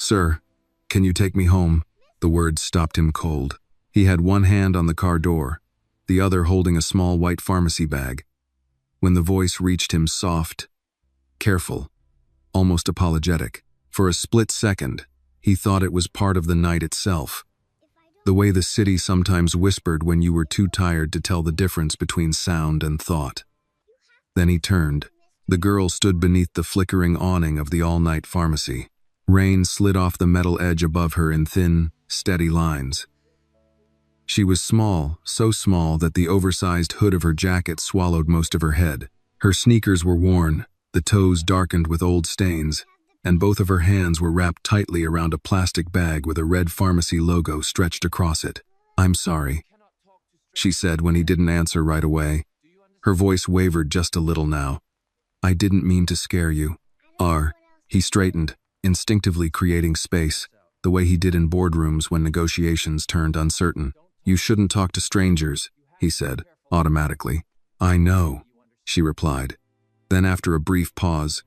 "Sir, can you take me home?" The words stopped him cold. He had one hand on the car door, the other holding a small white pharmacy bag. When the voice reached him, soft, careful, almost apologetic. For a split second, he thought it was part of the night itself. The way the city sometimes whispered when you were too tired to tell the difference between sound and thought. Then he turned. The girl stood beneath the flickering awning of the all-night pharmacy. Rain slid off the metal edge above her in thin, steady lines. She was small, so small that the oversized hood of her jacket swallowed most of her head. Her sneakers were worn, the toes darkened with old stains, and both of her hands were wrapped tightly around a plastic bag with a red pharmacy logo stretched across it. "I'm sorry," she said when he didn't answer right away. Her voice wavered just a little now. "I didn't mean to scare you." He straightened, instinctively creating space, the way he did in boardrooms when negotiations turned uncertain. "You shouldn't talk to strangers," he said, automatically. "I know," she replied. Then after a brief pause,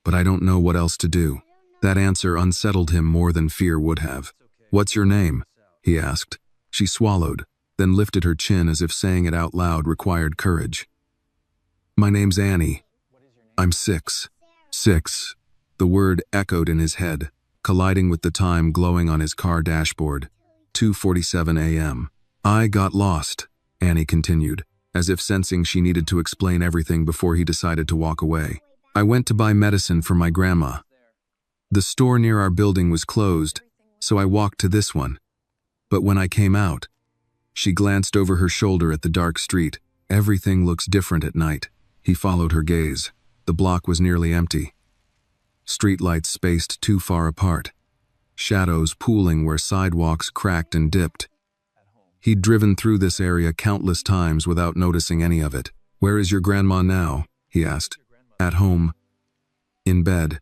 "But I don't know what else to do." That answer unsettled him more than fear would have. "What's your name?" he asked. She swallowed, then lifted her chin as if saying it out loud required courage. "My name's Annie. I'm 6. 6. The word echoed in his head, colliding with the time glowing on his car dashboard. 2:47 a.m. "I got lost," Annie continued, as if sensing she needed to explain everything before he decided to walk away. "I went to buy medicine for my grandma. The store near our building was closed, so I walked to this one. But when I came out," she glanced over her shoulder at the dark street. "Everything looks different at night." He followed her gaze. The block was nearly empty. Streetlights spaced too far apart. Shadows pooling where sidewalks cracked and dipped. He'd driven through this area countless times without noticing any of it. "Where is your grandma now?" he asked. "At home. In bed."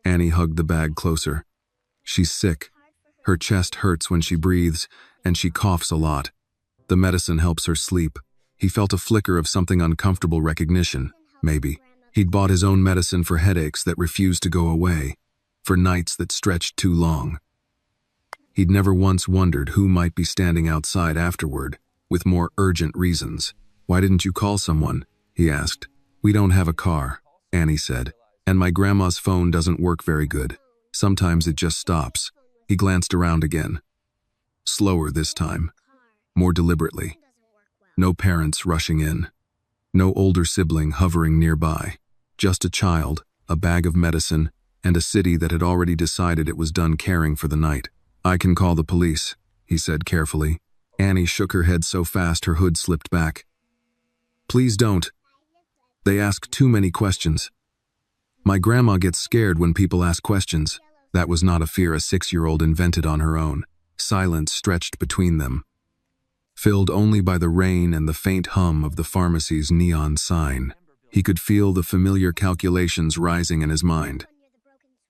Annie hugged the bag closer. "She's sick. Her chest hurts when she breathes, and she coughs a lot. The medicine helps her sleep." He felt a flicker of something uncomfortable recognition, maybe. He'd bought his own medicine for headaches that refused to go away, for nights that stretched too long. He'd never once wondered who might be standing outside afterward, with more urgent reasons. "Why didn't you call someone?" he asked. "We don't have a car," Annie said, "and my grandma's phone doesn't work very good. Sometimes it just stops." He glanced around again. Slower this time, more deliberately. No parents rushing in. No older sibling hovering nearby. Just a child, a bag of medicine, and a city that had already decided it was done caring for the night. "I can call the police," he said carefully. Annie shook her head so fast her hood slipped back. "Please don't. They ask too many questions. My grandma gets scared when people ask questions." That was not a fear a 6-year-old invented on her own. Silence stretched between them, filled only by the rain and the faint hum of the pharmacy's neon sign. He could feel the familiar calculations rising in his mind.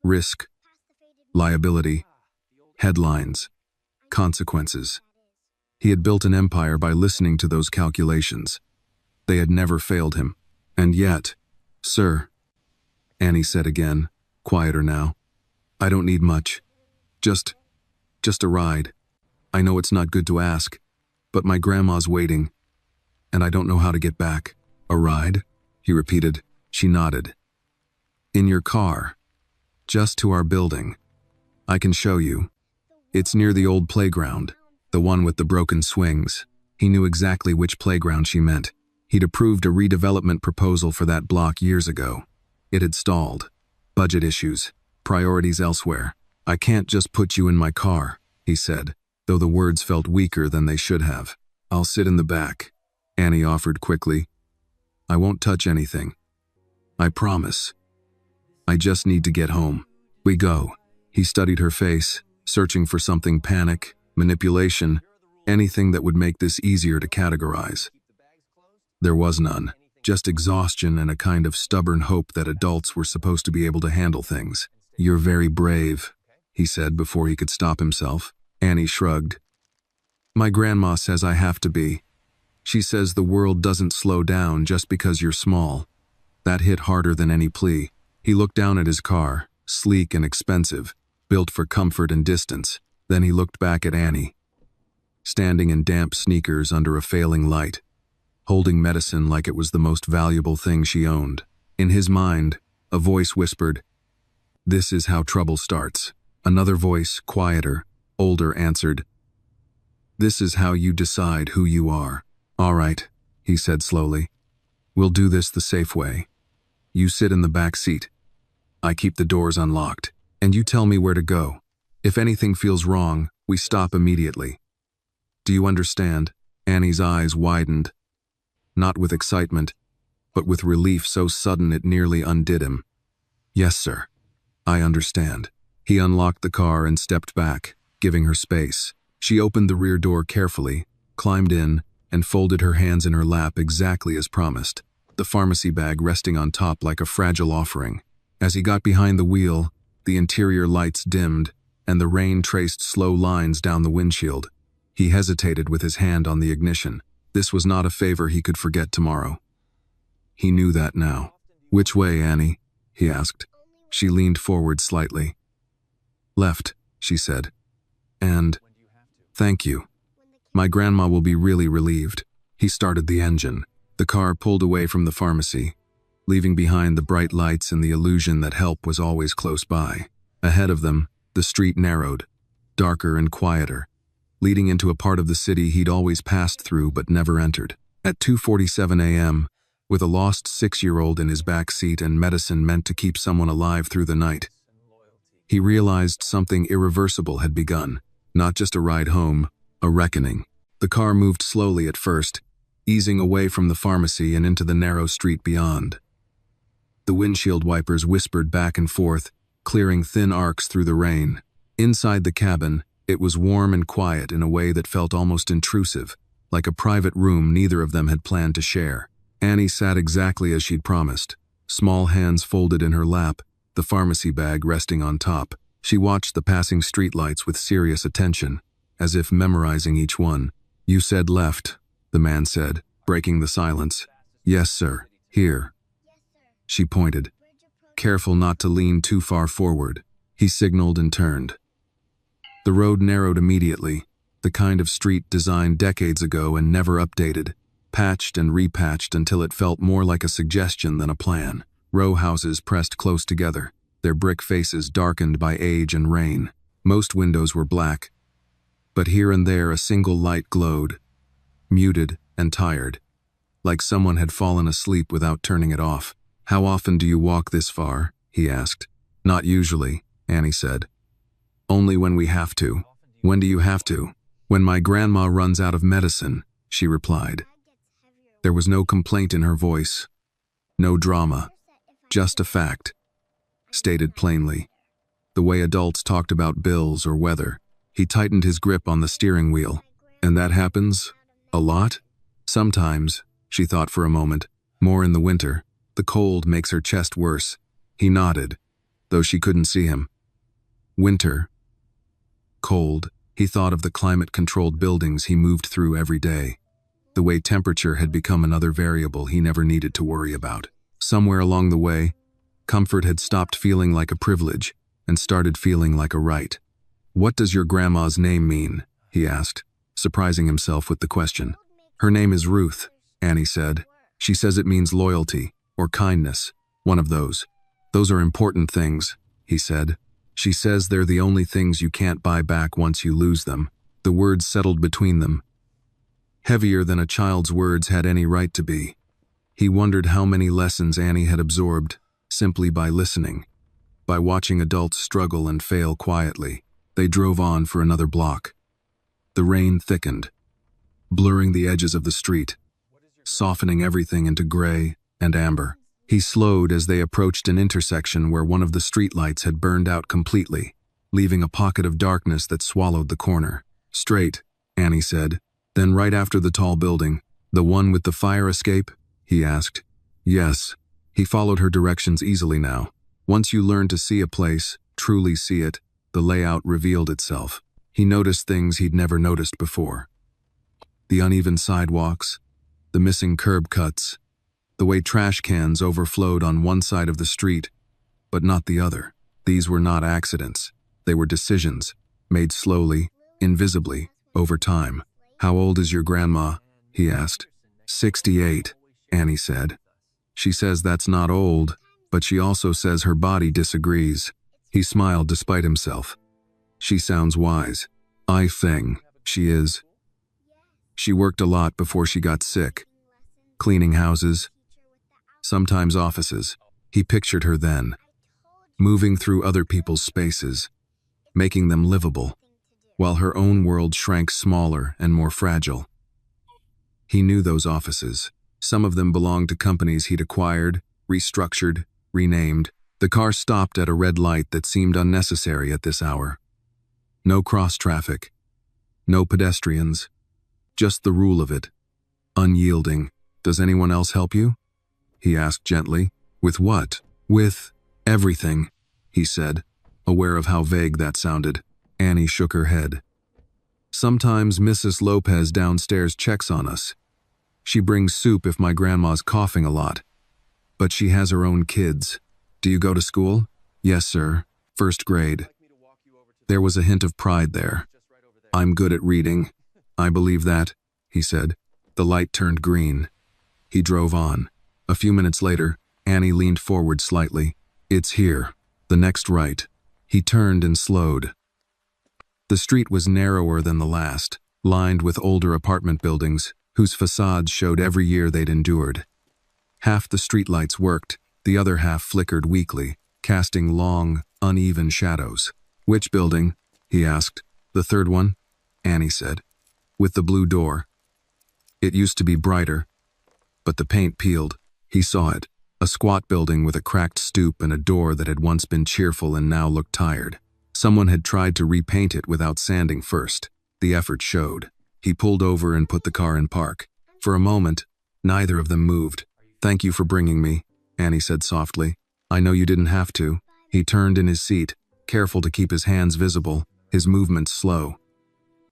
Risk, liability, headlines, consequences. He had built an empire by listening to those calculations. They had never failed him. And yet, "Sir," Annie said again, quieter now, "I don't need much. Just a ride. I know it's not good to ask, but my grandma's waiting, and I don't know how to get back." "A ride?" he repeated. She nodded. "In your car. Just to our building. I can show you. It's near the old playground, the one with the broken swings." He knew exactly which playground she meant. He'd approved a redevelopment proposal for that block years ago. It had stalled. Budget issues. Priorities elsewhere. "I can't just put you in my car," he said, though the words felt weaker than they should have. "I'll sit in the back," Annie offered quickly. "I won't touch anything. I promise. I just need to get home." "We go." He studied her face, searching for something: panic, manipulation, anything that would make this easier to categorize. There was none, just exhaustion and a kind of stubborn hope that adults were supposed to be able to handle things. "You're very brave," he said before he could stop himself. Annie shrugged. "My grandma says I have to be. She says the world doesn't slow down just because you're small." That hit harder than any plea. He looked down at his car, sleek and expensive, built for comfort and distance. Then he looked back at Annie, standing in damp sneakers under a failing light, holding medicine like it was the most valuable thing she owned. In his mind, a voice whispered, "This is how trouble starts." Another voice, quieter, older, answered, "This is how you decide who you are." "All right," he said slowly. "We'll do this the safe way. You sit in the back seat. I keep the doors unlocked, and you tell me where to go. If anything feels wrong, we stop immediately. Do you understand?" Annie's eyes widened, not with excitement, but with relief so sudden it nearly undid him. "Yes, sir. I understand." He unlocked the car and stepped back, giving her space. She opened the rear door carefully, climbed in, and folded her hands in her lap exactly as promised, the pharmacy bag resting on top like a fragile offering. As he got behind the wheel, the interior lights dimmed, and the rain traced slow lines down the windshield. He hesitated with his hand on the ignition. This was not a favor he could forget tomorrow. He knew that now. "Which way, Annie?" he asked. She leaned forward slightly. "Left," she said. "And thank you. My grandma will be really relieved." He started the engine. The car pulled away from the pharmacy, leaving behind the bright lights and the illusion that help was always close by. Ahead of them, the street narrowed, darker and quieter, leading into a part of the city he'd always passed through but never entered. At 2:47 a.m., with a lost 6-year-old in his back seat and medicine meant to keep someone alive through the night, he realized something irreversible had begun. Not just a ride home, a reckoning. The car moved slowly at first, easing away from the pharmacy and into the narrow street beyond. The windshield wipers whispered back and forth, clearing thin arcs through the rain. Inside the cabin, it was warm and quiet in a way that felt almost intrusive, like a private room neither of them had planned to share. Annie sat exactly as she'd promised, small hands folded in her lap, the pharmacy bag resting on top. She watched the passing streetlights with serious attention, as if memorizing each one. "You said left," the man said, breaking the silence. "Yes, sir. Here." She pointed, careful not to lean too far forward. He signaled and turned. The road narrowed immediately, the kind of street designed decades ago and never updated, patched and repatched until it felt more like a suggestion than a plan. Row houses pressed close together, their brick faces darkened by age and rain. Most windows were black, but here and there a single light glowed, muted and tired, like someone had fallen asleep without turning it off. "How often do you walk this far?" he asked. "Not usually," Annie said. "Only when we have to." "When do you have to?" "When my grandma runs out of medicine," she replied. There was no complaint in her voice, no drama, just a fact, stated plainly. The way adults talked about bills or weather. He tightened his grip on the steering wheel. "And that happens? A lot?" "Sometimes," she thought for a moment. "More in the winter. The cold makes her chest worse." He nodded, though she couldn't see him. Winter. Cold. He thought of the climate-controlled buildings he moved through every day. The way temperature had become another variable he never needed to worry about. Somewhere along the way, comfort had stopped feeling like a privilege and started feeling like a right. "What does your grandma's name mean?" he asked, surprising himself with the question. "Her name is Ruth," Annie said. "She says it means loyalty or kindness, one of those." "Those are important things," he said. "She says they're the only things you can't buy back once you lose them." The words settled between them, heavier than a child's words had any right to be. He wondered how many lessons Annie had absorbed simply by listening, by watching adults struggle and fail quietly. They drove on for another block. The rain thickened, blurring the edges of the street, softening everything into gray and amber. He slowed as they approached an intersection where one of the streetlights had burned out completely, leaving a pocket of darkness that swallowed the corner. "Straight," Annie said. Then right after the tall building, "The one with the fire escape?" he asked. "Yes." He followed her directions easily now. Once you learn to see a place, truly see it, the layout revealed itself. He noticed things he'd never noticed before. The uneven sidewalks, the missing curb cuts, the way trash cans overflowed on one side of the street, but not the other. These were not accidents. They were decisions, made slowly, invisibly, over time. "How old is your grandma?" he asked. 68, Annie said. "She says that's not old, but she also says her body disagrees." He smiled despite himself. "She sounds wise. I think she is. She worked a lot before she got sick. Cleaning houses, sometimes offices." He pictured her then, moving through other people's spaces, making them livable, while her own world shrank smaller and more fragile. He knew those offices. Some of them belonged to companies he'd acquired, restructured, renamed. The car stopped at a red light that seemed unnecessary at this hour. No cross traffic, no pedestrians, just the rule of it, unyielding. "Does anyone else help you?" he asked gently. "With what?" "With everything," he said, aware of how vague that sounded. Annie shook her head. "Sometimes Mrs. Lopez downstairs checks on us. She brings soup if my grandma's coughing a lot. But she has her own kids." "Do you go to school?" "Yes, sir. First grade." There was a hint of pride there. "I'm good at reading." "I believe that," he said. The light turned green. He drove on. A few minutes later, Annie leaned forward slightly. "It's here. The next right." He turned and slowed. The street was narrower than the last, lined with older apartment buildings, whose facades showed every year they'd endured. Half the streetlights worked, the other half flickered weakly, casting long, uneven shadows. "Which building?" he asked. "The third one," Annie said, "with the blue door. It used to be brighter, but the paint peeled." He saw it, a squat building with a cracked stoop and a door that had once been cheerful and now looked tired. Someone had tried to repaint it without sanding first. The effort showed. He pulled over and put the car in park. For a moment, neither of them moved. "Thank you for bringing me," Annie said softly. "I know you didn't have to." He turned in his seat, careful to keep his hands visible, his movements slow.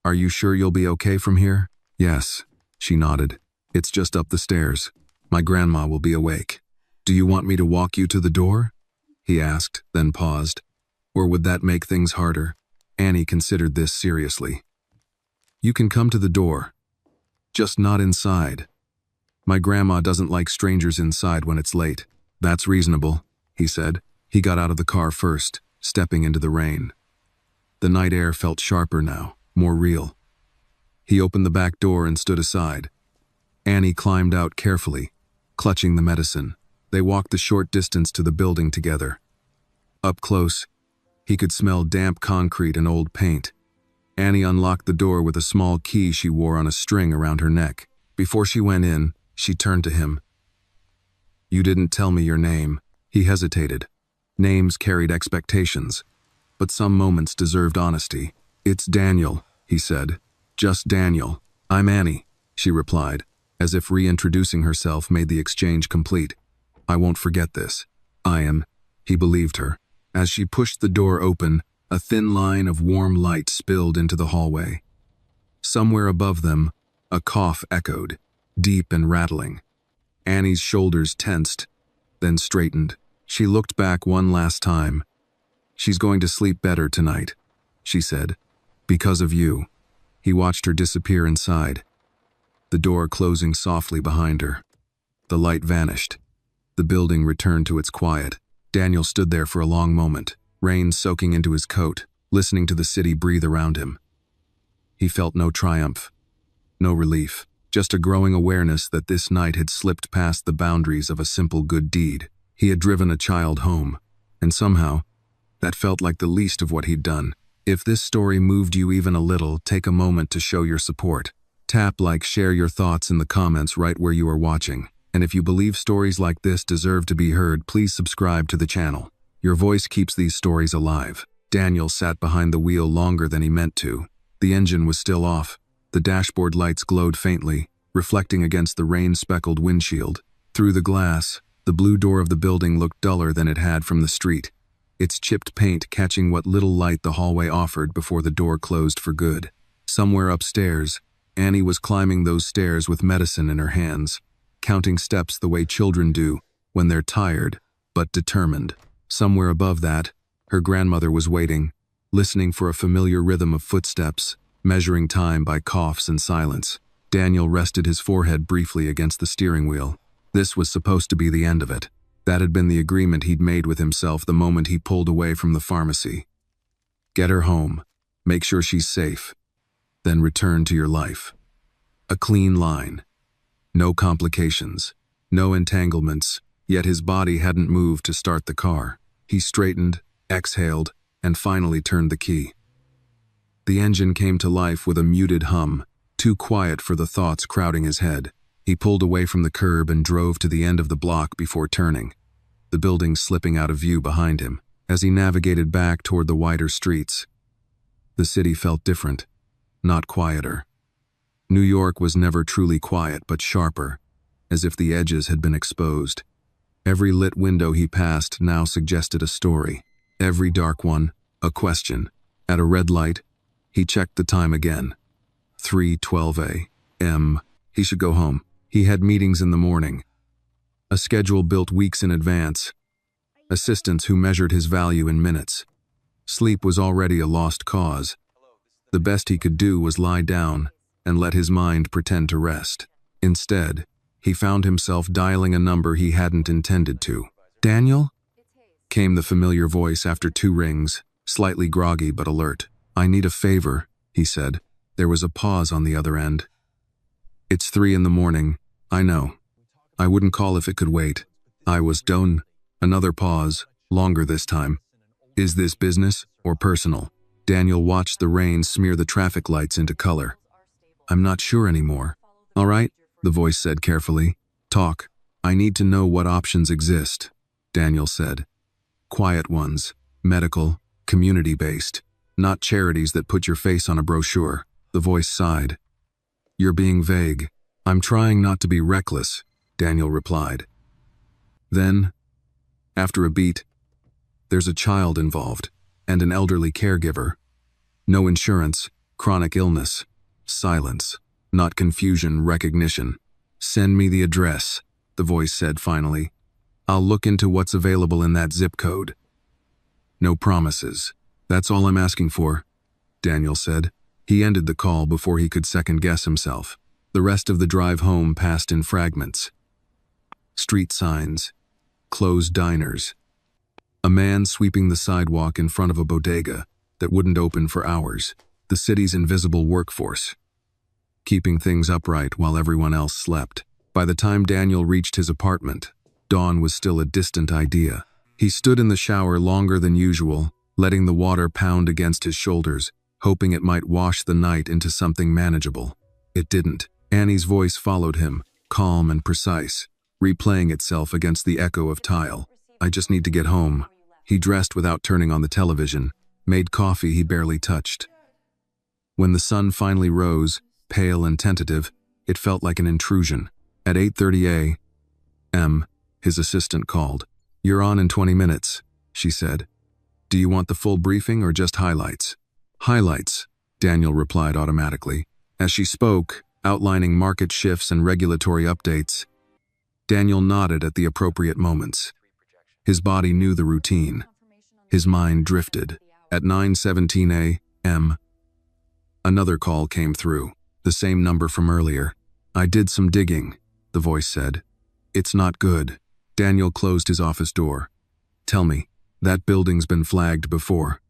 "Are you sure you'll be okay from here?" "Yes," she nodded. "It's just up the stairs. My grandma will be awake." "Do you want me to walk you to the door?" he asked, then paused. "Or would that make things harder?" Annie considered this seriously. "You can come to the door, just not inside. My grandma doesn't like strangers inside when it's late." "That's reasonable," he said. He got out of the car first, stepping into the rain. The night air felt sharper now, more real. He opened the back door and stood aside. Annie climbed out carefully, clutching the medicine. They walked the short distance to the building together. Up close, he could smell damp concrete and old paint. Annie unlocked the door with a small key she wore on a string around her neck. Before she went in, she turned to him. "You didn't tell me your name." He hesitated. Names carried expectations, but some moments deserved honesty. "It's Daniel," he said. "Just Daniel." "I'm Annie," she replied, as if reintroducing herself made the exchange complete. "I won't forget this." "I am." He believed her. As she pushed the door open, a thin line of warm light spilled into the hallway. Somewhere above them, a cough echoed, deep and rattling. Annie's shoulders tensed, then straightened. She looked back one last time. "She's going to sleep better tonight," she said. "Because of you." He watched her disappear inside, the door closing softly behind her. The light vanished. The building returned to its quiet. Daniel stood there for a long moment, rain soaking into his coat, listening to the city breathe around him. He felt no triumph, no relief, just a growing awareness that this night had slipped past the boundaries of a simple good deed. He had driven a child home, and somehow, that felt like the least of what he'd done. If this story moved you even a little, take a moment to show your support. Tap like, share your thoughts in the comments right where you are watching. And if you believe stories like this deserve to be heard, please subscribe to the channel. Your voice keeps these stories alive. Daniel sat behind the wheel longer than he meant to. The engine was still off. The dashboard lights glowed faintly, reflecting against the rain-speckled windshield. Through the glass, the blue door of the building looked duller than it had from the street, its chipped paint catching what little light the hallway offered before the door closed for good. Somewhere upstairs, Annie was climbing those stairs with medicine in her hands, counting steps the way children do when they're tired but determined. Somewhere above that, her grandmother was waiting, listening for a familiar rhythm of footsteps, measuring time by coughs and silence. Daniel rested his forehead briefly against the steering wheel. This was supposed to be the end of it. That had been the agreement he'd made with himself the moment he pulled away from the pharmacy. Get her home. Make sure she's safe. Then return to your life. A clean line. No complications. No entanglements, yet his body hadn't moved to start the car. He straightened, exhaled, and finally turned the key. The engine came to life with a muted hum, too quiet for the thoughts crowding his head. He pulled away from the curb and drove to the end of the block before turning, the building slipping out of view behind him. As he navigated back toward the wider streets, the city felt different, not quieter. New York was never truly quiet but sharper, as if the edges had been exposed. Every lit window he passed now suggested a story. Every dark one, a question. At a red light, he checked the time again. 3:12 a.m. He should go home. He had meetings in the morning. A schedule built weeks in advance. Assistants who measured his value in minutes. Sleep was already a lost cause. The best he could do was lie down and let his mind pretend to rest. Instead, he found himself dialing a number he hadn't intended to. "Daniel?" came the familiar voice after 2 rings, slightly groggy but alert. "I need a favor," he said. There was a pause on the other end. "It's 3 in the morning. I know. I wouldn't call if it could wait. I was done." Another pause, longer this time. "Is this business or personal?" Daniel watched the rain smear the traffic lights into color. "I'm not sure anymore." "All right," the voice said carefully. "Talk. I need to know what options exist," Daniel said. "Quiet ones, medical, community-based, not charities that put your face on a brochure." The voice sighed. "You're being vague." "I'm trying not to be reckless," Daniel replied. Then, after a beat, "There's a child involved, and an elderly caregiver. No insurance, chronic illness, silence. Not confusion, recognition. Send me the address," the voice said finally. "I'll look into what's available in that zip code." "No promises. That's all I'm asking for," Daniel said. He ended the call before he could second-guess himself. The rest of the drive home passed in fragments. Street signs. Closed diners. A man sweeping the sidewalk in front of a bodega that wouldn't open for hours. The city's invisible workforce, keeping things upright while everyone else slept. By the time Daniel reached his apartment, dawn was still a distant idea. He stood in the shower longer than usual, letting the water pound against his shoulders, hoping it might wash the night into something manageable. It didn't. Annie's voice followed him, calm and precise, replaying itself against the echo of tile. "I just need to get home." He dressed without turning on the television, made coffee he barely touched. When the sun finally rose, pale and tentative, it felt like an intrusion. At 8:30 a.m., his assistant called. "You're on in 20 minutes, she said. "Do you want the full briefing or just highlights?" "Highlights," Daniel replied automatically. As she spoke, outlining market shifts and regulatory updates, Daniel nodded at the appropriate moments. His body knew the routine. His mind drifted. At 9:17 a.m., another call came through, the same number from earlier. "I did some digging," the voice said. "It's not good." Daniel closed his office door. "Tell me, that building's been flagged before."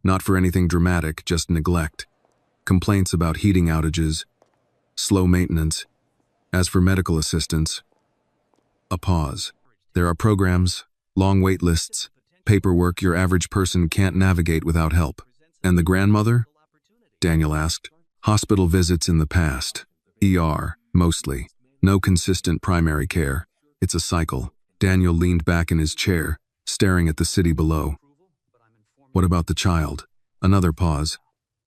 "Not for anything dramatic, just neglect. Complaints about heating outages, slow maintenance. As for medical assistance..." A pause. "There are programs, long wait lists, paperwork your average person can't navigate without help." "And the grandmother?" Daniel asked. "Hospital visits in the past. ER, mostly. No consistent primary care. It's a cycle." Daniel leaned back in his chair, staring at the city below. "What about the child?" Another pause.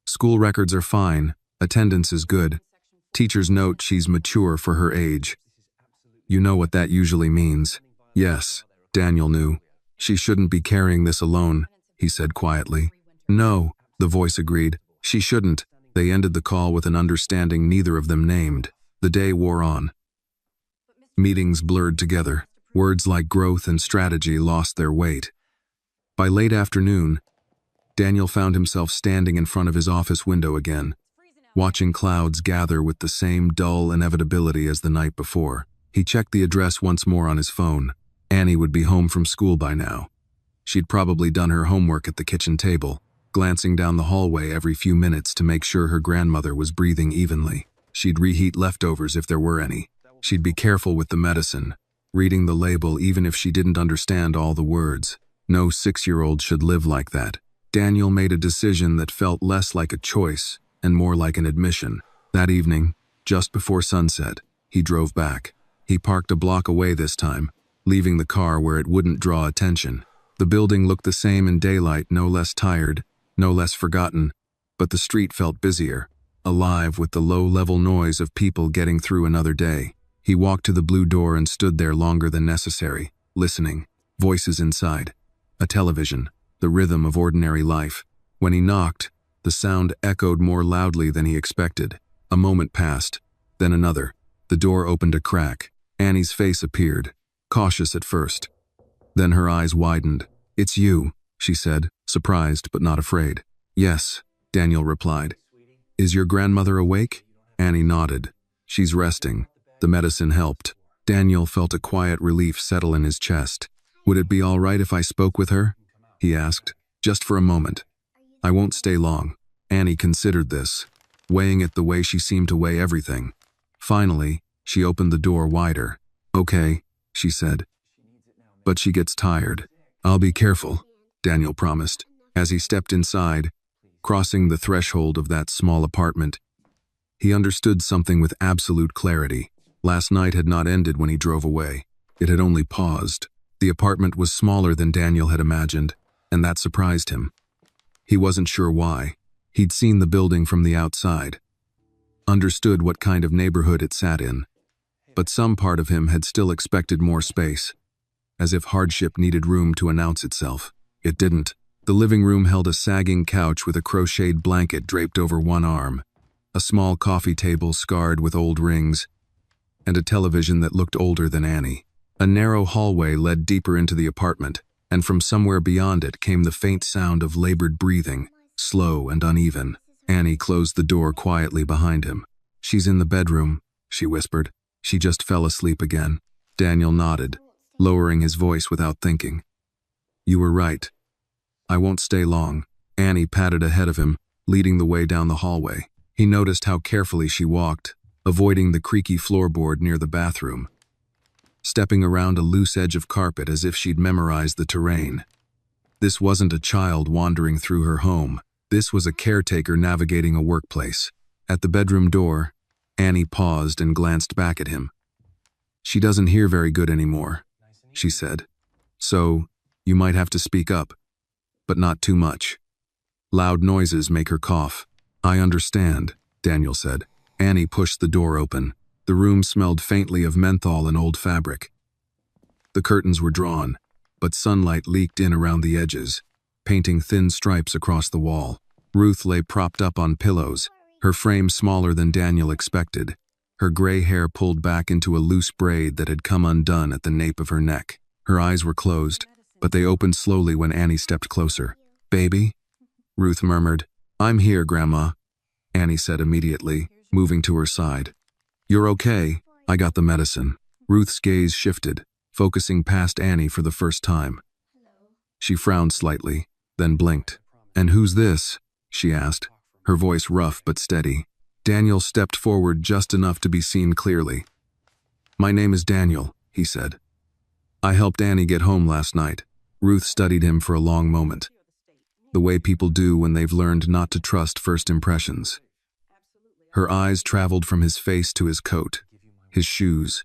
"School records are fine. Attendance is good. Teachers note she's mature for her age." "You know what that usually means." Yes, Daniel knew. "She shouldn't be carrying this alone," he said quietly. "No," the voice agreed. "She shouldn't." They ended the call with an understanding neither of them named. The day wore on. Meetings blurred together. Words like growth and strategy lost their weight. By late afternoon, Daniel found himself standing in front of his office window again, watching clouds gather with the same dull inevitability as the night before. He checked the address once more on his phone. Annie would be home from school by now. She'd probably done her homework at the kitchen table, glancing down the hallway every few minutes to make sure her grandmother was breathing evenly. She'd reheat leftovers if there were any. She'd be careful with the medicine, reading the label even if she didn't understand all the words. No 6-year-old should live like that. Daniel made a decision that felt less like a choice and more like an admission. That evening, just before sunset, he drove back. He parked a block away this time, leaving the car where it wouldn't draw attention. The building looked the same in daylight, no less tired, no less forgotten, but the street felt busier, alive with the low-level noise of people getting through another day. He walked to the blue door and stood there longer than necessary, listening. Voices inside. A television. The rhythm of ordinary life. When he knocked, the sound echoed more loudly than he expected. A moment passed, then another. The door opened a crack. Annie's face appeared, cautious at first. Then her eyes widened. "It's you," she said, surprised but not afraid. "Yes," Daniel replied. "Is your grandmother awake?" Annie nodded. "She's resting." The medicine helped. Daniel felt a quiet relief settle in his chest. "Would it be all right if I spoke with her?" he asked. "Just for a moment. I won't stay long." Annie considered this, weighing it the way she seemed to weigh everything. Finally, she opened the door wider. "Okay," she said. "But she gets tired." "I'll be careful," Daniel promised. As he stepped inside, crossing the threshold of that small apartment, he understood something with absolute clarity. Last night had not ended when he drove away. It had only paused. The apartment was smaller than Daniel had imagined, and that surprised him. He wasn't sure why. He'd seen the building from the outside, understood what kind of neighborhood it sat in, but some part of him had still expected more space, as if hardship needed room to announce itself. It didn't. The living room held a sagging couch with a crocheted blanket draped over one arm, a small coffee table scarred with old rings, and a television that looked older than Annie. A narrow hallway led deeper into the apartment, and from somewhere beyond it came the faint sound of labored breathing, slow and uneven. Annie closed the door quietly behind him. "She's in the bedroom," she whispered. "She just fell asleep again." Daniel nodded, lowering his voice without thinking. "You were right. I won't stay long." Annie padded ahead of him, leading the way down the hallway. He noticed how carefully she walked, avoiding the creaky floorboard near the bathroom, stepping around a loose edge of carpet as if she'd memorized the terrain. This wasn't a child wandering through her home. This was a caretaker navigating a workplace. At the bedroom door, Annie paused and glanced back at him. "She doesn't hear very good anymore," she said. "So, you might have to speak up, but not too much. Loud noises make her cough." "I understand," Daniel said. Annie pushed the door open. The room smelled faintly of menthol and old fabric. The curtains were drawn, but sunlight leaked in around the edges, painting thin stripes across the wall. Ruth lay propped up on pillows, her frame smaller than Daniel expected, her gray hair pulled back into a loose braid that had come undone at the nape of her neck. Her eyes were closed, but they opened slowly when Annie stepped closer. "Baby?" Ruth murmured. "I'm here, Grandma," Annie said immediately, moving to her side. "You're okay. I got the medicine." Ruth's gaze shifted, focusing past Annie for the first time. She frowned slightly, then blinked. "And who's this?" she asked, her voice rough but steady. Daniel stepped forward just enough to be seen clearly. "My name is Daniel," he said. "I helped Annie get home last night." Ruth studied him for a long moment, the way people do when they've learned not to trust first impressions. Her eyes traveled from his face to his coat, his shoes,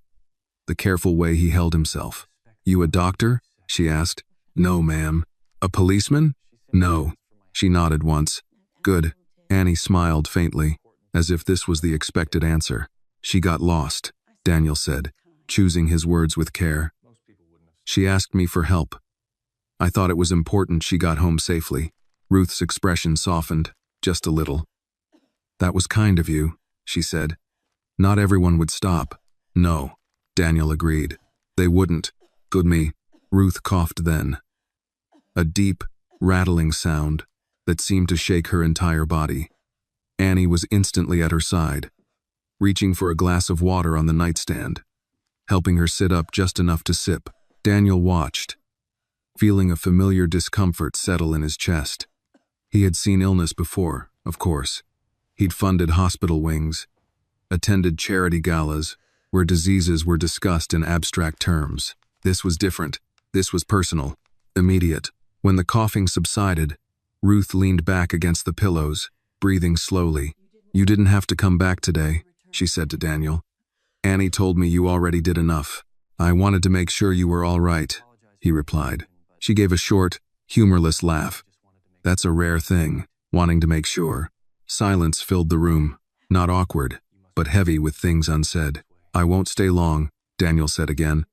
the careful way he held himself. "You a doctor?" she asked. "No, ma'am." "A policeman?" "No." She nodded once. "Good." Annie smiled faintly, as if this was the expected answer. "She got lost," Daniel said, choosing his words with care. "She asked me for help. I thought it was important she got home safely." Ruth's expression softened, just a little. "That was kind of you," she said. "Not everyone would stop." "No," Daniel agreed. "They wouldn't. Good me." Ruth coughed then. A deep, rattling sound, that seemed to shake her entire body. Annie was instantly at her side, reaching for a glass of water on the nightstand, helping her sit up just enough to sip. Daniel watched, feeling a familiar discomfort settle in his chest. He had seen illness before, of course. He'd funded hospital wings, attended charity galas, where diseases were discussed in abstract terms. This was different. This was personal, immediate. When the coughing subsided, Ruth leaned back against the pillows, breathing slowly. "You didn't have to come back today," she said to Daniel. "Annie told me you already did enough. I wanted to make sure you were all right," he replied. She gave a short, humorless laugh. "That's a rare thing, wanting to make sure." Silence filled the room, not awkward, but heavy with things unsaid. "I won't stay long," Daniel said again.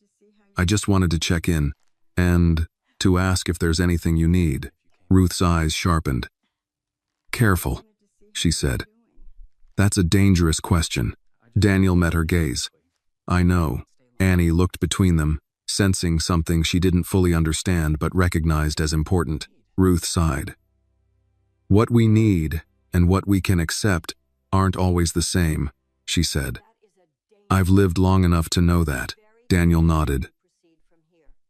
"I just wanted to check in, and to ask if there's anything you need." Ruth's eyes sharpened. "Careful," she said. "That's a dangerous question." Daniel met her gaze. "I know." Annie looked between them, sensing something she didn't fully understand but recognized as important. Ruth sighed. "What we need and what we can accept aren't always the same," she said. "I've lived long enough to know that." Daniel nodded.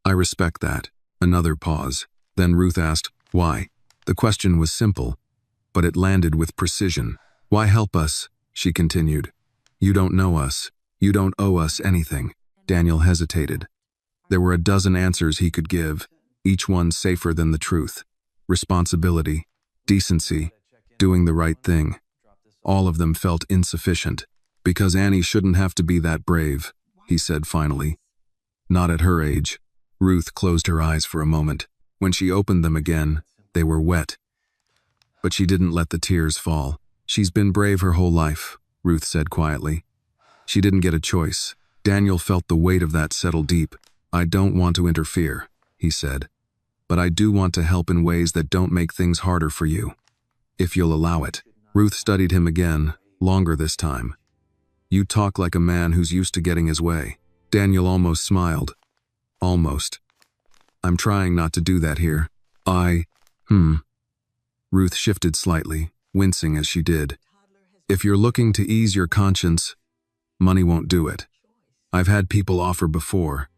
"I respect that." Another pause. Then Ruth asked, "Why?" The question was simple, but it landed with precision. "Why help us?" she continued. "You don't know us. You don't owe us anything." Daniel hesitated. There were a dozen answers he could give, each one safer than the truth. Responsibility, decency, doing the right thing. All of them felt insufficient. "Because Annie shouldn't have to be that brave," he said finally. "Not at her age." Ruth closed her eyes for a moment. When she opened them again, they were wet. But she didn't let the tears fall. "She's been brave her whole life," Ruth said quietly. "She didn't get a choice." Daniel felt the weight of that settle deep. "I don't want to interfere," he said. "But I do want to help in ways that don't make things harder for you. If you'll allow it." Ruth studied him again, longer this time. "You talk like a man who's used to getting his way." Daniel almost smiled. "Almost. I'm trying not to do that here." Ruth shifted slightly, wincing as she did. "If you're looking to ease your conscience, money won't do it. I've had people offer before.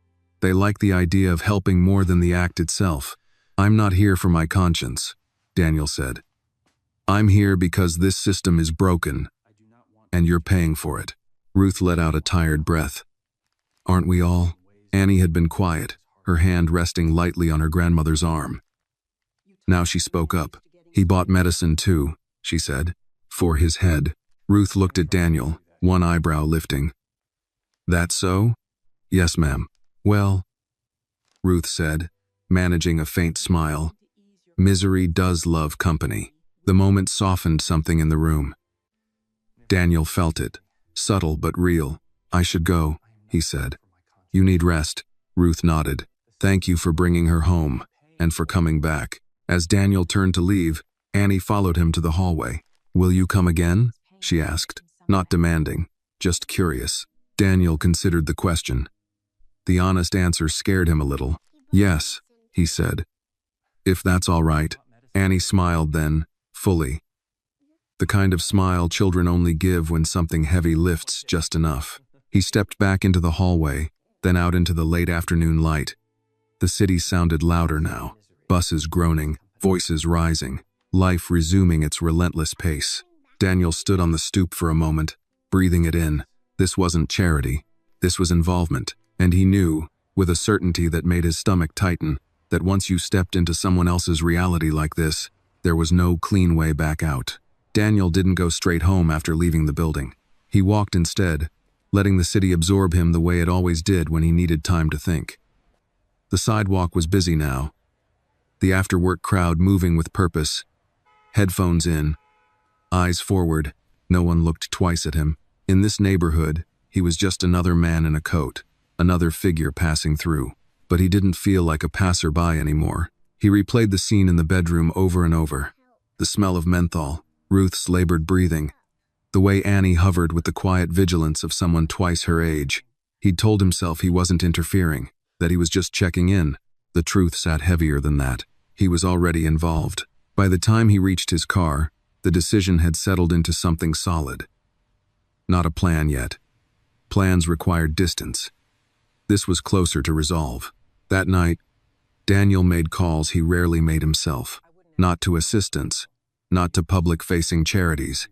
They like the idea of helping more than the act itself. I'm not here for my conscience," Daniel said. "I'm here because this system is broken, and you're paying for it." Ruth let out a tired breath. "Aren't we all?" Annie had been quiet, her hand resting lightly on her grandmother's arm. Now she spoke up. "He bought medicine too," she said. "For his head." Ruth looked at Daniel, one eyebrow lifting. "That so?" "Yes, ma'am." "Well," Ruth said, managing a faint smile, "misery does love company." The moment softened something in the room. Daniel felt it, subtle but real. "I should go," he said. "You need rest." Ruth nodded. "Thank you for bringing her home, and for coming back." As Daniel turned to leave, Annie followed him to the hallway. "Will you come again?" she asked, not demanding, just curious. Daniel considered the question. The honest answer scared him a little. "Yes," he said. "If that's all right." Annie smiled then, fully. The kind of smile children only give when something heavy lifts just enough. He stepped back into the hallway, then out into the late afternoon light. The city sounded louder now, buses groaning, voices rising, life resuming its relentless pace. Daniel stood on the stoop for a moment, breathing it in. This wasn't charity. This was involvement, and he knew, with a certainty that made his stomach tighten, that once you stepped into someone else's reality like this, there was no clean way back out. Daniel didn't go straight home after leaving the building. He walked instead, letting the city absorb him the way it always did when he needed time to think. The sidewalk was busy now, the after-work crowd moving with purpose, headphones in, eyes forward. No one looked twice at him. In this neighborhood, he was just another man in a coat, another figure passing through. But he didn't feel like a passerby anymore. He replayed the scene in the bedroom over and over. The smell of menthol, Ruth's labored breathing, the way Annie hovered with the quiet vigilance of someone twice her age. He'd told himself he wasn't interfering, that he was just checking in. The truth sat heavier than that. He was already involved. By the time he reached his car, the decision had settled into something solid. Not a plan yet. Plans required distance. This was closer to resolve. That night, Daniel made calls he rarely made himself. Not to assistants, not to public-facing charities.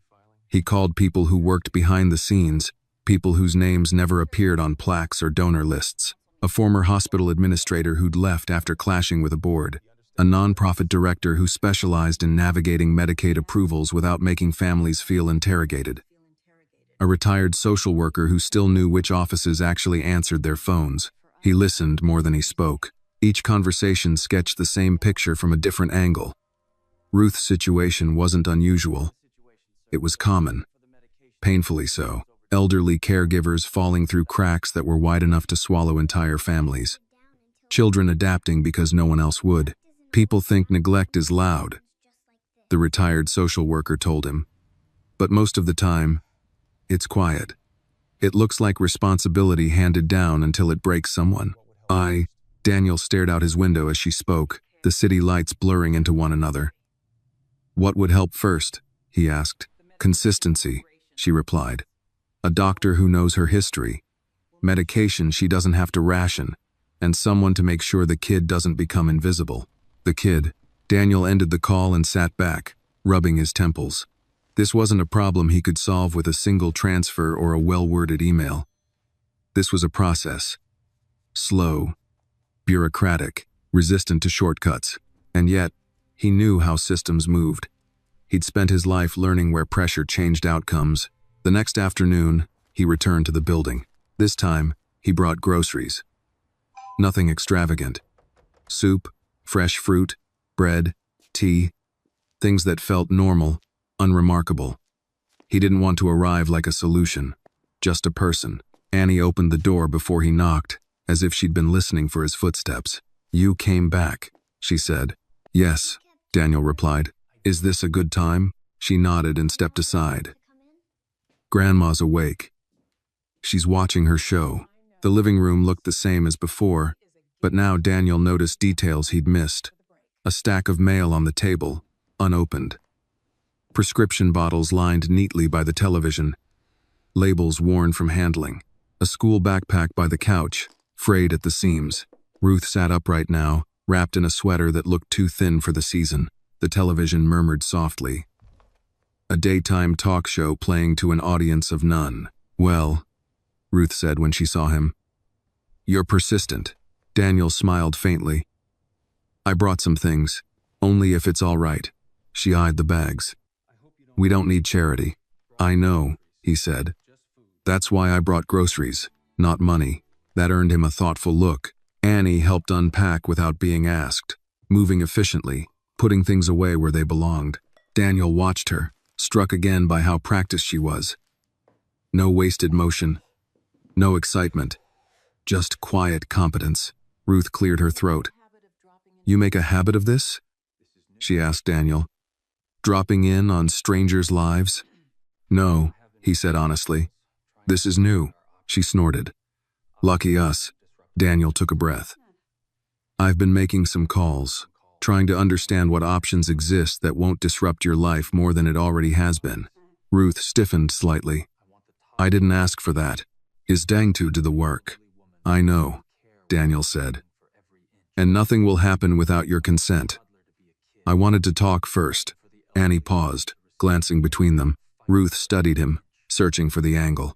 He called people who worked behind the scenes, people whose names never appeared on plaques or donor lists. A former hospital administrator who'd left after clashing with a board. A nonprofit director who specialized in navigating Medicaid approvals without making families feel interrogated. A retired social worker who still knew which offices actually answered their phones. He listened more than he spoke. Each conversation sketched the same picture from a different angle. Ruth's situation wasn't unusual. It was common. Painfully so. Elderly caregivers falling through cracks that were wide enough to swallow entire families. Children adapting because no one else would. People think neglect is loud, the retired social worker told him. But most of the time, it's quiet. It looks like responsibility handed down until it breaks someone. Daniel stared out his window as she spoke, the city lights blurring into one another. What would help first? He asked. Consistency, she replied. A doctor who knows her history. Medication she doesn't have to ration. And someone to make sure the kid doesn't become invisible. The kid. Daniel ended the call and sat back, rubbing his temples. This wasn't a problem he could solve with a single transfer or a well-worded email. This was a process. Slow, bureaucratic, resistant to shortcuts. And yet, he knew how systems moved. He'd spent his life learning where pressure changed outcomes. The next afternoon, he returned to the building. This time, he brought groceries. Nothing extravagant. Soup, fresh fruit, bread, tea, things that felt normal, unremarkable. He didn't want to arrive like a solution, just a person. Annie opened the door before he knocked, as if she'd been listening for his footsteps. You came back, she said. Yes, Daniel replied. Is this a good time? She nodded and stepped aside. Grandma's awake. She's watching her show. The living room looked the same as before, but now Daniel noticed details he'd missed. A stack of mail on the table, unopened. Prescription bottles lined neatly by the television. Labels worn from handling. A school backpack by the couch, frayed at the seams. Ruth sat upright now, wrapped in a sweater that looked too thin for the season. The television murmured softly. A daytime talk show playing to an audience of none. Well, Ruth said when she saw him. You're persistent. Daniel smiled faintly. I brought some things, only if it's all right. She eyed the bags. We don't need charity. I know, he said. That's why I brought groceries, not money. That earned him a thoughtful look. Annie helped unpack without being asked, moving efficiently, putting things away where they belonged. Daniel watched her, struck again by how practiced she was. No wasted motion, no excitement, just quiet competence. Ruth cleared her throat. You make a habit of this? She asked Daniel. Dropping in on strangers' lives? No, he said honestly. This is new, she snorted. Lucky us. Daniel took a breath. I've been making some calls, trying to understand what options exist that won't disrupt your life more than it already has been. Ruth stiffened slightly. I didn't ask for that. Is dang to do the work. I know, Daniel said. And nothing will happen without your consent. I wanted to talk first. Annie paused, glancing between them. Ruth studied him, searching for the angle.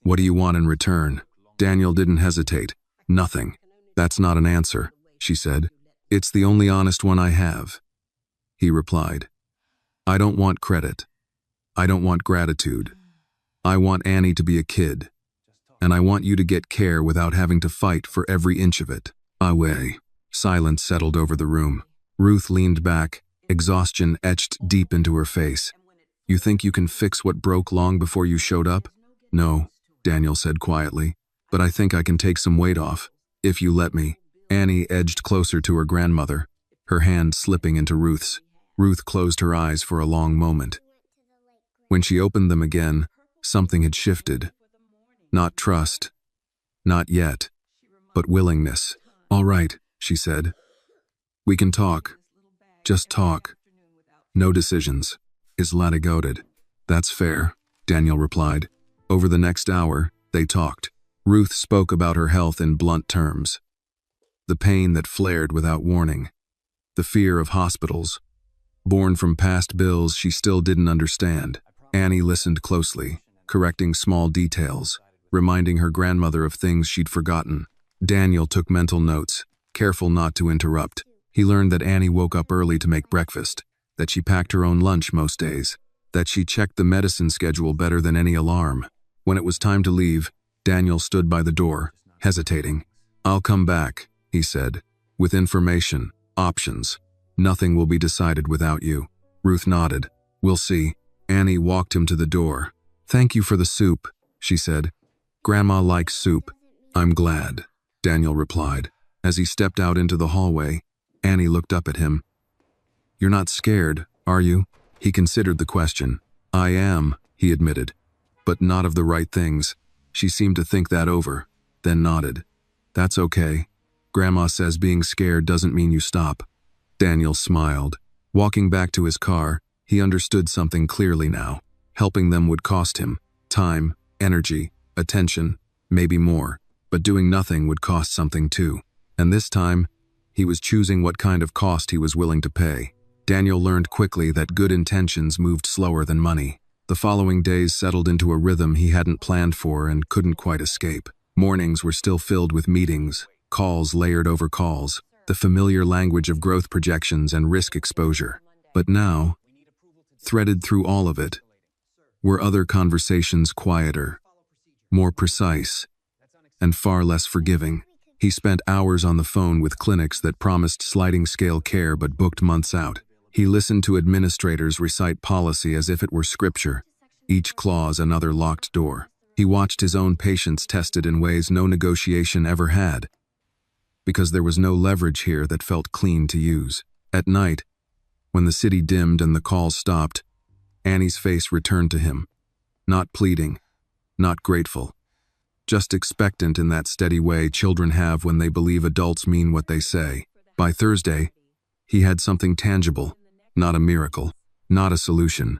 What do you want in return? Daniel didn't hesitate. Nothing. That's not an answer, she said. It's the only honest one I have. He replied. I don't want credit. I don't want gratitude. I want Annie to be a kid. And I want you to get care without having to fight for every inch of it. Away. Silence settled over the room. Ruth leaned back, exhaustion etched deep into her face. You think you can fix what broke long before you showed up? No, Daniel said quietly. But I think I can take some weight off, if you let me. Annie edged closer to her grandmother, her hand slipping into Ruth's. Ruth closed her eyes for a long moment. When she opened them again, something had shifted. Not trust. Not yet. But willingness. All right, she said. We can talk. Just talk. No decisions. Islata goaded. That's fair, Daniel replied. Over the next hour, they talked. Ruth spoke about her health in blunt terms. The pain that flared without warning. The fear of hospitals. Born from past bills she still didn't understand. Annie listened closely, correcting small details, reminding her grandmother of things she'd forgotten. Daniel took mental notes, careful not to interrupt. He learned that Annie woke up early to make breakfast, that she packed her own lunch most days, that she checked the medicine schedule better than any alarm. When it was time to leave, Daniel stood by the door, hesitating. I'll come back, he said, with information, options. Nothing will be decided without you. Ruth nodded. We'll see. Annie walked him to the door. Thank you for the soup, she said. Grandma likes soup. I'm glad, Daniel replied. As he stepped out into the hallway, Annie looked up at him. You're not scared, are you? He considered the question. I am, he admitted, but not of the right things. She seemed to think that over, then nodded. That's okay. Grandma says being scared doesn't mean you stop. Daniel smiled. Walking back to his car, he understood something clearly now. Helping them would cost him time, energy, attention, maybe more, but doing nothing would cost something too. And this time, he was choosing what kind of cost he was willing to pay. Daniel learned quickly that good intentions moved slower than money. The following days settled into a rhythm he hadn't planned for and couldn't quite escape. Mornings were still filled with meetings, calls layered over calls, the familiar language of growth projections and risk exposure. But now, threaded through all of it, were other conversations quieter, more precise, and far less forgiving. He spent hours on the phone with clinics that promised sliding-scale care but booked months out. He listened to administrators recite policy as if it were scripture, each clause another locked door. He watched his own patients tested in ways no negotiation ever had, because there was no leverage here that felt clean to use. At night, when the city dimmed and the calls stopped, Annie's face returned to him, not pleading, not grateful, just expectant in that steady way children have when they believe adults mean what they say. By Thursday, he had something tangible, not a miracle, not a solution,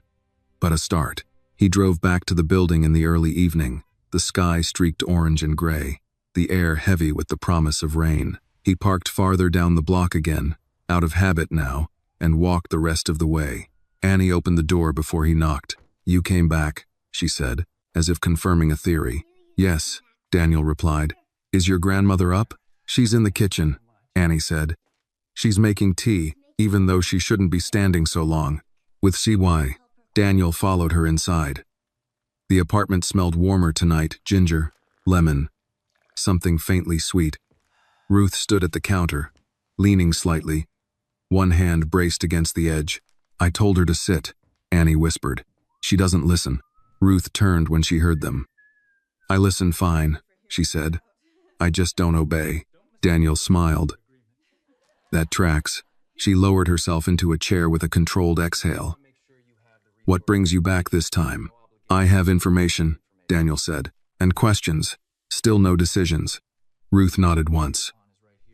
but a start. He drove back to the building in the early evening, the sky streaked orange and gray, the air heavy with the promise of rain. He parked farther down the block again, out of habit now, and walked the rest of the way. Annie opened the door before he knocked. You came back, she said, as if confirming a theory. Yes, Daniel replied. Is your grandmother up? She's in the kitchen, Annie said. She's making tea, even though she shouldn't be standing so long. With CY, Daniel followed her inside. The apartment smelled warmer tonight, ginger, lemon, something faintly sweet. Ruth stood at the counter, leaning slightly, one hand braced against the edge. I told her to sit, Annie whispered. She doesn't listen. Ruth turned when she heard them. I listen fine, she said. I just don't obey. Daniel smiled. That tracks. She lowered herself into a chair with a controlled exhale. What brings you back this time? I have information, Daniel said, and questions. Still no decisions. Ruth nodded once.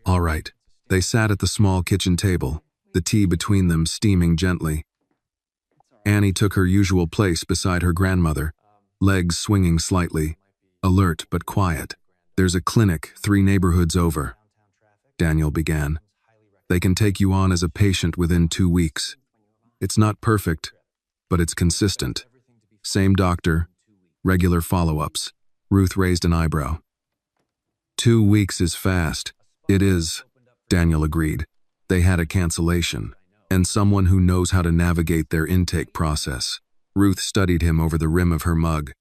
All right. They sat at the small kitchen table, the tea between them steaming gently. Annie took her usual place beside her grandmother, legs swinging slightly, alert but quiet. There's a clinic 3 neighborhoods over, Daniel began. They can take you on as a patient within 2 weeks. It's not perfect, but it's consistent. Same doctor, regular follow-ups. Ruth raised an eyebrow. 2 weeks is fast. It is, Daniel agreed. They had a cancellation, and someone who knows how to navigate their intake process. Ruth studied him over the rim of her mug.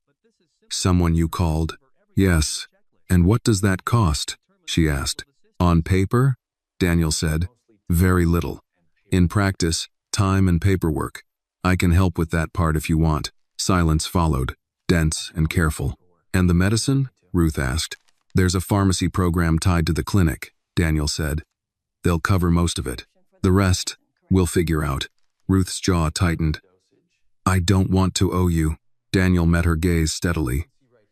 Someone you called? Yes. And what does that cost? She asked. On paper? Daniel said. Very little. In practice, time and paperwork. I can help with that part if you want. Silence followed, dense and careful. And the medicine? Ruth asked. There's a pharmacy program tied to the clinic, Daniel said. They'll cover most of it. The rest, we'll figure out. Ruth's jaw tightened. I don't want to owe you. Daniel met her gaze steadily.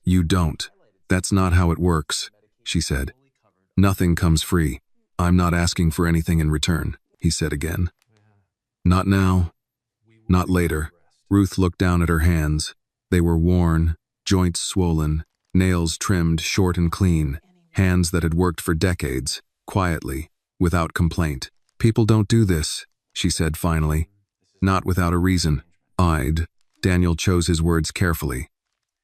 You don't. That's not how it works, she said. Nothing comes free. I'm not asking for anything in return, he said again. Not now. Not later. Ruth looked down at her hands. They were worn, joints swollen, nails trimmed short and clean, hands that had worked for decades, quietly, without complaint. "People don't do this," she said finally. "Not without a reason." Daniel chose his words carefully.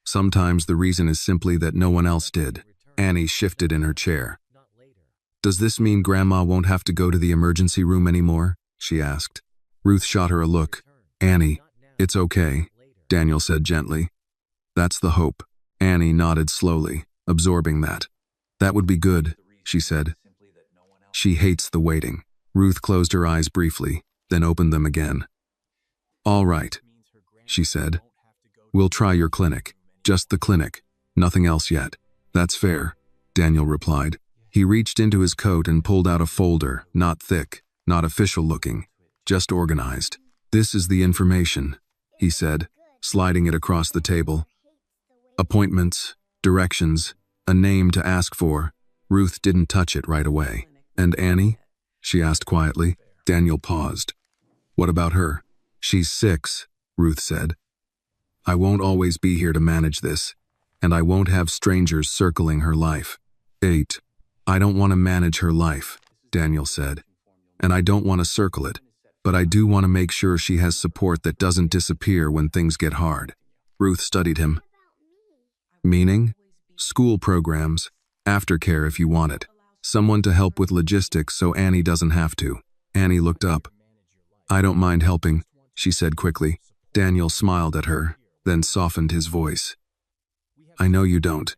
"Sometimes the reason is simply that no one else did." Annie shifted in her chair. "Does this mean Grandma won't have to go to the emergency room anymore?" she asked. Ruth shot her a look. "Annie, it's okay," Daniel said gently. "That's the hope." Annie nodded slowly, absorbing that. "That would be good," she said. "She hates the waiting." Ruth closed her eyes briefly, then opened them again. "All right," she said. "We'll try your clinic. Just the clinic. Nothing else yet." "That's fair," Daniel replied. He reached into his coat and pulled out a folder, not thick, not official-looking, just organized. "This is the information," he said, sliding it across the table. "Appointments, directions, a name to ask for." Ruth didn't touch it right away. "And Annie?" she asked quietly. Daniel paused. "What about her?" "She's 6, Ruth said. "I won't always be here to manage this, and I won't have strangers circling her life." 8. "I don't want to manage her life," Daniel said. "And I don't want to circle it, but I do want to make sure she has support that doesn't disappear when things get hard." Ruth studied him. "Meaning?" "School programs, aftercare if you want it. Someone to help with logistics so Annie doesn't have to." Annie looked up. "I don't mind helping," she said quickly. Daniel smiled at her, then softened his voice. "I know you don't,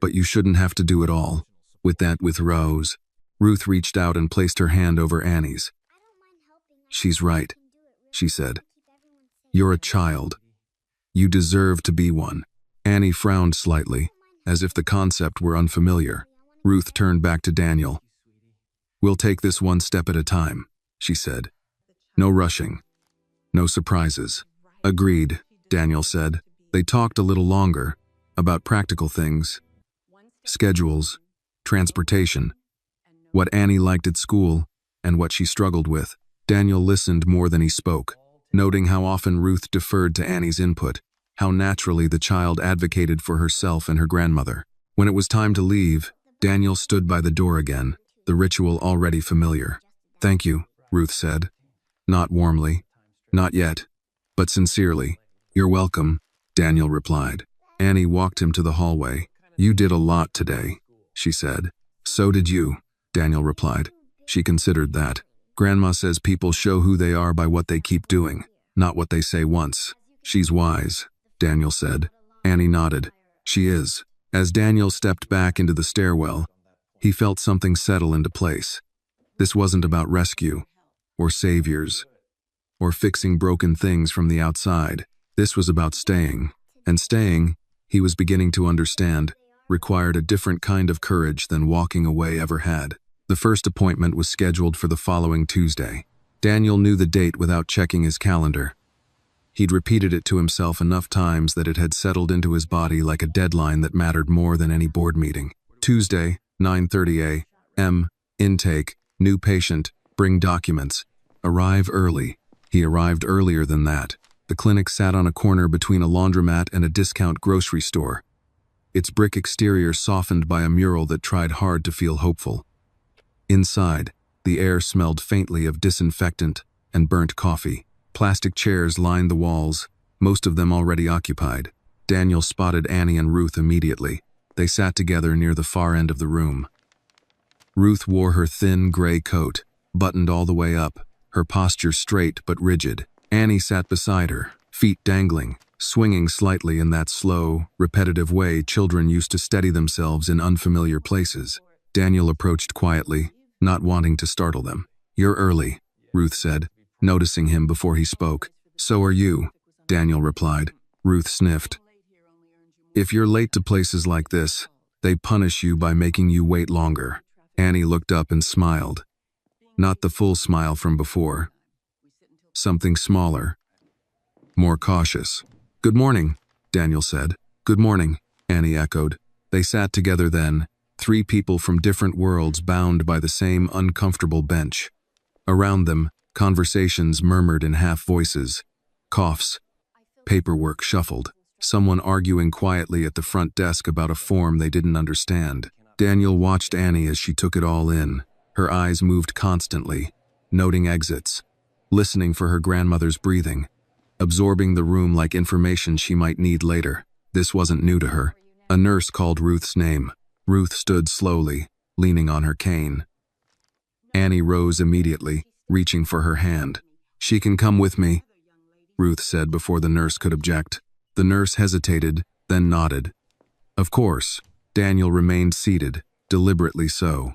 but you shouldn't have to do it all. With Rose." Ruth reached out and placed her hand over Annie's. "She's right," she said. "You're a child. You deserve to be one." Annie frowned slightly, as if the concept were unfamiliar. Ruth turned back to Daniel. "We'll take this one step at a time," she said. "No rushing. No surprises." "Agreed," Daniel said. They talked a little longer, about practical things. Schedules, transportation, what Annie liked at school, and what she struggled with. Daniel listened more than he spoke, noting how often Ruth deferred to Annie's input, how naturally the child advocated for herself and her grandmother. When it was time to leave, Daniel stood by the door again, the ritual already familiar. "Thank you," Ruth said. Not warmly. Not yet. But sincerely. "You're welcome," Daniel replied. Annie walked him to the hallway. "You did a lot today," she said. "So did you," Daniel replied. She considered that. "Grandma says people show who they are by what they keep doing, not what they say once." "She's wise," Daniel said. Annie nodded. "She is." As Daniel stepped back into the stairwell, he felt something settle into place. This wasn't about rescue, or saviors, or fixing broken things from the outside. This was about staying. And staying, he was beginning to understand, required a different kind of courage than walking away ever had. The first appointment was scheduled for the following Tuesday. Daniel knew the date without checking his calendar. He'd repeated it to himself enough times that it had settled into his body like a deadline that mattered more than any board meeting. Tuesday, 9:30 a.m., intake, new patient, bring documents. Arrive early. He arrived earlier than that. The clinic sat on a corner between a laundromat and a discount grocery store, its brick exterior softened by a mural that tried hard to feel hopeful. Inside, the air smelled faintly of disinfectant and burnt coffee. Plastic chairs lined the walls, most of them already occupied. Daniel spotted Annie and Ruth immediately. They sat together near the far end of the room. Ruth wore her thin gray coat, buttoned all the way up, her posture straight but rigid. Annie sat beside her, feet dangling, swinging slightly in that slow, repetitive way children used to steady themselves in unfamiliar places. Daniel approached quietly, not wanting to startle them. "You're early," Ruth said, noticing him before he spoke. "So are you," Daniel replied. Ruth sniffed. "If you're late to places like this, they punish you by making you wait longer." Annie looked up and smiled. Not the full smile from before. Something smaller, more cautious. "Good morning," Daniel said. "Good morning," Annie echoed. They sat together then, three people from different worlds bound by the same uncomfortable bench. Around them, conversations murmured in half voices, Coughs. Paperwork shuffled. Someone arguing quietly at the front desk about a form they didn't understand. Daniel watched Annie as she took it all in. Her eyes moved constantly, noting exits, listening for her grandmother's breathing, absorbing the room like information she might need later. This wasn't new to her. A nurse called Ruth's name. Ruth stood slowly, leaning on her cane. Annie rose immediately, reaching for her hand. "She can come with me," Ruth said before the nurse could object. The nurse hesitated, then nodded. Of course, Daniel remained seated, deliberately so.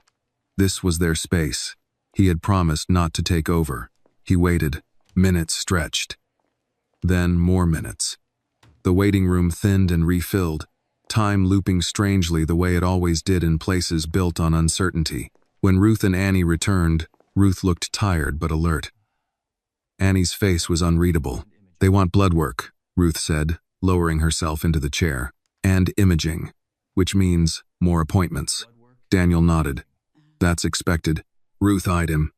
This was their space. He had promised not to take over. He waited. Minutes stretched. Then more minutes. The waiting room thinned and refilled, time looping strangely the way it always did in places built on uncertainty. When Ruth and Annie returned, Ruth looked tired but alert. Annie's face was unreadable. "They want blood work," Ruth said, lowering herself into the chair. "And imaging, which means more appointments." Daniel nodded. "That's expected." Ruth eyed him.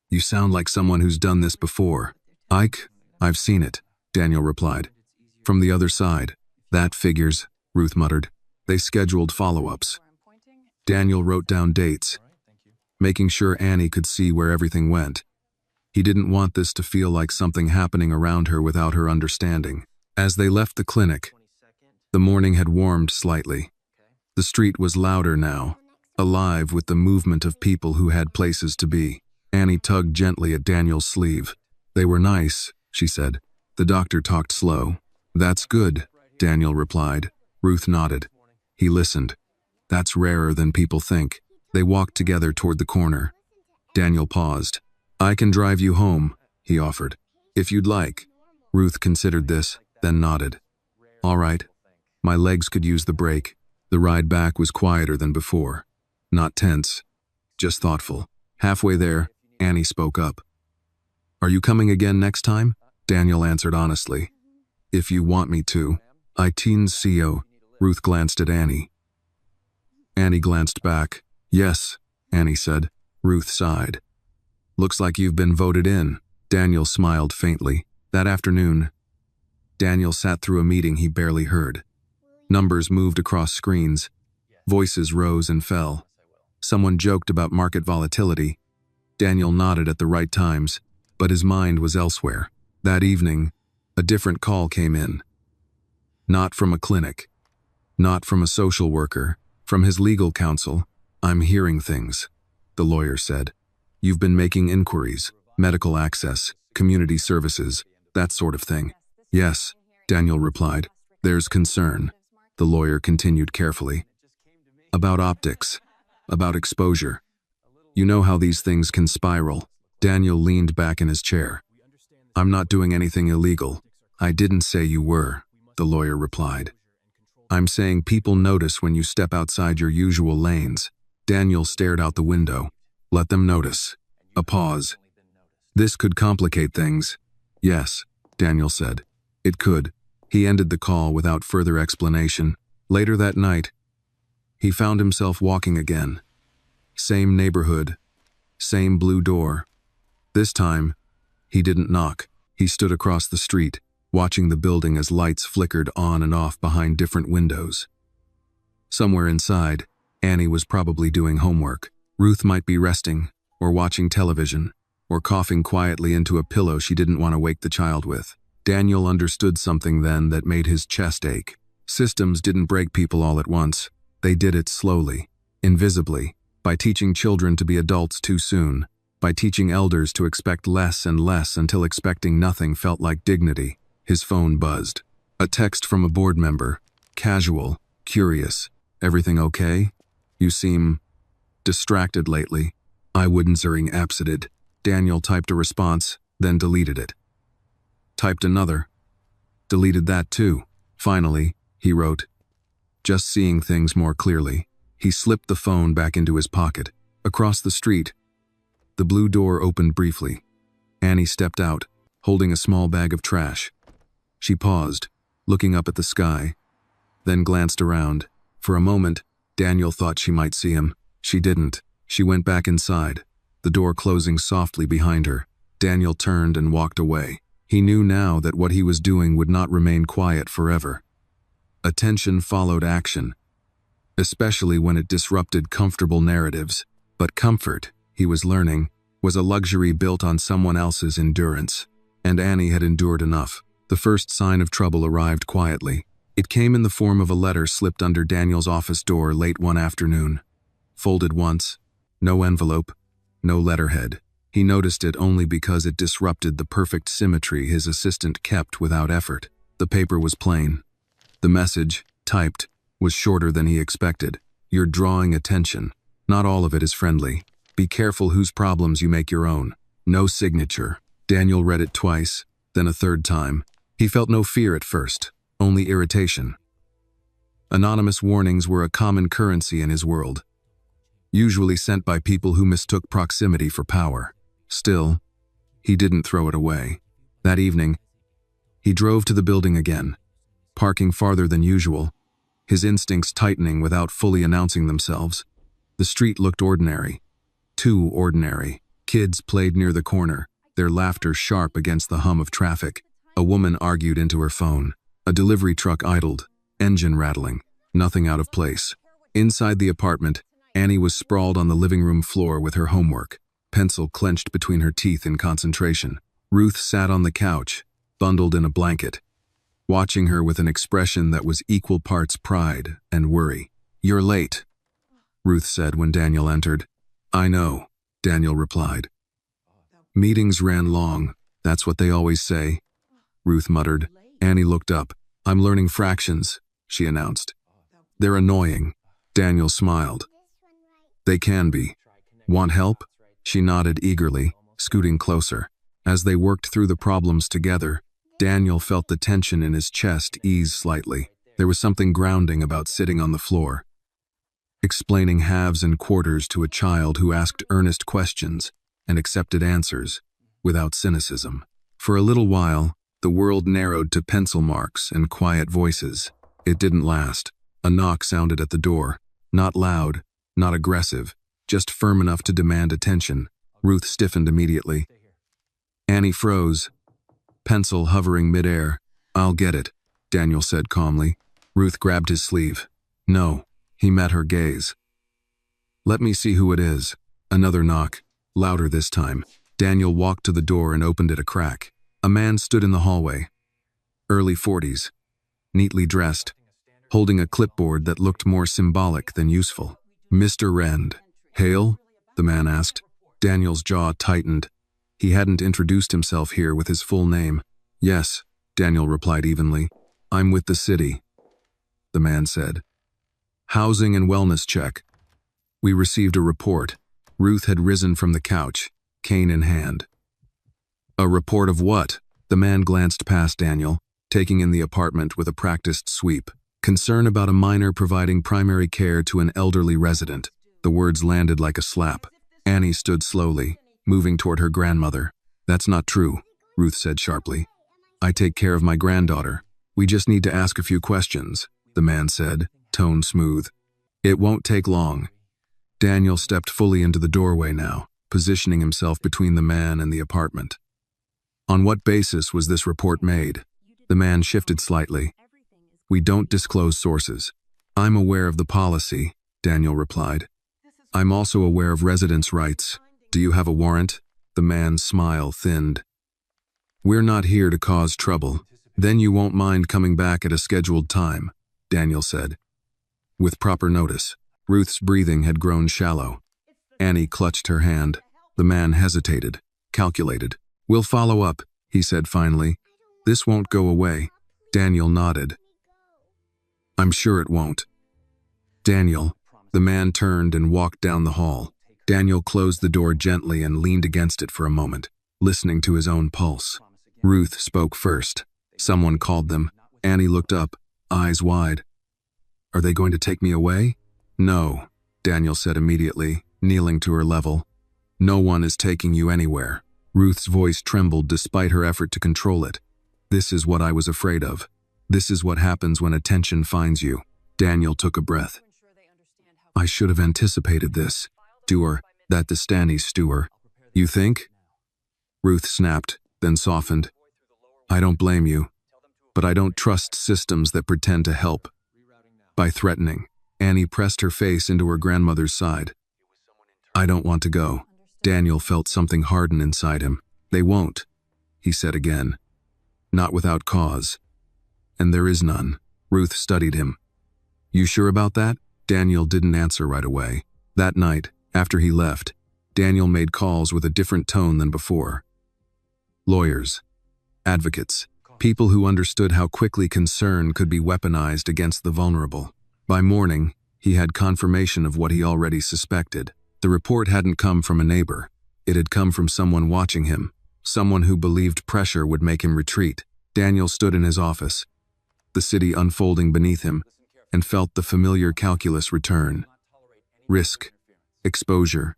"You sound like someone who's done this before." "Ike, I've seen it," Daniel replied. From the other side. "That figures," Ruth muttered. They scheduled follow-ups. Daniel wrote down dates, making sure Annie could see where everything went. He didn't want this to feel like something happening around her without her understanding. As they left the clinic, the morning had warmed slightly. The street was louder now, alive with the movement of people who had places to be. Annie tugged gently at Daniel's sleeve. "They were nice," she said. The doctor talked slow. "That's good," Daniel replied. Ruth nodded. He listened. "That's rarer than people think." They walked together toward the corner. Daniel paused. "I can drive you home," he offered. "If you'd like." Ruth considered this, then nodded. "All right." My legs could use the break. The ride back was quieter than before. Not tense, just thoughtful. Halfway there, Annie spoke up. "Are you coming again next time?" Daniel answered honestly. "If you want me to." "I teens CEO." Ruth glanced at Annie. Annie glanced back. "Yes," Annie said. Ruth sighed. "Looks like you've been voted in." Daniel smiled faintly. That afternoon, Daniel sat through a meeting he barely heard. Numbers moved across screens. Voices rose and fell. Someone joked about market volatility. Daniel nodded at the right times, but his mind was elsewhere. That evening, a different call came in. Not from a clinic. Not from a social worker. From his legal counsel. "I'm hearing things," the lawyer said. "You've been making inquiries, medical access, community services, that sort of thing." "Yes," Daniel replied. "There's concern," the lawyer continued carefully. "About optics, about exposure. You know how these things can spiral." Daniel leaned back in his chair. "I'm not doing anything illegal." "I didn't say you were," the lawyer replied. "I'm saying people notice when you step outside your usual lanes." Daniel stared out the window. "Let them notice." A pause. "This could complicate things." "Yes," Daniel said. "It could." He ended the call without further explanation. Later that night, he found himself walking again. Same neighborhood, same blue door. This time, he didn't knock. He stood across the street, watching the building as lights flickered on and off behind different windows. Somewhere inside, Annie was probably doing homework. Ruth might be resting, or watching television, or coughing quietly into a pillow she didn't want to wake the child with. Daniel understood something then that made his chest ache. Systems didn't break people all at once. They did it slowly, invisibly, by teaching children to be adults too soon, by teaching elders to expect less and less until expecting nothing felt like dignity. His phone buzzed. A text from a board member. Casual, curious. "Everything okay? You seem distracted lately." "I wouldn't zering absided." Daniel typed a response, then deleted it. Typed another. Deleted that too. Finally, he wrote, "Just seeing things more clearly." He slipped the phone back into his pocket. Across the street, the blue door opened briefly. Annie stepped out, holding a small bag of trash. She paused, looking up at the sky, then glanced around. For a moment, Daniel thought she might see him. She didn't. She went back inside, the door closing softly behind her. Daniel turned and walked away. He knew now that what he was doing would not remain quiet forever. Attention followed action, especially when it disrupted comfortable narratives. But comfort, he was learning, was a luxury built on someone else's endurance. And Annie had endured enough. The first sign of trouble arrived quietly. It came in the form of a letter slipped under Daniel's office door late one afternoon. Folded once, no envelope, no letterhead. He noticed it only because it disrupted the perfect symmetry his assistant kept without effort. The paper was plain. The message, typed, was shorter than he expected. You're drawing attention. Not all of it is friendly. Be careful whose problems you make your own. No signature. Daniel read it twice, then a third time. He felt no fear at first, only irritation. Anonymous warnings were a common currency in his world, usually sent by people who mistook proximity for power. Still, he didn't throw it away. That evening, he drove to the building again, parking farther than usual, his instincts tightening without fully announcing themselves. The street looked ordinary. Too ordinary. Kids played near the corner, their laughter sharp against the hum of traffic. A woman argued into her phone. A delivery truck idled, engine rattling, nothing out of place. Inside the apartment, Annie was sprawled on the living room floor with her homework, pencil clenched between her teeth in concentration. Ruth sat on the couch, bundled in a blanket, watching her with an expression that was equal parts pride and worry. "You're late," Ruth said when Daniel entered. "I know," Daniel replied. "Meetings ran long, that's what they always say," Ruth muttered. Annie looked up. "I'm learning fractions," she announced. "They're annoying." Daniel smiled. "They can be. Want help?" She nodded eagerly, scooting closer. As they worked through the problems together, Daniel felt the tension in his chest ease slightly. There was something grounding about sitting on the floor, explaining halves and quarters to a child who asked earnest questions and accepted answers without cynicism. For a little while, the world narrowed to pencil marks and quiet voices. It didn't last. A knock sounded at the door. Not loud, not aggressive, just firm enough to demand attention. Ruth stiffened immediately. Annie froze, pencil hovering midair. "I'll get it," Daniel said calmly. Ruth grabbed his sleeve. "No." He met her gaze. "Let me see who it is." Another knock, louder this time. Daniel walked to the door and opened it a crack. A man stood in the hallway, early 40s, neatly dressed, holding a clipboard that looked more symbolic than useful. "Mr. Rand, Hale?" the man asked. Daniel's jaw tightened. He hadn't introduced himself here with his full name. "Yes," Daniel replied evenly. "I'm with the city," the man said. "Housing and wellness check. We received a report." Ruth had risen from the couch, cane in hand. "A report of what?" The man glanced past Daniel, taking in the apartment with a practiced sweep. "Concern about a minor providing primary care to an elderly resident." The words landed like a slap. Annie stood slowly, moving toward her grandmother. "That's not true," Ruth said sharply. "I take care of my granddaughter. We just need to ask a few questions," the man said, tone smooth. "It won't take long." Daniel stepped fully into the doorway now, positioning himself between the man and the apartment. "On what basis was this report made?" The man shifted slightly. "We don't disclose sources." "I'm aware of the policy," Daniel replied. "I'm also aware of residents' rights. Do you have a warrant?" The man's smile thinned. "We're not here to cause trouble. Then you won't mind coming back at a scheduled time," Daniel said. "With proper notice." Ruth's breathing had grown shallow. Annie clutched her hand. The man hesitated, calculated. "We'll follow up," he said finally. "This won't go away." Daniel nodded. "I'm sure it won't." "Daniel." The man turned and walked down the hall. Daniel closed the door gently and leaned against it for a moment, listening to his own pulse. Ruth spoke first. Someone called them. Annie looked up, eyes wide. "Are they going to take me away?" "No," Daniel said immediately, kneeling to her level. "No one is taking you anywhere." Ruth's voice trembled despite her effort to control it. "This is what I was afraid of. This is what happens when attention finds you." Daniel took a breath. "I should have anticipated this. Stewart, that Destany Stewart. You think?" Ruth snapped, then softened. I don't blame you, but I don't trust systems that pretend to help. By threatening, Annie pressed her face into her grandmother's side. I don't want to go. Daniel felt something harden inside him. They won't, he said again. Not without cause. And there is none. Ruth studied him. You sure about that? Daniel didn't answer right away. That night, after he left, Daniel made calls with a different tone than before. Lawyers, advocates, people who understood how quickly concern could be weaponized against the vulnerable. By morning, he had confirmation of what he already suspected. The report hadn't come from a neighbor. It had come from someone watching him, someone who believed pressure would make him retreat. Daniel stood in his office, the city unfolding beneath him, and felt the familiar calculus return. Risk, exposure,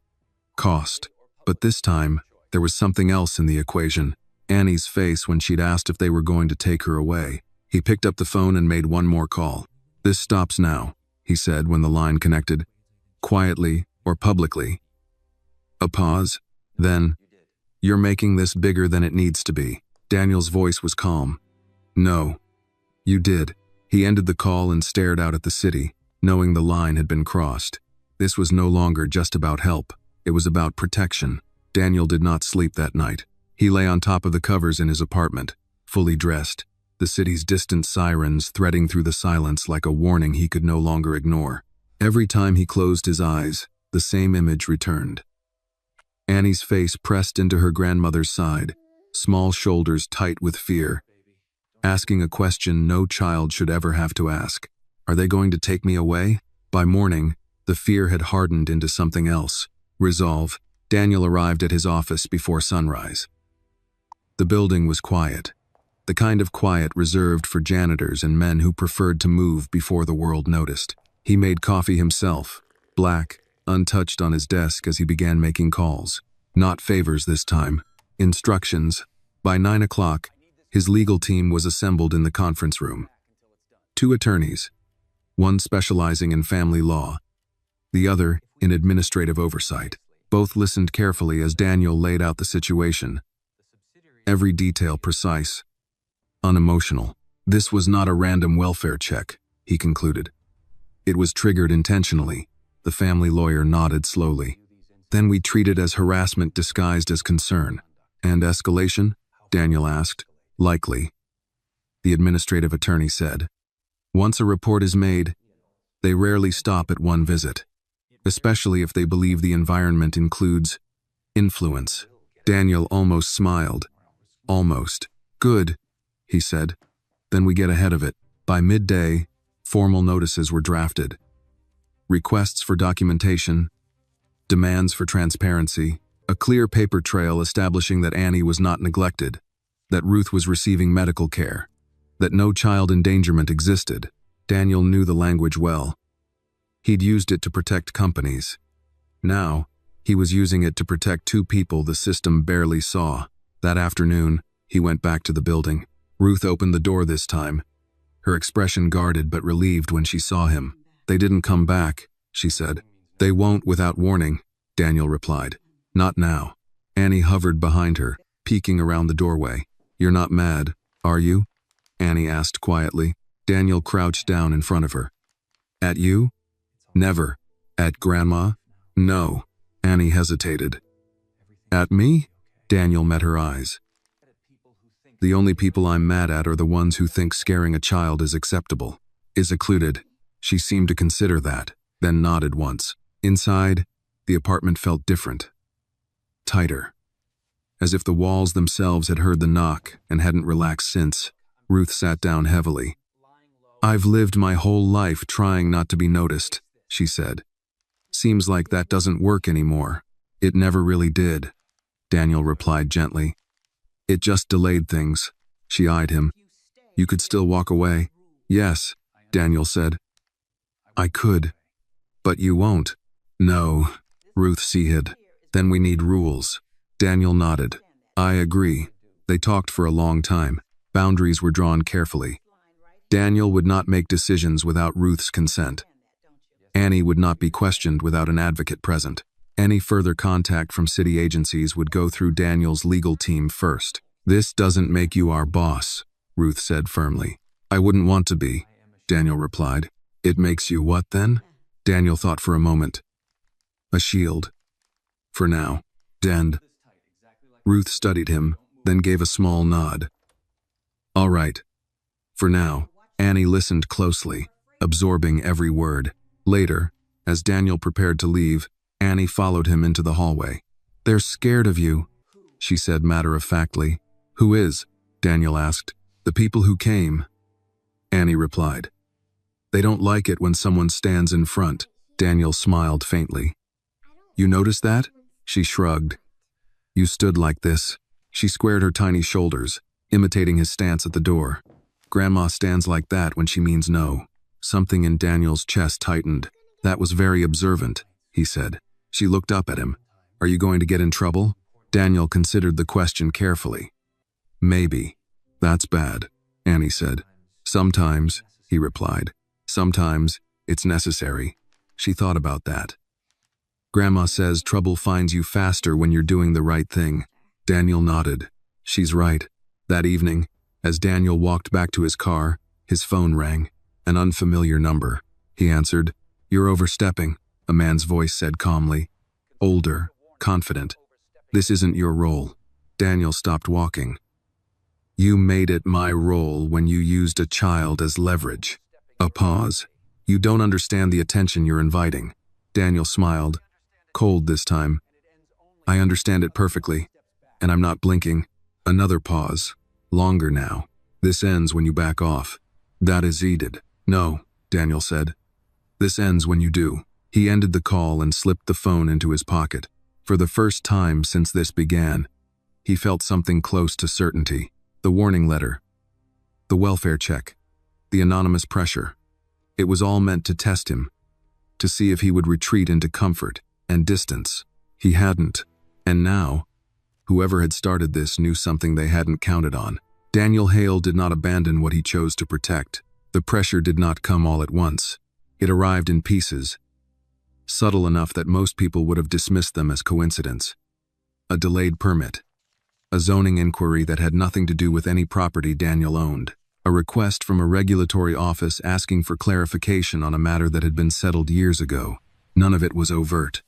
cost. But this time, there was something else in the equation. Annie's face when she'd asked if they were going to take her away. He picked up the phone and made one more call. This stops now, he said when the line connected. Quietly or publicly. A pause. Then, you're making this bigger than it needs to be. Daniel's voice was calm. No. You did. He ended the call and stared out at the city, knowing the line had been crossed. This was no longer just about help. It was about protection. Daniel did not sleep that night. He lay on top of the covers in his apartment, fully dressed, the city's distant sirens threading through the silence like a warning he could no longer ignore. Every time he closed his eyes, the same image returned. Annie's face pressed into her grandmother's side, small shoulders tight with fear, asking a question no child should ever have to ask. Are they going to take me away? By morning, the fear had hardened into something else. Resolve. Daniel arrived at his office before sunrise. The building was quiet, the kind of quiet reserved for janitors and men who preferred to move before the world noticed. He made coffee himself, black, untouched on his desk as he began making calls. Not favors this time. Instructions. By 9 o'clock, his legal team was assembled in the conference room. 2 attorneys, one specializing in family law, the other in administrative oversight. Both listened carefully as Daniel laid out the situation. Every detail precise, unemotional. This was not a random welfare check, he concluded. It was triggered intentionally. The family lawyer nodded slowly. Then we treat it as harassment disguised as concern. And escalation? Daniel asked. Likely, the administrative attorney said. Once a report is made, they rarely stop at one visit, especially if they believe the environment includes influence. Daniel almost smiled. Almost. Good, he said. Then we get ahead of it. By midday, formal notices were drafted. Requests for documentation, demands for transparency, a clear paper trail establishing that Annie was not neglected, that Ruth was receiving medical care, that no child endangerment existed. Daniel knew the language well. He'd used it to protect companies. Now, he was using it to protect 2 people the system barely saw. That afternoon, he went back to the building. Ruth opened the door this time, her expression guarded but relieved when she saw him. They didn't come back, she said. They won't without warning, Daniel replied. Not now. Annie hovered behind her, peeking around the doorway. You're not mad, are you? Annie asked quietly. Daniel crouched down in front of her. At you? Never. At Grandma? No. Annie hesitated. At me? Daniel met her eyes. The only people I'm mad at are the ones who think scaring a child is acceptable. Is occluded. She seemed to consider that, then nodded once. Inside, the apartment felt different. Tighter. As if the walls themselves had heard the knock and hadn't relaxed since. Ruth sat down heavily. I've lived my whole life trying not to be noticed, she said. Seems like that doesn't work anymore. It never really did, Daniel replied gently. It just delayed things. She eyed him. You could still walk away. Yes, Daniel said. I could. But you won't. No, Ruth hid. Then we need rules. Daniel nodded. I agree. They talked for a long time. Boundaries were drawn carefully. Daniel would not make decisions without Ruth's consent. Annie would not be questioned without an advocate present. Any further contact from city agencies would go through Daniel's legal team first. This doesn't make you our boss, Ruth said firmly. I wouldn't want to be, Daniel replied. It makes you what then? Daniel thought for a moment. A shield. For now. And Ruth studied him, then gave a small nod. All right. For now. Annie listened closely, absorbing every word. Later, as Daniel prepared to leave, Annie followed him into the hallway. They're scared of you, she said matter-of-factly. Who is? Daniel asked. The people who came. Annie replied. They don't like it when someone stands in front. Daniel smiled faintly. You noticed that? She shrugged. You stood like this. She squared her tiny shoulders, imitating his stance at the door. Grandma stands like that when she means no. Something in Daniel's chest tightened. That was very observant, he said. She looked up at him. Are you going to get in trouble? Daniel considered the question carefully. Maybe. That's bad, Annie said. Sometimes, he replied. Sometimes, it's necessary. She thought about that. Grandma says trouble finds you faster when you're doing the right thing. Daniel nodded. She's right. That evening, as Daniel walked back to his car, his phone rang. An unfamiliar number. He answered. You're overstepping, a man's voice said calmly. Older, confident. This isn't your role. Daniel stopped walking. You made it my role when you used a child as leverage. A pause. You don't understand the attention you're inviting. Daniel smiled. Cold this time. I understand it perfectly. And I'm not blinking. Another pause. Longer now. This ends when you back off. That is Edith. No, Daniel said. This ends when you do. He ended the call and slipped the phone into his pocket. For the first time since this began, he felt something close to certainty. The warning letter. The welfare check. The anonymous pressure. It was all meant to test him. To see if he would retreat into comfort and distance. He hadn't. And now, whoever had started this knew something they hadn't counted on. Daniel Hale did not abandon what he chose to protect. The pressure did not come all at once. It arrived in pieces, subtle enough that most people would have dismissed them as coincidence. A delayed permit. A zoning inquiry that had nothing to do with any property Daniel owned. A request from a regulatory office asking for clarification on a matter that had been settled years ago. None of it was overt.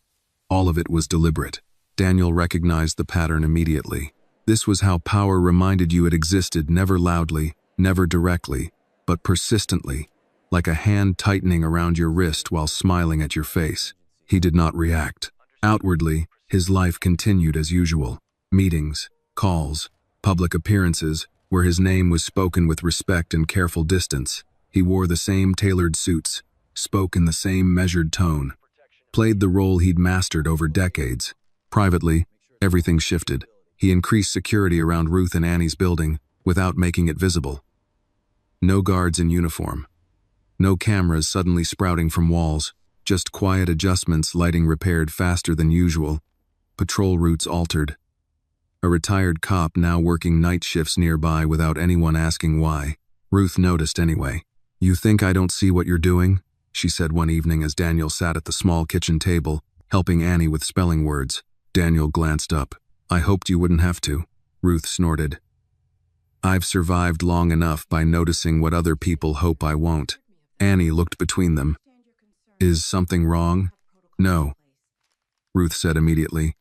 All of it was deliberate. Daniel recognized the pattern immediately. This was how power reminded you it existed, never loudly, never directly, but persistently, like a hand tightening around your wrist while smiling at your face. He did not react. Outwardly, his life continued as usual. Meetings, calls, public appearances, where his name was spoken with respect and careful distance. He wore the same tailored suits, spoke in the same measured tone, played the role he'd mastered over decades. Privately, everything shifted. He increased security around Ruth and Annie's building without making it visible. No guards in uniform. No cameras suddenly sprouting from walls, just quiet adjustments, lighting repaired faster than usual. Patrol routes altered. A retired cop now working night shifts nearby without anyone asking why. Ruth noticed anyway. You think I don't see what you're doing? She said one evening as Daniel sat at the small kitchen table, helping Annie with spelling words. Daniel glanced up. I hoped you wouldn't have to, Ruth snorted. I've survived long enough by noticing what other people hope I won't. Annie looked between them. Is something wrong? No, Ruth said immediately.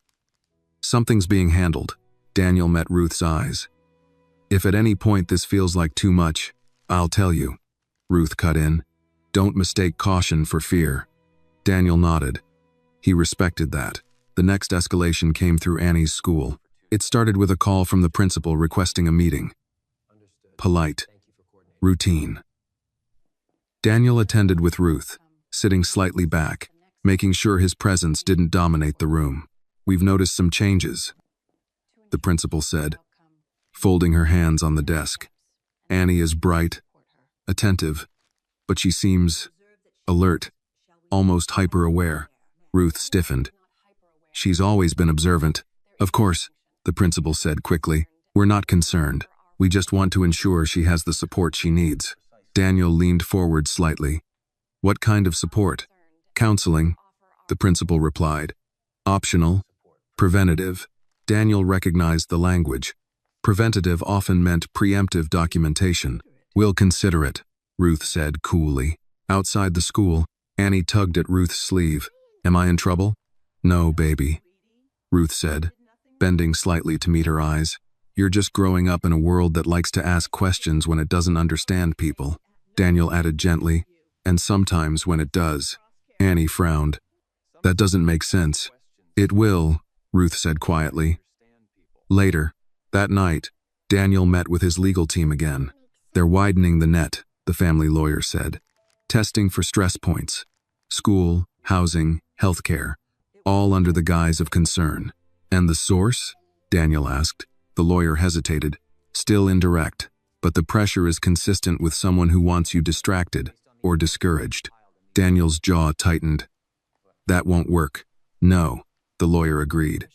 Something's being handled. Daniel met Ruth's eyes. If at any point this feels like too much, I'll tell you, Ruth cut in. Don't mistake caution for fear. Daniel nodded. He respected that. The next escalation came through Annie's school. It started with a call from the principal requesting a meeting. Polite. Routine. Daniel attended with Ruth, sitting slightly back, making sure his presence didn't dominate the room. We've noticed some changes, the principal said, folding her hands on the desk. Annie is bright, attentive, but she seems alert, almost hyper-aware. Ruth stiffened. She's always been observant. Of course, the principal said quickly. We're not concerned. We just want to ensure she has the support she needs. Daniel leaned forward slightly. What kind of support? Counseling, the principal replied. Optional, preventative. Daniel recognized the language. Preventative often meant preemptive documentation. "We'll consider it," Ruth said coolly. Outside the school, Annie tugged at Ruth's sleeve. "Am I in trouble?" "No, baby," Ruth said, bending slightly to meet her eyes. "You're just growing up in a world that likes to ask questions when it doesn't understand people," Daniel added gently. "And sometimes when it does." Annie frowned. "That doesn't make sense." "It will," Ruth said quietly. Later, that night, Daniel met with his legal team again. "They're widening the net," the family lawyer said. "Testing for stress points. School, housing, healthcare, all under the guise of concern." "And the source?" Daniel asked. The lawyer hesitated. "Still indirect, but the pressure is consistent with someone who wants you distracted or discouraged." Daniel's jaw tightened. "That won't work." "No," the lawyer agreed.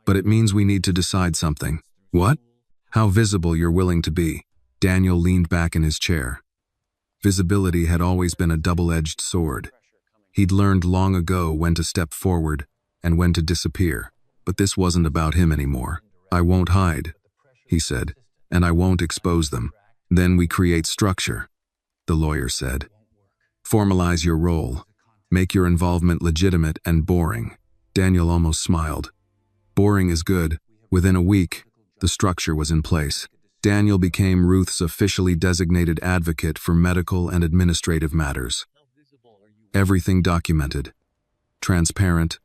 "But it means we need to decide something." "What?" "How visible you're willing to be." Daniel leaned back in his chair. Visibility had always been a double-edged sword. He'd learned long ago when to step forward and when to disappear, but this wasn't about him anymore. "I won't hide," he said, "and I won't expose them. Then we create structure," the lawyer said. "Formalize your role. Make your involvement legitimate and boring." Daniel almost smiled. Boring is good. Within a week, the structure was in place. Daniel became Ruth's officially designated advocate for medical and administrative matters. Everything documented. Transparent.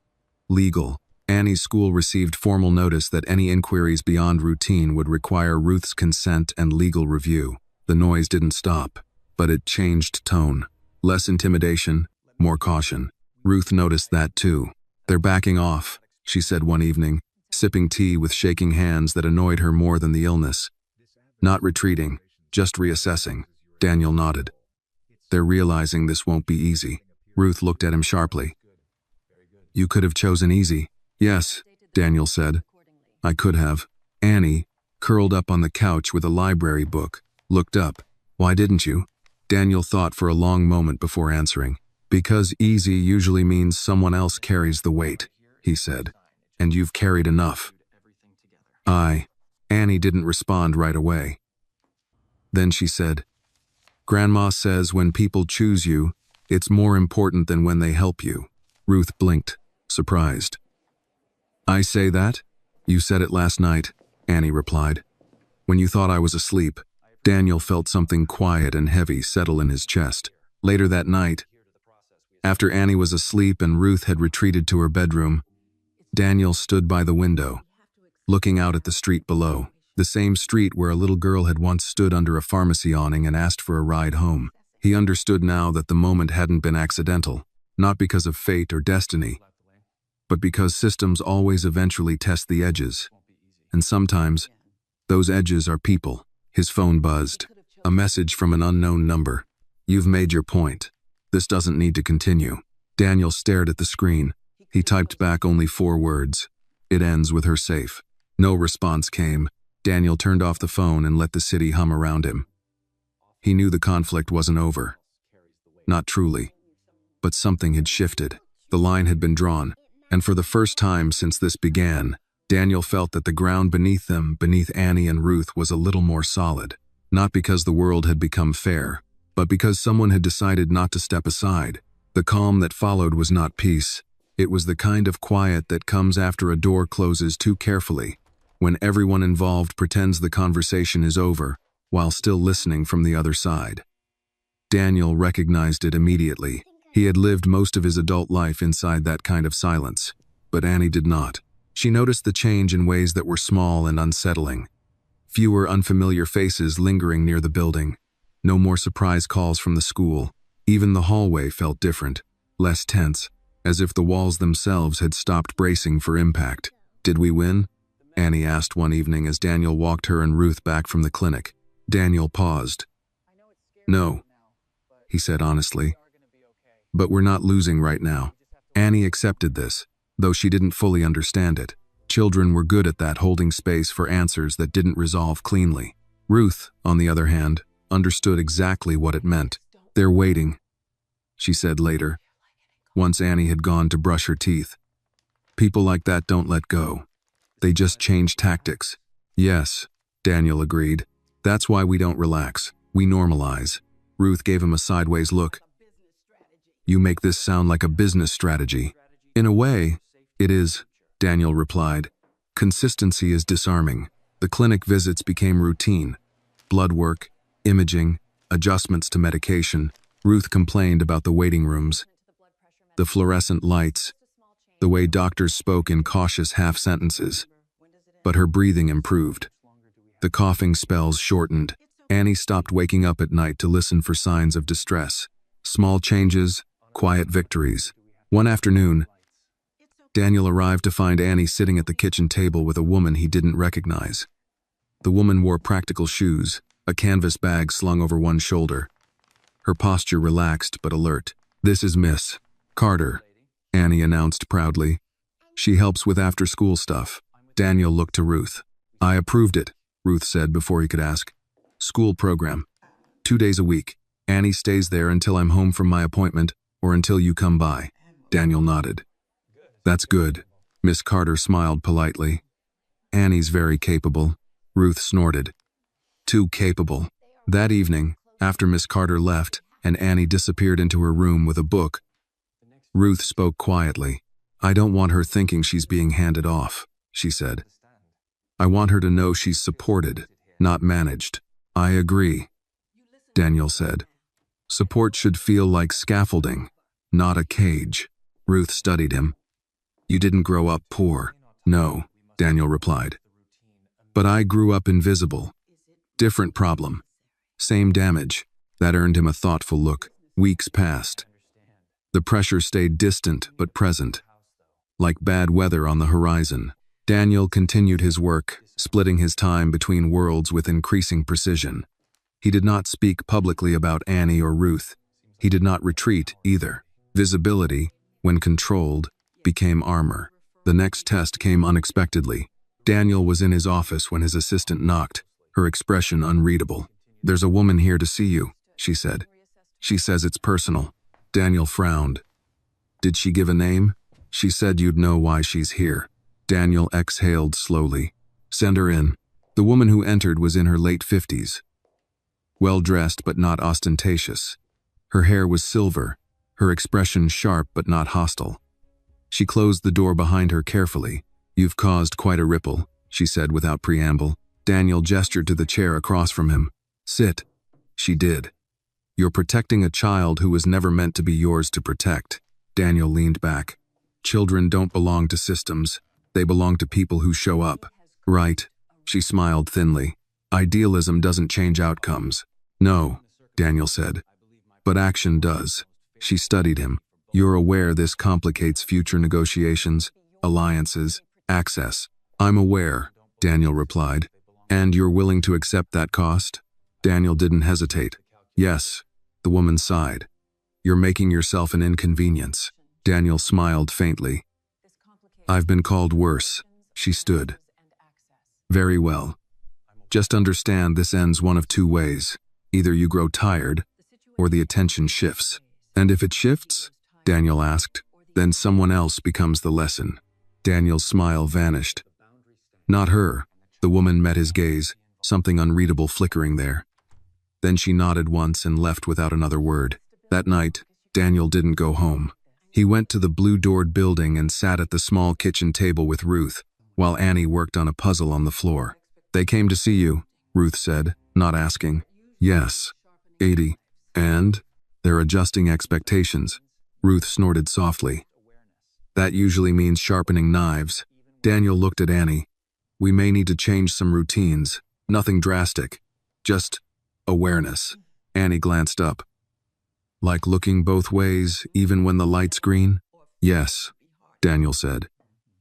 Legal. Annie's school received formal notice that any inquiries beyond routine would require Ruth's consent and legal review. The noise didn't stop, but it changed tone. Less intimidation, more caution. Ruth noticed that too. "They're backing off," she said one evening, sipping tea with shaking hands that annoyed her more than the illness. "Not retreating, just reassessing." Daniel nodded. "They're realizing this won't be easy." Ruth looked at him sharply. "You could have chosen easy." "Yes," Daniel said. "I could have." Annie, curled up on the couch with a library book, looked up. "Why didn't you?" Daniel thought for a long moment before answering. "Because easy usually means someone else carries the weight," he said. "And you've carried enough." Annie didn't respond right away. Then she said, "Grandma says when people choose you, it's more important than when they help you." Ruth blinked, surprised. "I say that? You said it last night," Annie replied. "When you thought I was asleep." Daniel felt something quiet and heavy settle in his chest. Later that night, after Annie was asleep and Ruth had retreated to her bedroom, Daniel stood by the window, looking out at the street below, the same street where a little girl had once stood under a pharmacy awning and asked for a ride home. He understood now that the moment hadn't been accidental, not because of fate or destiny, but because systems always eventually test the edges. And sometimes, those edges are people. His phone buzzed. A message from an unknown number. "You've made your point. This doesn't need to continue." Daniel stared at the screen. He typed back only 4 words. "It ends with her safe." No response came. Daniel turned off the phone and let the city hum around him. He knew the conflict wasn't over. Not truly. But something had shifted. The line had been drawn. And for the first time since this began, Daniel felt that the ground beneath them, beneath Annie and Ruth, was a little more solid. Not because the world had become fair, but because someone had decided not to step aside. The calm that followed was not peace. It was the kind of quiet that comes after a door closes too carefully, when everyone involved pretends the conversation is over, while still listening from the other side. Daniel recognized it immediately. He had lived most of his adult life inside that kind of silence, but Annie did not. She noticed the change in ways that were small and unsettling. Fewer unfamiliar faces lingering near the building. No more surprise calls from the school. Even the hallway felt different, less tense, as if the walls themselves had stopped bracing for impact. "Did we win?" Annie asked one evening as Daniel walked her and Ruth back from the clinic. Daniel paused. "No," he said honestly. "But we're not losing right now." Annie accepted this, though she didn't fully understand it. Children were good at that, holding space for answers that didn't resolve cleanly. Ruth, on the other hand, understood exactly what it meant. "They're waiting," she said later, once Annie had gone to brush her teeth. "People like that don't let go. They just change tactics." "Yes," Daniel agreed. That's why we don't relax. We normalize. Ruth gave him a sideways look. You make this sound like a business strategy. In a way, it is, Daniel replied. Consistency is disarming. The clinic visits became routine. Blood work, imaging, adjustments to medication. Ruth complained about the waiting rooms, the fluorescent lights, the way doctors spoke in cautious half-sentences. But her breathing improved. The coughing spells shortened. Annie stopped waking up at night to listen for signs of distress. Small changes, quiet victories. One afternoon, Daniel arrived to find Annie sitting at the kitchen table with a woman he didn't recognize. The woman wore practical shoes, a canvas bag slung over one shoulder. Her posture relaxed but alert. This is Miss Carter, Annie announced proudly. She helps with after-school stuff. Daniel looked to Ruth. I approved it, Ruth said before he could ask. School program. 2 days a week. Annie stays there until I'm home from my appointment or until you come by. Daniel nodded. That's good. Miss Carter smiled politely. Annie's very capable. Ruth snorted. Too capable. That evening, after Miss Carter left and Annie disappeared into her room with a book, Ruth spoke quietly. I don't want her thinking she's being handed off, she said. I want her to know she's supported, not managed. I agree, Daniel said. Support should feel like scaffolding, not a cage. Ruth studied him. You didn't grow up poor. No, Daniel replied. But I grew up invisible. Different problem. Same damage. That earned him a thoughtful look. Weeks passed. The pressure stayed distant but present, like bad weather on the horizon. Daniel continued his work, splitting his time between worlds with increasing precision. He did not speak publicly about Annie or Ruth. He did not retreat either. Visibility, when controlled, became armor. The next test came unexpectedly. Daniel was in his office when his assistant knocked, her expression unreadable. There's a woman here to see you, she said. She says it's personal. Daniel frowned. Did she give a name? She said you'd know why she's here. Daniel exhaled slowly. Send her in. The woman who entered was in her late 50s. Well-dressed but not ostentatious. Her hair was silver, her expression sharp but not hostile. She closed the door behind her carefully. You've caused quite a ripple, she said without preamble. Daniel gestured to the chair across from him. Sit. She did. You're protecting a child who was never meant to be yours to protect. Daniel leaned back. Children don't belong to systems. They belong to people who show up. Right. She smiled thinly. Idealism doesn't change outcomes. No, Daniel said. But action does. She studied him. You're aware this complicates future negotiations, alliances, access. I'm aware, Daniel replied. And you're willing to accept that cost? Daniel didn't hesitate. Yes, the woman sighed. You're making yourself an inconvenience. Daniel smiled faintly. I've been called worse. She stood. Very well. Just understand this ends one of two ways. Either you grow tired, or the attention shifts. And if it shifts, Daniel asked, then someone else becomes the lesson. Daniel's smile vanished. Not her. The woman met his gaze, something unreadable flickering there. Then she nodded once and left without another word. That night, Daniel didn't go home. He went to the blue-doored building and sat at the small kitchen table with Ruth, while Annie worked on a puzzle on the floor. They came to see you, Ruth said, not asking. Yes. 80. And? They're adjusting expectations. Ruth snorted softly. That usually means sharpening knives. Daniel looked at Annie. We may need to change some routines. Nothing drastic. Just awareness. Annie glanced up. Like looking both ways, even when the light's green? Yes, Daniel said.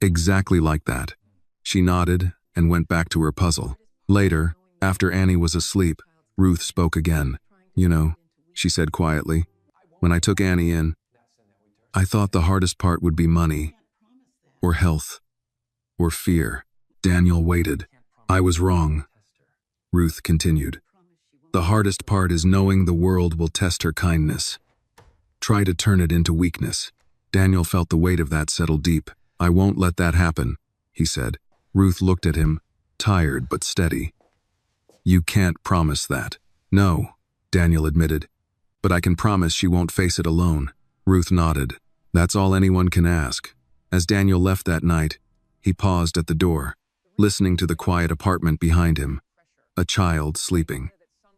Exactly like that. She nodded and went back to her puzzle. Later, after Annie was asleep, Ruth spoke again. You know, she said quietly, when I took Annie in, I thought the hardest part would be money, or health, or fear. Daniel waited. I was wrong. Ruth continued. The hardest part is knowing the world will test her kindness. Try to turn it into weakness. Daniel felt the weight of that settle deep. I won't let that happen, he said. Ruth looked at him, tired but steady. You can't promise that. No, Daniel admitted. But I can promise she won't face it alone. Ruth nodded. That's all anyone can ask. As Daniel left that night, he paused at the door, listening to the quiet apartment behind him. A child sleeping.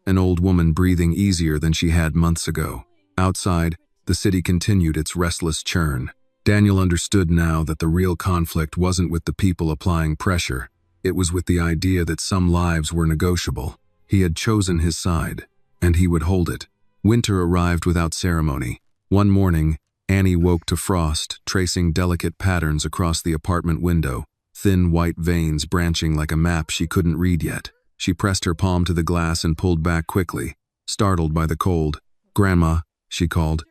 An old woman breathing easier than she had months ago. Outside, the city continued its restless churn. Daniel understood now that the real conflict wasn't with the people applying pressure. It was with the idea that some lives were negotiable. He had chosen his side, and he would hold it. Winter arrived without ceremony. One morning, Annie woke to frost, tracing delicate patterns across the apartment window, thin white veins branching like a map she couldn't read yet. She pressed her palm to the glass and pulled back quickly, startled by the cold. "Grandma," she called.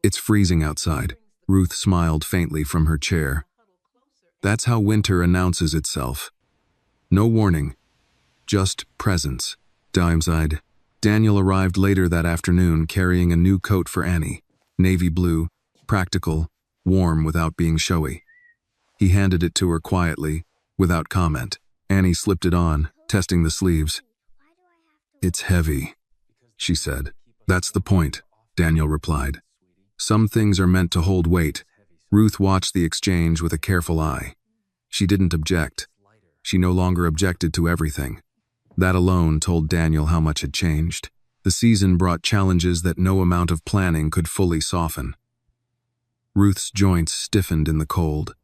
"It's freezing outside." Ruth smiled faintly from her chair. That's how winter announces itself. No warning, just presence. Dimeside. Daniel arrived later that afternoon carrying a new coat for Annie. Navy blue, practical, warm without being showy. He handed it to her quietly, without comment. Annie slipped it on, testing the sleeves. "It's heavy," she said. "That's the point," Daniel replied. "Some things are meant to hold weight." Ruth watched the exchange with a careful eye. She didn't object. She no longer objected to everything. That alone told Daniel how much had changed. The season brought challenges that no amount of planning could fully soften. Ruth's joints stiffened in the cold.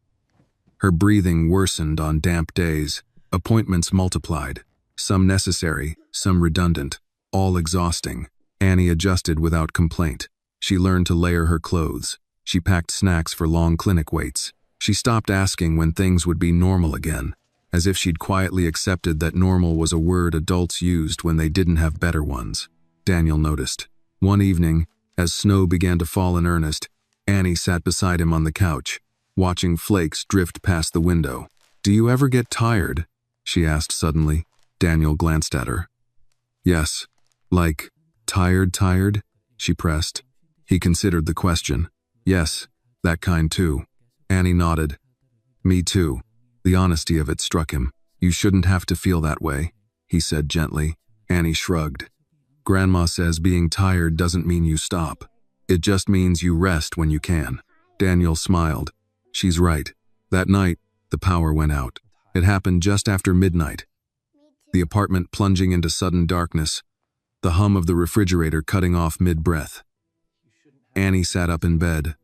Her breathing worsened on damp days. Appointments multiplied, some necessary, some redundant, all exhausting. Annie adjusted without complaint. She learned to layer her clothes. She packed snacks for long clinic waits. She stopped asking when things would be normal again, as if she'd quietly accepted that normal was a word adults used when they didn't have better ones. Daniel noticed. One evening, as snow began to fall in earnest, Annie sat beside him on the couch, watching flakes drift past the window. "Do you ever get tired?" she asked suddenly. Daniel glanced at her. "Yes. Like, tired?" she pressed. He considered the question. "Yes, that kind too." Annie nodded. "Me too." The honesty of it struck him. "You shouldn't have to feel that way," he said gently. Annie shrugged. "Grandma says being tired doesn't mean you stop. It just means you rest when you can." Daniel smiled. "She's right." That night, the power went out. It happened just after midnight. The apartment plunging into sudden darkness, the hum of the refrigerator cutting off mid-breath. Annie sat up in bed,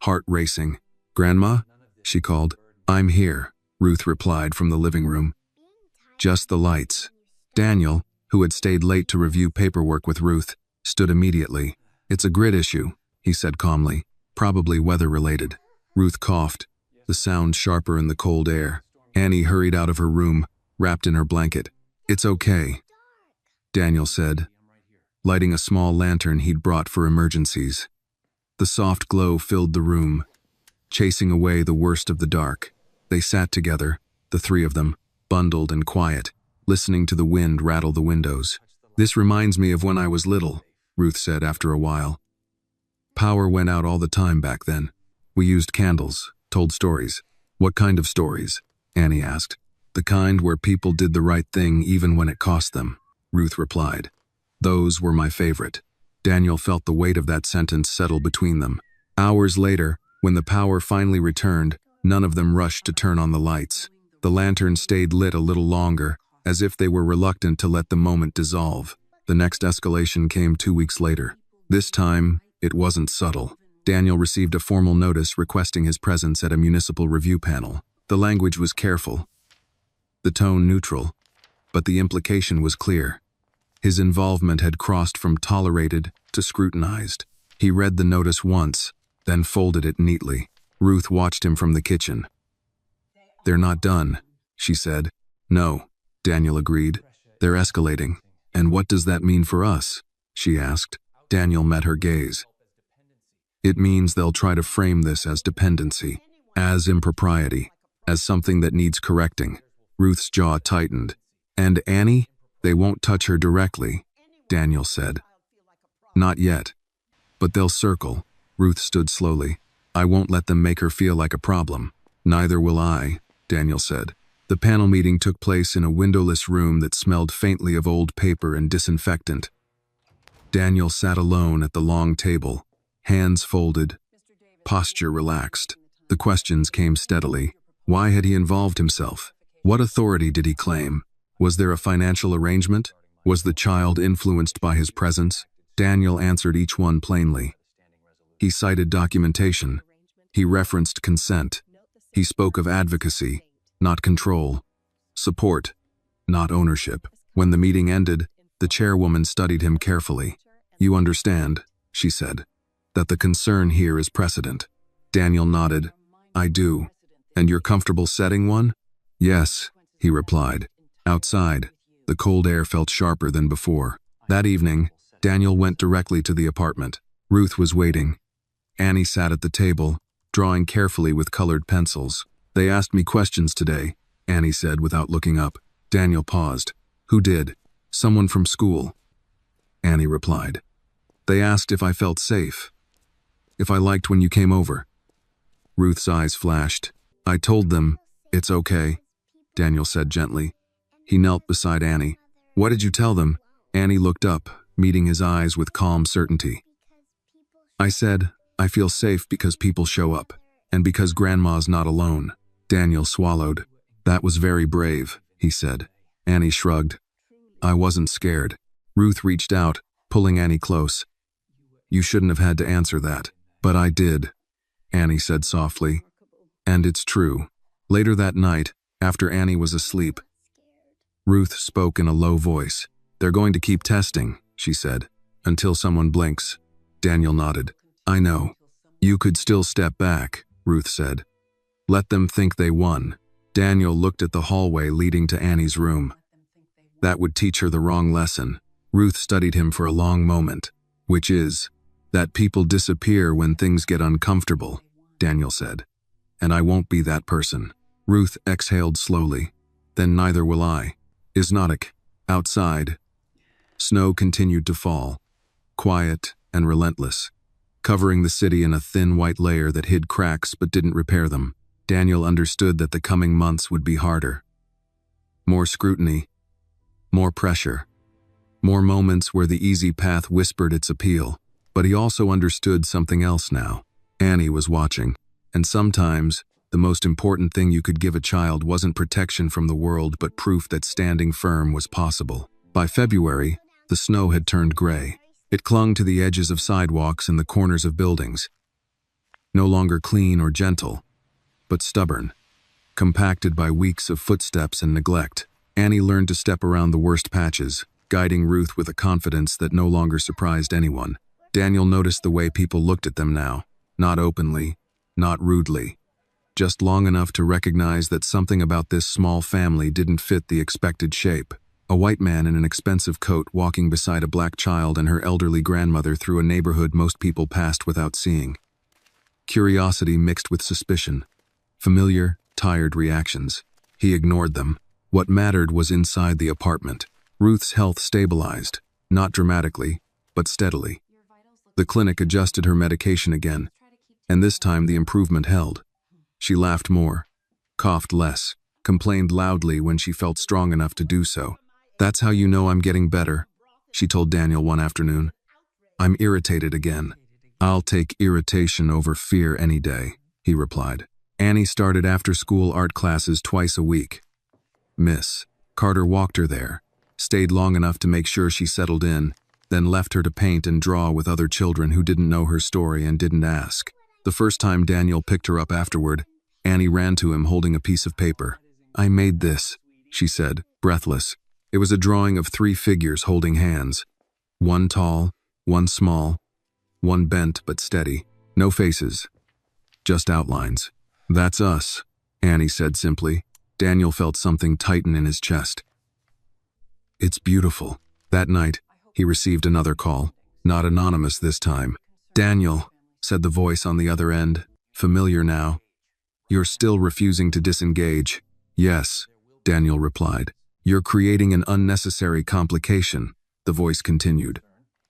heart racing. "Grandma?" she called. "I'm here," Ruth replied from the living room. Just the lights. Daniel, who had stayed late to review paperwork with Ruth, stood immediately. "It's a grid issue," he said calmly. "Probably weather-related." Ruth coughed, the sound sharper in the cold air. Annie hurried out of her room, wrapped in her blanket. "It's okay," Daniel said, lighting a small lantern he'd brought for emergencies. The soft glow filled the room, chasing away the worst of the dark. They sat together, the three of them, bundled and quiet, listening to the wind rattle the windows. "This reminds me of when I was little," Ruth said after a while. "Power went out all the time back then. We used candles, told stories." "What kind of stories?" Annie asked. "The kind where people did the right thing even when it cost them," Ruth replied. "Those were my favorite." Daniel felt the weight of that sentence settle between them. Hours later, when the power finally returned, none of them rushed to turn on the lights. The lantern stayed lit a little longer, as if they were reluctant to let the moment dissolve. The next escalation came 2 weeks later. This time, it wasn't subtle. Daniel received a formal notice requesting his presence at a municipal review panel. The language was careful, the tone neutral, but the implication was clear. His involvement had crossed from tolerated to scrutinized. He read the notice once, then folded it neatly. Ruth watched him from the kitchen. "They're not done," she said. "No," Daniel agreed. "They're escalating." "And what does that mean for us?" she asked. Daniel met her gaze. "It means they'll try to frame this as dependency, as impropriety, as something that needs correcting." Ruth's jaw tightened. "And Annie? They won't touch her directly," Daniel said. "Not yet. But they'll circle." Ruth stood slowly. "I won't let them make her feel like a problem." "Neither will I," Daniel said. The panel meeting took place in a windowless room that smelled faintly of old paper and disinfectant. Daniel sat alone at the long table, hands folded, posture relaxed. The questions came steadily. Why had he involved himself? What authority did he claim? Was there a financial arrangement? Was the child influenced by his presence? Daniel answered each one plainly. He cited documentation. He referenced consent. He spoke of advocacy, not control. Support, not ownership. When the meeting ended, the chairwoman studied him carefully. "You understand," she said, "that the concern here is precedent." Daniel nodded. "I do. And you're comfortable setting one?" "Yes," he replied. Outside, the cold air felt sharper than before. That evening, Daniel went directly to the apartment. Ruth was waiting. Annie sat at the table, drawing carefully with colored pencils. "They asked me questions today," Annie said without looking up. Daniel paused. "Who did?" "Someone from school," Annie replied. "They asked if I felt safe, if I liked when you came over." Ruth's eyes flashed. "I told them, it's okay," Daniel said gently. He knelt beside Annie. "What did you tell them?" Annie looked up, meeting his eyes with calm certainty. "I said, I feel safe because people show up, and because Grandma's not alone." Daniel swallowed. "That was very brave," he said. Annie shrugged. "I wasn't scared." Ruth reached out, pulling Annie close. "You shouldn't have had to answer that, but I did," Annie said softly. "And it's true." Later that night, after Annie was asleep, Ruth spoke in a low voice. "They're going to keep testing," she said, "until someone blinks." Daniel nodded. "I know. You could still step back," Ruth said. "Let them think they won." Daniel looked at the hallway leading to Annie's room. That would teach her the wrong lesson. Ruth studied him for a long moment. "Which is, that people disappear when things get uncomfortable," Daniel said. "And I won't be that person." Ruth exhaled slowly. "Then neither will I." Isnotic. Outside, snow continued to fall, quiet and relentless, covering the city in a thin white layer that hid cracks but didn't repair them. Daniel understood that the coming months would be harder. More scrutiny, more pressure, more moments where the easy path whispered its appeal. But he also understood something else now. Annie was watching, and sometimes the most important thing you could give a child wasn't protection from the world but proof that standing firm was possible. By February, the snow had turned gray. It clung to the edges of sidewalks and the corners of buildings. No longer clean or gentle, but stubborn, compacted by weeks of footsteps and neglect. Annie learned to step around the worst patches, guiding Ruth with a confidence that no longer surprised anyone. Daniel noticed the way people looked at them now, not openly, not rudely, just long enough to recognize that something about this small family didn't fit the expected shape. A white man in an expensive coat walking beside a black child and her elderly grandmother through a neighborhood most people passed without seeing. Curiosity mixed with suspicion. Familiar, tired reactions. He ignored them. What mattered was inside the apartment. Ruth's health stabilized, not dramatically, but steadily. The clinic adjusted her medication again, and this time the improvement held. She laughed more, coughed less, complained loudly when she felt strong enough to do so. "That's how you know I'm getting better," she told Daniel one afternoon. "I'm irritated again." "I'll take irritation over fear any day," he replied. Annie started after-school art classes twice a week. Miss Carter walked her there, stayed long enough to make sure she settled in, then left her to paint and draw with other children who didn't know her story and didn't ask. The first time Daniel picked her up afterward, Annie ran to him holding a piece of paper. "I made this," she said, breathless. It was a drawing of 3 figures holding hands. One tall, one small, one bent but steady. No faces, just outlines. "That's us," Annie said simply. Daniel felt something tighten in his chest. "It's beautiful." That night, he received another call, not anonymous this time. "Daniel," said the voice on the other end, familiar now. "You're still refusing to disengage." "Yes," Daniel replied. "You're creating an unnecessary complication," the voice continued.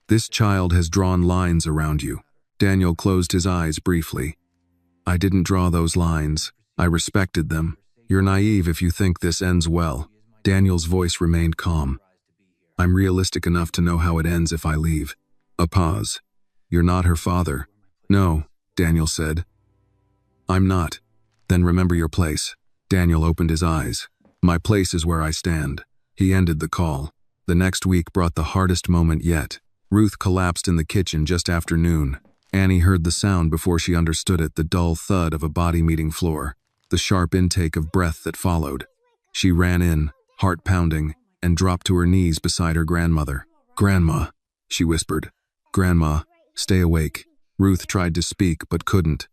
"This child has drawn lines around you." Daniel closed his eyes briefly. "I didn't draw those lines. I respected them. You're naive if you think this ends well. Daniel's voice remained calm. I'm realistic enough to know how it ends if I leave. A pause. You're not her father. No, Daniel said. I'm not. Then remember your place. Daniel opened his eyes. My place is where I stand. He ended the call. The next week brought the hardest moment yet. Ruth collapsed in the kitchen just after noon. Annie heard the sound before she understood it, the dull thud of a body meeting floor, the sharp intake of breath that followed. She ran in, heart pounding, and dropped to her knees beside her grandmother. Grandma, she whispered. Grandma, stay awake. Ruth tried to speak but couldn't.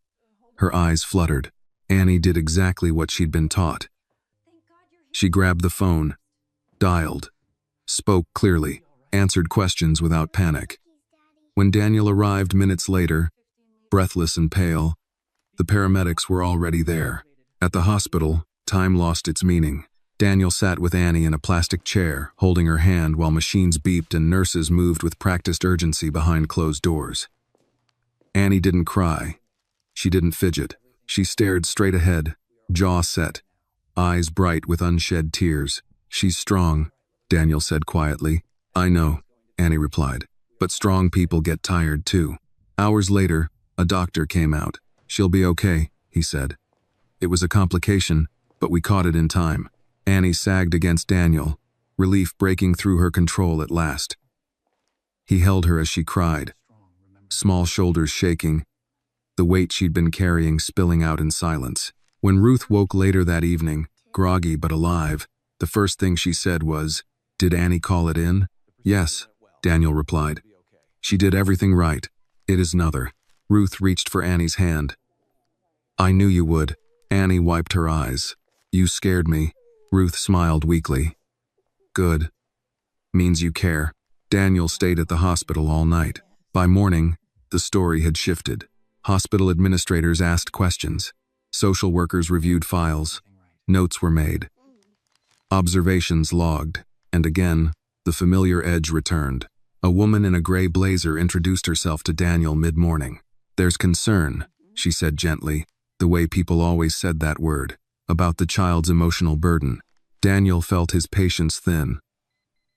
Her eyes fluttered. Annie did exactly what she'd been taught. She grabbed the phone, dialed, spoke clearly, answered questions without panic. When Daniel arrived minutes later, breathless and pale, the paramedics were already there. At the hospital, time lost its meaning. Daniel sat with Annie in a plastic chair, holding her hand while machines beeped and nurses moved with practiced urgency behind closed doors. Annie didn't cry. She didn't fidget. She stared straight ahead, jaw set, eyes bright with unshed tears. She's strong, Daniel said quietly. I know, Annie replied. But strong people get tired too. Hours later, a doctor came out. She'll be okay, he said. It was a complication, but we caught it in time. Annie sagged against Daniel, relief breaking through her control at last. He held her as she cried, small shoulders shaking, the weight she'd been carrying spilling out in silence. When Ruth woke later that evening, groggy but alive, the first thing she said was, "Did Annie call it in?" "Yes," Daniel replied. "She did everything right. It is another." Ruth reached for Annie's hand. "I knew you would." Annie wiped her eyes. "You scared me." Ruth smiled weakly. "Good. Means you care." Daniel stayed at the hospital all night. By morning, the story had shifted. Hospital administrators asked questions. Social workers reviewed files. Notes were made. Observations logged. And again, the familiar edge returned. A woman in a gray blazer introduced herself to Daniel mid-morning. "There's concern," she said gently, the way people always said that word, about the child's emotional burden. Daniel felt his patience thin.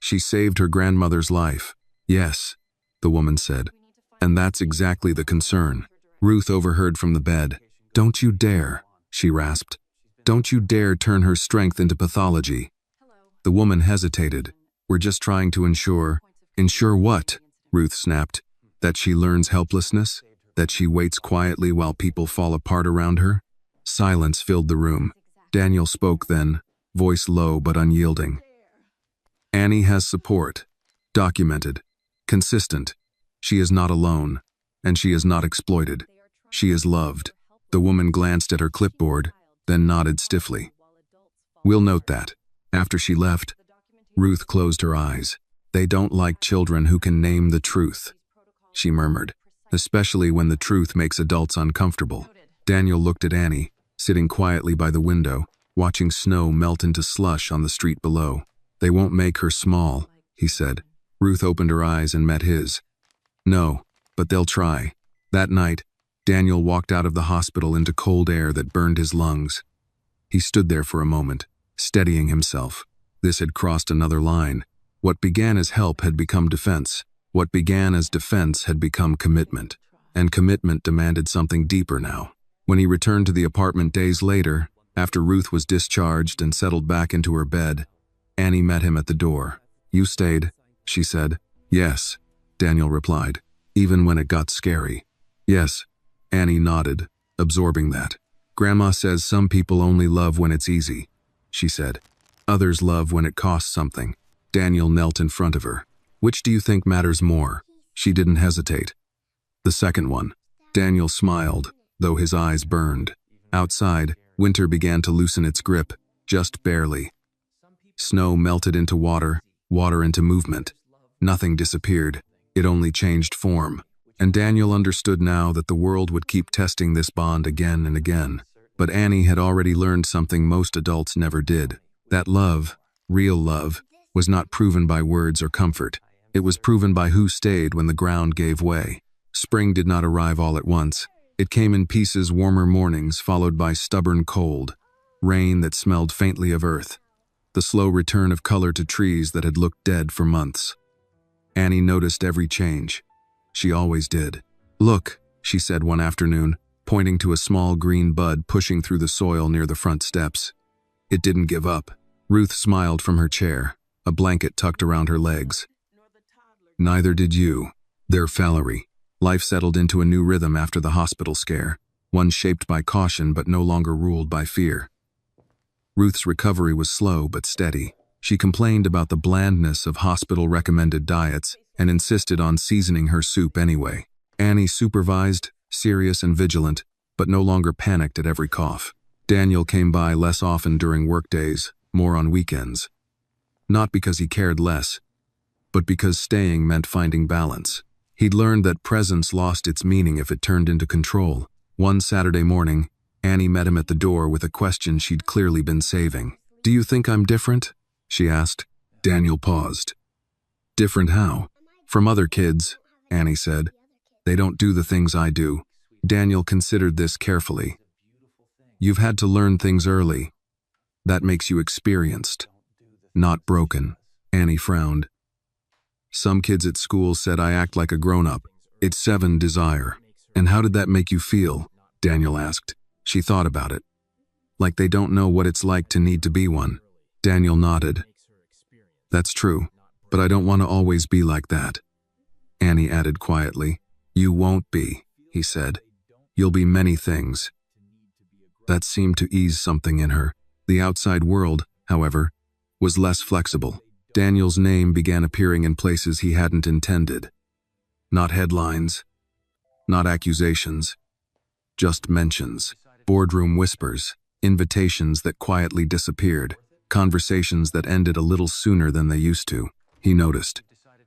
"She saved her grandmother's life." "Yes," the woman said. "And that's exactly the concern." Ruth overheard from the bed. "Don't you dare," she rasped. "Don't you dare turn her strength into pathology." The woman hesitated. "We're just trying to ensure." "Ensure what?" Ruth snapped. "That she learns helplessness? That she waits quietly while people fall apart around her?" Silence filled the room. Daniel spoke then, voice low but unyielding. "Annie has support. Documented. Consistent. She is not alone. And she is not exploited. She is loved." The woman glanced at her clipboard, then nodded stiffly. "We'll note that." After she left, Ruth closed her eyes. "They don't like children who can name the truth," she murmured, "especially when the truth makes adults uncomfortable." Daniel looked at Annie, sitting quietly by the window, watching snow melt into slush on the street below. "They won't make her small," he said. Ruth opened her eyes and met his. "No, but they'll try." That night, Daniel walked out of the hospital into cold air that burned his lungs. He stood there for a moment, steadying himself. This had crossed another line. What began as help had become defense. What began as defense had become commitment. And commitment demanded something deeper now. When he returned to the apartment days later, after Ruth was discharged and settled back into her bed, Annie met him at the door. "You stayed," she said. "Yes," Daniel replied, "even when it got scary." "Yes," Annie nodded, absorbing that. "Grandma says some people only love when it's easy," she said. "Others love when it costs something." Daniel knelt in front of her. "Which do you think matters more?" She didn't hesitate. "The second one." Daniel smiled, though his eyes burned. Outside, winter began to loosen its grip, just barely. Snow melted into water, water into movement. Nothing disappeared. It only changed form. And Daniel understood now that the world would keep testing this bond again and again. But Annie had already learned something most adults never did. That love, real love, was not proven by words or comfort. It was proven by who stayed when the ground gave way. Spring did not arrive all at once. It came in pieces, warmer mornings followed by stubborn cold. rain that smelled faintly of earth, the slow return of color to trees that had looked dead for months. Annie noticed every change. She always did. "Look," she said one afternoon, pointing to a small green bud pushing through the soil near the front steps. It didn't give up. Ruth smiled from her chair, a blanket tucked around her legs. "Neither did you." Their Valerie. Life settled into a new rhythm after the hospital scare, one shaped by caution but no longer ruled by fear. Ruth's recovery was slow but steady. She complained about the blandness of hospital-recommended diets and insisted on seasoning her soup anyway. Annie supervised, serious and vigilant, but no longer panicked at every cough. Daniel came by less often during workdays, more on weekends. Not because he cared less, but because staying meant finding balance. He'd learned that presence lost its meaning if it turned into control. One Saturday morning, Annie met him at the door with a question she'd clearly been saving. "Do you think I'm different?" she asked. Daniel paused. "Different how?" "From other kids," Annie said. "They don't do the things I do." Daniel considered this carefully. "You've had to learn things early. That makes you experienced, not broken." Annie frowned. "Some kids at school said I act like a grown-up. It's 7 desire." "And how did that make you feel?" Daniel asked. She thought about it. "Like they don't know what it's like to need to be one." Daniel nodded. "That's true, but I don't want to always be like that." Annie added quietly. "You won't be," he said. "You'll be many things." That seemed to ease something in her. The outside world, however, was less flexible. Daniel's name began appearing in places he hadn't intended. Not headlines, not accusations, just mentions. Boardroom whispers, invitations that quietly disappeared, conversations that ended a little sooner than they used to. He noticed.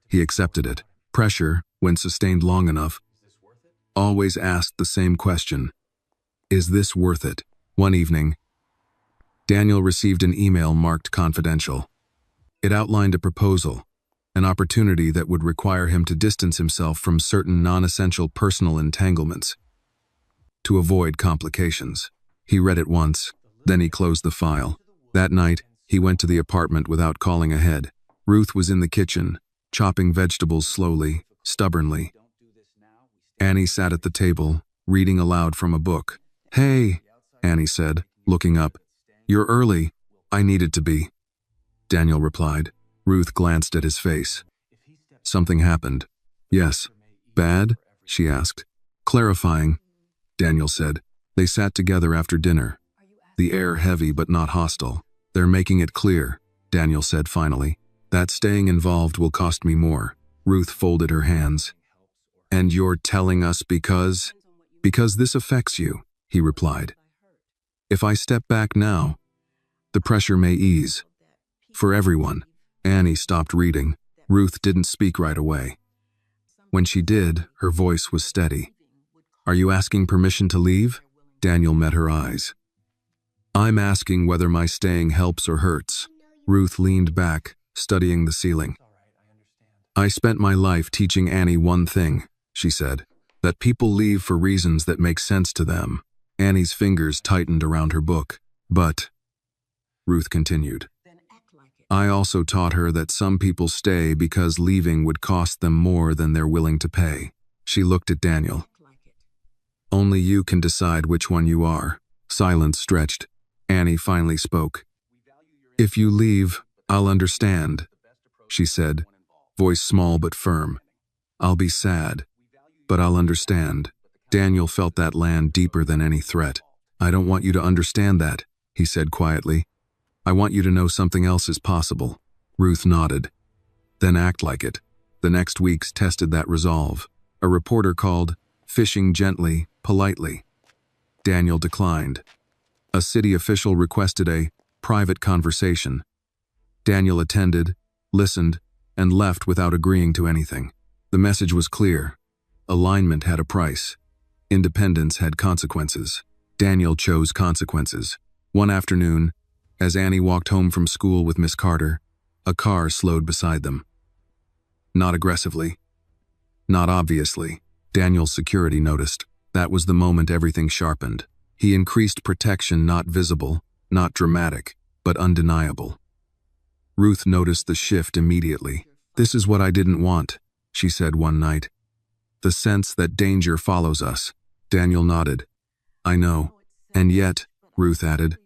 He accepted it. Pressure, when sustained long enough, always asked the same question. Is this worth it? One evening, Daniel received an email marked confidential. It outlined a proposal, an opportunity that would require him to distance himself from certain non-essential personal entanglements, to avoid complications. He read it once, then he closed the file. That night, he went to the apartment without calling ahead. Ruth was in the kitchen, chopping vegetables slowly, stubbornly. Annie sat at the table, reading aloud from a book. "Hey," Annie said, looking up. "You're early." "I needed to be," Daniel replied. Ruth glanced at his face. "Something happened." "Yes." "Bad?" she asked. "Clarifying," Daniel said. They sat together after dinner, the air heavy but not hostile. "They're making it clear," Daniel said finally. "That staying involved will cost me more." Ruth folded her hands. "And you're telling us because?" "Because this affects you," he replied. "If I step back now, the pressure may ease. For everyone." Annie stopped reading. Ruth didn't speak right away. When she did, her voice was steady. "Are you asking permission to leave?" Daniel met her eyes. "I'm asking whether my staying helps or hurts." Ruth leaned back, studying the ceiling. "I spent my life teaching Annie one thing," she said, "that people leave for reasons that make sense to them." Annie's fingers tightened around her book. "But," Ruth continued, "I also taught her that some people stay because leaving would cost them more than they're willing to pay." She looked at Daniel. "Only you can decide which one you are." Silence stretched. Annie finally spoke. "If you leave, I'll understand," she said, voice small but firm. "I'll be sad, but I'll understand." Daniel felt that land deeper than any threat. "I don't want you to understand that," he said quietly. "I want you to know something else is possible." Ruth nodded. "Then act like it." The next weeks tested that resolve. A reporter called, fishing gently, politely. Daniel declined. A city official requested a private conversation. Daniel attended, listened, and left without agreeing to anything. The message was clear. Alignment had a price. Independence had consequences. Daniel chose consequences. One afternoon, as Annie walked home from school with Miss Carter, a car slowed beside them. Not aggressively. Not obviously. Daniel's security noticed. That was the moment everything sharpened. He increased protection not visible, not dramatic, but undeniable. Ruth noticed the shift immediately. "This is what I didn't want," she said one night. "The sense that danger follows us." Daniel nodded. "I know. And yet," Ruth added,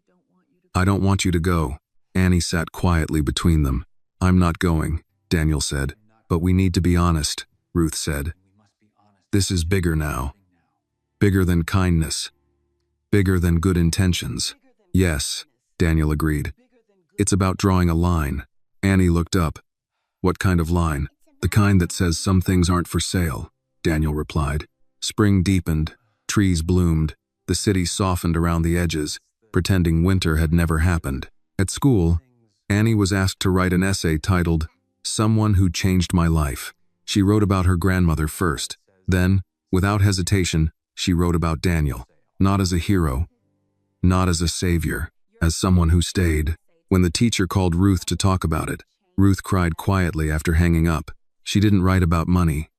"I don't want you to go." Annie sat quietly between them. "I'm not going," Daniel said. "But we need to be honest," Ruth said. "This is bigger now. Bigger than kindness. Bigger than good intentions." "Yes," Daniel agreed. "It's about drawing a line." Annie looked up. "What kind of line?" "The kind that says some things aren't for sale," Daniel replied. Spring deepened, trees bloomed, the city softened around the edges, pretending winter had never happened. At school, Annie was asked to write an essay titled, "Someone Who Changed My Life." She wrote about her grandmother first. Then, without hesitation, she wrote about Daniel. Not as a hero, not as a savior, as someone who stayed. When the teacher called Ruth to talk about it, Ruth cried quietly after hanging up. She didn't write about money,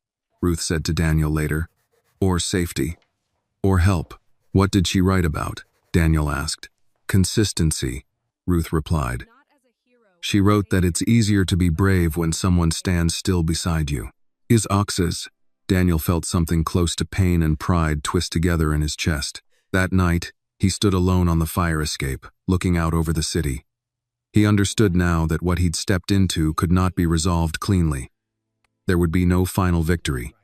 Ruth said to Daniel later, or safety, or help. "What did she write about?" Daniel asked. "Consistency," Ruth replied. "She wrote that it's easier to be brave when someone stands still beside you." "His oxes." Daniel felt something close to pain and pride twist together in his chest. That night, he stood alone on the fire escape, looking out over the city. He understood now that what he'd stepped into could not be resolved cleanly. There would be no final victory,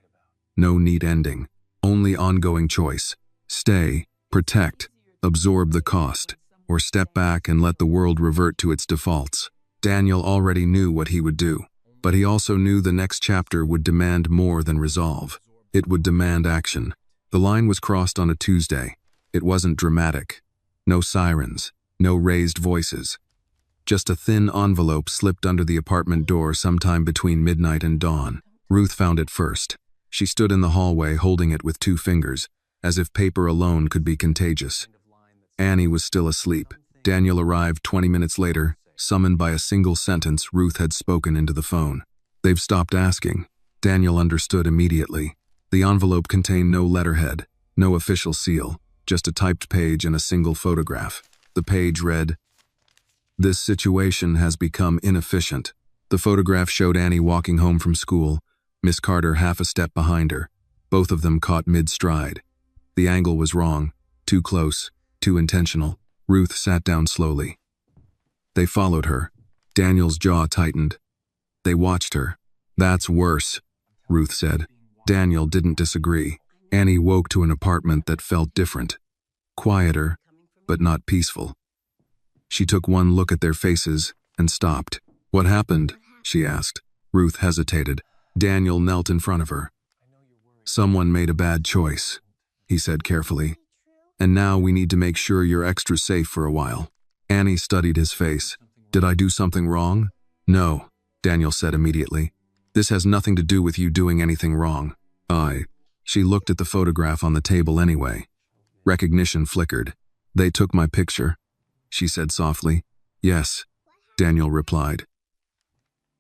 no neat ending, only ongoing choice. Stay, protect, absorb the cost, or step back and let the world revert to its defaults. Daniel already knew what he would do, but he also knew the next chapter would demand more than resolve. It would demand action. The line was crossed on a Tuesday. It wasn't dramatic. No sirens, no raised voices. Just a thin envelope slipped under the apartment door sometime between midnight and dawn. Ruth found it first. She stood in the hallway holding it with 2 fingers, as if paper alone could be contagious. Annie was still asleep. Daniel arrived 20 minutes later, summoned by a single sentence Ruth had spoken into the phone. "They've stopped asking." Daniel understood immediately. The envelope contained no letterhead, no official seal, just a typed page and a single photograph. The page read, "This situation has become inefficient." The photograph showed Annie walking home from school, Miss Carter half a step behind her, both of them caught mid-stride. The angle was wrong, too close, too intentional. Ruth sat down slowly. They followed her. Daniel's jaw tightened. They watched her. "That's worse," Ruth said. Daniel didn't disagree. Annie woke to an apartment that felt different. Quieter, but not peaceful. She took one look at their faces and stopped. "What happened?" she asked. Ruth hesitated. Daniel knelt in front of her. "Someone made a bad choice," he said carefully. "And now we need to make sure you're extra safe for a while." Annie studied his face. "Did I do something wrong?" "No," Daniel said immediately. "This has nothing to do with you doing anything wrong." She looked at the photograph on the table anyway. Recognition flickered. "They took my picture," she said softly. "Yes," Daniel replied.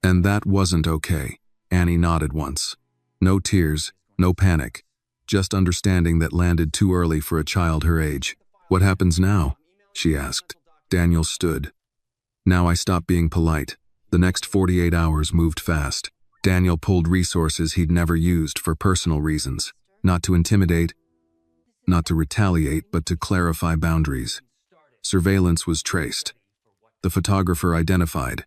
"And that wasn't okay." Annie nodded once. No tears, no panic, just understanding that landed too early for a child her age. "What happens now?" she asked. Daniel stood. "Now I stopped being polite." The next 48 hours moved fast. Daniel pulled resources he'd never used for personal reasons. Not to intimidate, not to retaliate, but to clarify boundaries. Surveillance was traced. The photographer identified.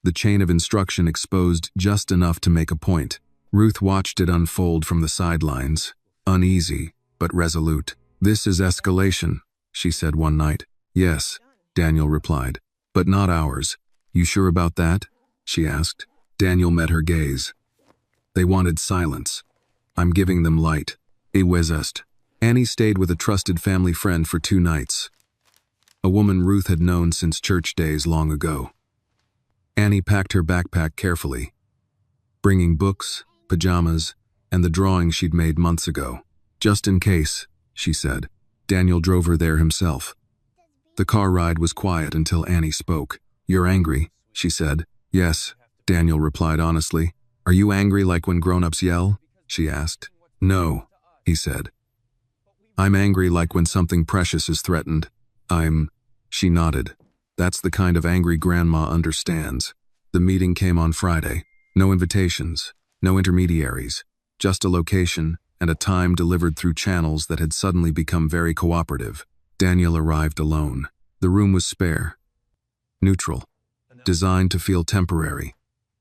The chain of instruction exposed just enough to make a point. Ruth watched it unfold from the sidelines, uneasy, but resolute. "This is escalation," she said one night. "Yes," Daniel replied. "But not ours." "You sure about that?" she asked. Daniel met her gaze. "They wanted silence. I'm giving them light." Est. Annie stayed with a trusted family friend for 2 nights. A woman Ruth had known since church days long ago. Annie packed her backpack carefully, bringing books, pajamas, and the drawing she'd made months ago. "Just in case," she said. Daniel drove her there himself. The car ride was quiet until Annie spoke. "You're angry," she said. "Yes," Daniel replied honestly. "Are you angry like when grown-ups yell?" she asked. "No," he said. "I'm angry like when something precious is threatened. She nodded. That's the kind of angry grandma understands. The meeting came on Friday. No invitations, no intermediaries, just a location and a time delivered through channels that had suddenly become very cooperative. Daniel arrived alone. The room was spare, neutral, designed to feel temporary.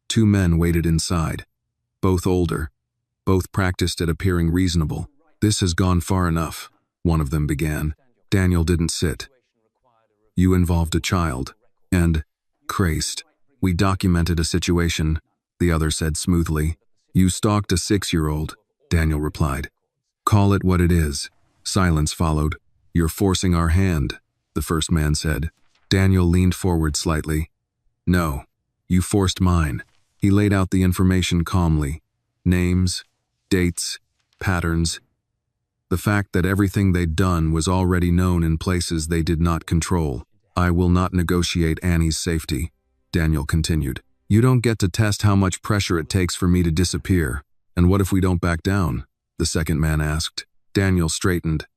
Two men waited inside, both older, both practiced at appearing reasonable. This has gone far enough, one of them began. Daniel didn't sit. You involved a child, and, Christ, we documented a situation, the other said smoothly. You stalked a 6-year-old, Daniel replied. Call it what it is. Silence followed. You're forcing our hand, the first man said. Daniel leaned forward slightly. No, you forced mine. He laid out the information calmly. Names, dates, patterns. The fact that everything they'd done was already known in places they did not control. I will not negotiate Annie's safety, Daniel continued. You don't get to test how much pressure it takes for me to disappear. And what if we don't back down? The second man asked. Daniel straightened.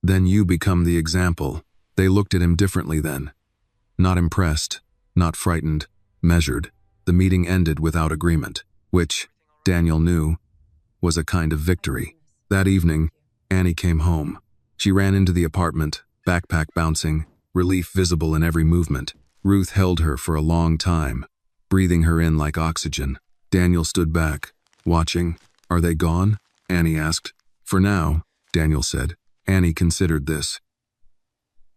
Then you become the example. They looked at him differently then. Not impressed, not frightened, measured. The meeting ended without agreement, which, Daniel knew, was a kind of victory. That evening, Annie came home. She ran into the apartment, backpack bouncing, relief visible in every movement. Ruth held her for a long time, breathing her in like oxygen. Daniel stood back, watching. Are they gone? Annie asked. For now, Daniel said. Annie considered this.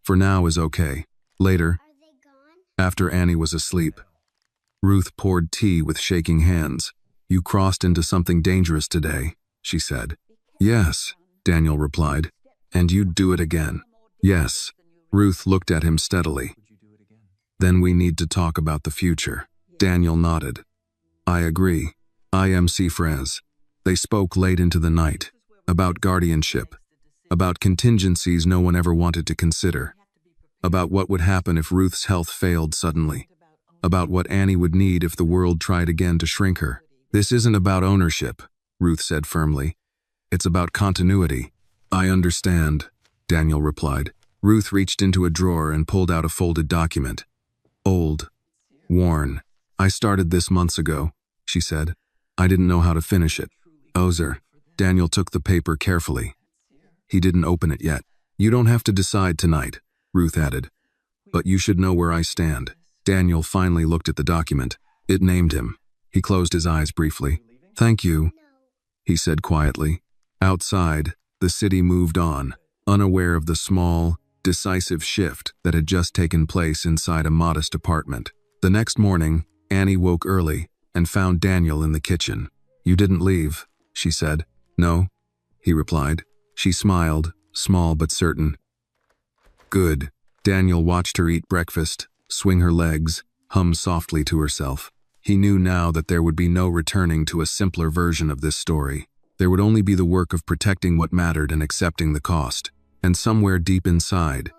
For now is okay. Later, after Annie was asleep, Ruth poured tea with shaking hands. You crossed into something dangerous today, she said. Yes, Daniel replied. And you'd do it again. Yes. Ruth looked at him steadily. Then we need to talk about the future. Daniel nodded. I agree. I am Cifres. They spoke late into the night. About guardianship. About contingencies no one ever wanted to consider. About what would happen if Ruth's health failed suddenly. About what Annie would need if the world tried again to shrink her. This isn't about ownership, Ruth said firmly. It's about continuity. I understand, Daniel replied. Ruth reached into a drawer and pulled out a folded document. Old. Worn. I started this months ago, she said. I didn't know how to finish it. Ozer. Daniel took the paper carefully. He didn't open it yet. You don't have to decide tonight, Ruth added. But you should know where I stand. Daniel finally looked at the document. It named him. He closed his eyes briefly. Thank you, he said quietly. Outside, the city moved on, unaware of the small, decisive shift that had just taken place inside a modest apartment. The next morning, Annie woke early and found Daniel in the kitchen. You didn't leave, she said. No, he replied. She smiled, small but certain. Good. Daniel watched her eat breakfast, swing her legs, hum softly to herself. He knew now that there would be no returning to a simpler version of this story. There would only be the work of protecting what mattered and accepting the cost. And somewhere deep inside,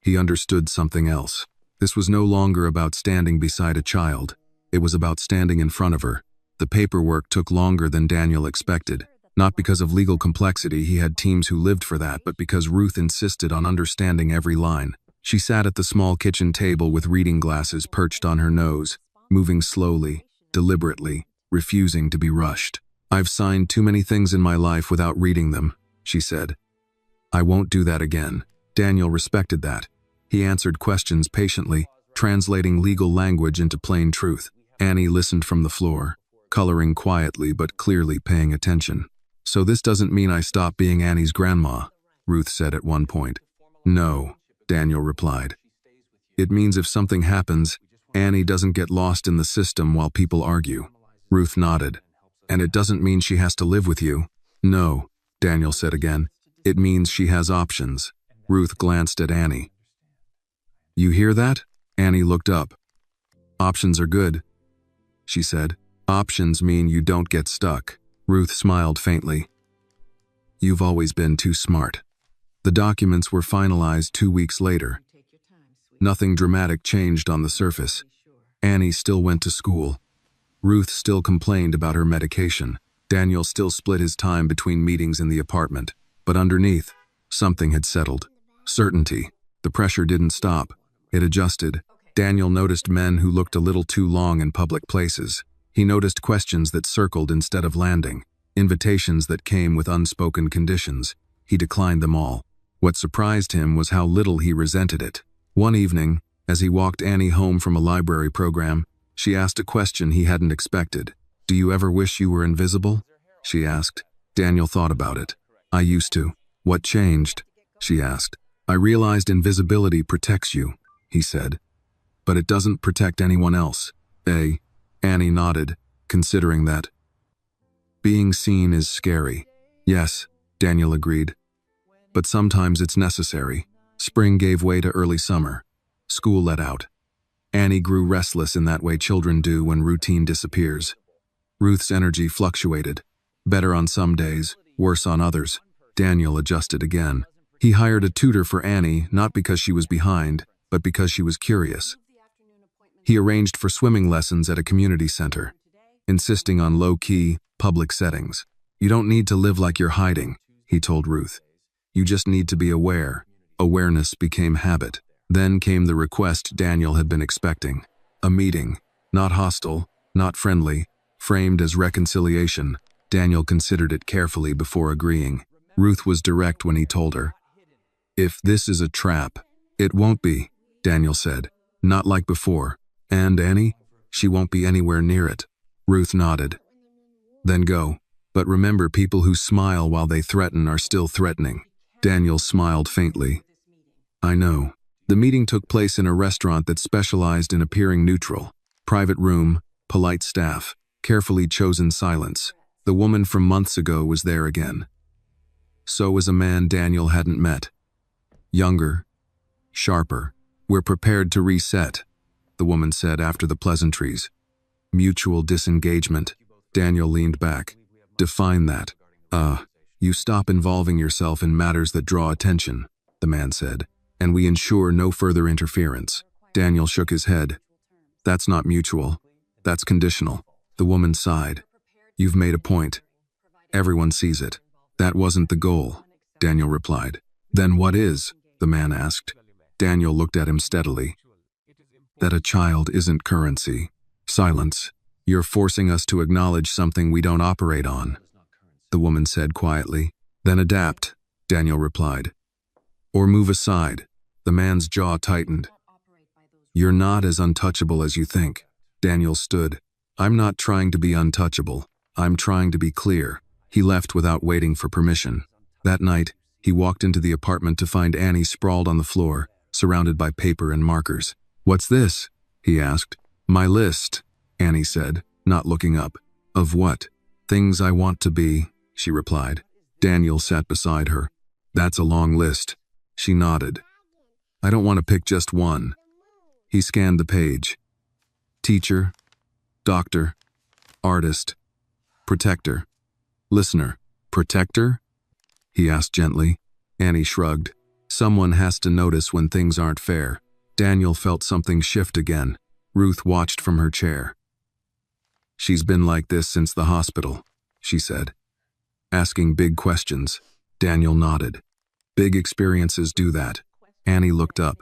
he understood something else. This was no longer about standing beside a child. It was about standing in front of her. The paperwork took longer than Daniel expected. Not because of legal complexity, he had teams who lived for that, but because Ruth insisted on understanding every line. She sat at the small kitchen table with reading glasses perched on her nose, moving slowly, deliberately, refusing to be rushed. I've signed too many things in my life without reading them, she said. I won't do that again. Daniel respected that. He answered questions patiently, translating legal language into plain truth. Annie listened from the floor, coloring quietly but clearly paying attention. So this doesn't mean I stop being Annie's grandma, Ruth said at one point. No, Daniel replied. It means if something happens, Annie doesn't get lost in the system while people argue. Ruth nodded. And it doesn't mean she has to live with you. No, Daniel said again. It means she has options. Ruth glanced at Annie. You hear that? Annie looked up. Options are good, she said. Options mean you don't get stuck. Ruth smiled faintly. You've always been too smart. The documents were finalized 2 weeks later. Nothing dramatic changed on the surface. Annie still went to school. Ruth still complained about her medication. Daniel still split his time between meetings in the apartment. But underneath, something had settled. Certainty. The pressure didn't stop. It adjusted. Daniel noticed men who looked a little too long in public places. He noticed questions that circled instead of landing, invitations that came with unspoken conditions. He declined them all. What surprised him was how little he resented it. One evening, as he walked Annie home from a library program, she asked a question he hadn't expected. "Do you ever wish you were invisible?" she asked. Daniel thought about it. "I used to." "What changed?" she asked. "I realized invisibility protects you," he said. "But it doesn't protect anyone else." Annie nodded, considering that. "Being seen is scary." "Yes," Daniel agreed. "But sometimes it's necessary." Spring gave way to early summer. School let out. Annie grew restless in that way children do when routine disappears. Ruth's energy fluctuated. Better on some days, worse on others. Daniel adjusted again. He hired a tutor for Annie, not because she was behind, but because she was curious. He arranged for swimming lessons at a community center, insisting on low-key, public settings. "You don't need to live like you're hiding," he told Ruth. "You just need to be aware." Awareness became habit. Then came the request Daniel had been expecting. A meeting, not hostile, not friendly, framed as reconciliation. Daniel considered it carefully before agreeing. Ruth was direct when he told her. "If this is a trap, it won't be," Daniel said. "Not like before. And Annie? She won't be anywhere near it." Ruth nodded. "Then go. But remember, people who smile while they threaten are still threatening." Daniel smiled faintly. "I know." The meeting took place in a restaurant that specialized in appearing neutral. Private room, polite staff, carefully chosen silence. The woman from months ago was there again. So was a man Daniel hadn't met. Younger, sharper. "We're prepared to reset," the woman said after the pleasantries. "Mutual disengagement." Daniel leaned back. "Define that." You stop involving yourself in matters that draw attention," the man said, "and we ensure no further interference." Daniel shook his head. "That's not mutual. That's conditional." The woman sighed. "You've made a point. Everyone sees it." "That wasn't the goal," Daniel replied. "Then what is?" the man asked. Daniel looked at him steadily. "That a child isn't currency." Silence. "You're forcing us to acknowledge something we don't operate on," the woman said quietly. "Then adapt," Daniel replied. "Or move aside." The man's jaw tightened. "You're not as untouchable as you think." Daniel stood. "I'm not trying to be untouchable. I'm trying to be clear." He left without waiting for permission. That night, he walked into the apartment to find Annie sprawled on the floor, surrounded by paper and markers. "What's this?" he asked. "My list," Annie said, not looking up. "Of what?" "Things I want to be," she replied. Daniel sat beside her. "That's a long list." She nodded. "I don't want to pick just one." He scanned the page. Teacher, doctor, artist, protector, listener. "Protector?" he asked gently. Annie shrugged. "Someone has to notice when things aren't fair." Daniel felt something shift again. Ruth watched from her chair. "She's been like this since the hospital," she said. "Asking big questions." Daniel nodded. "Big experiences do that." Annie looked up.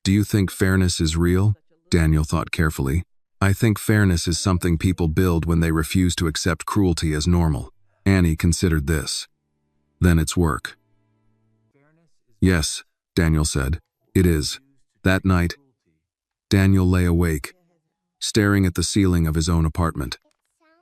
"Do you think fairness is real?" Daniel thought carefully. "I think fairness is something people build when they refuse to accept cruelty as normal." Annie considered this. "Then it's work." "Yes," Daniel said. "It is." That night, Daniel lay awake, staring at the ceiling of his own apartment.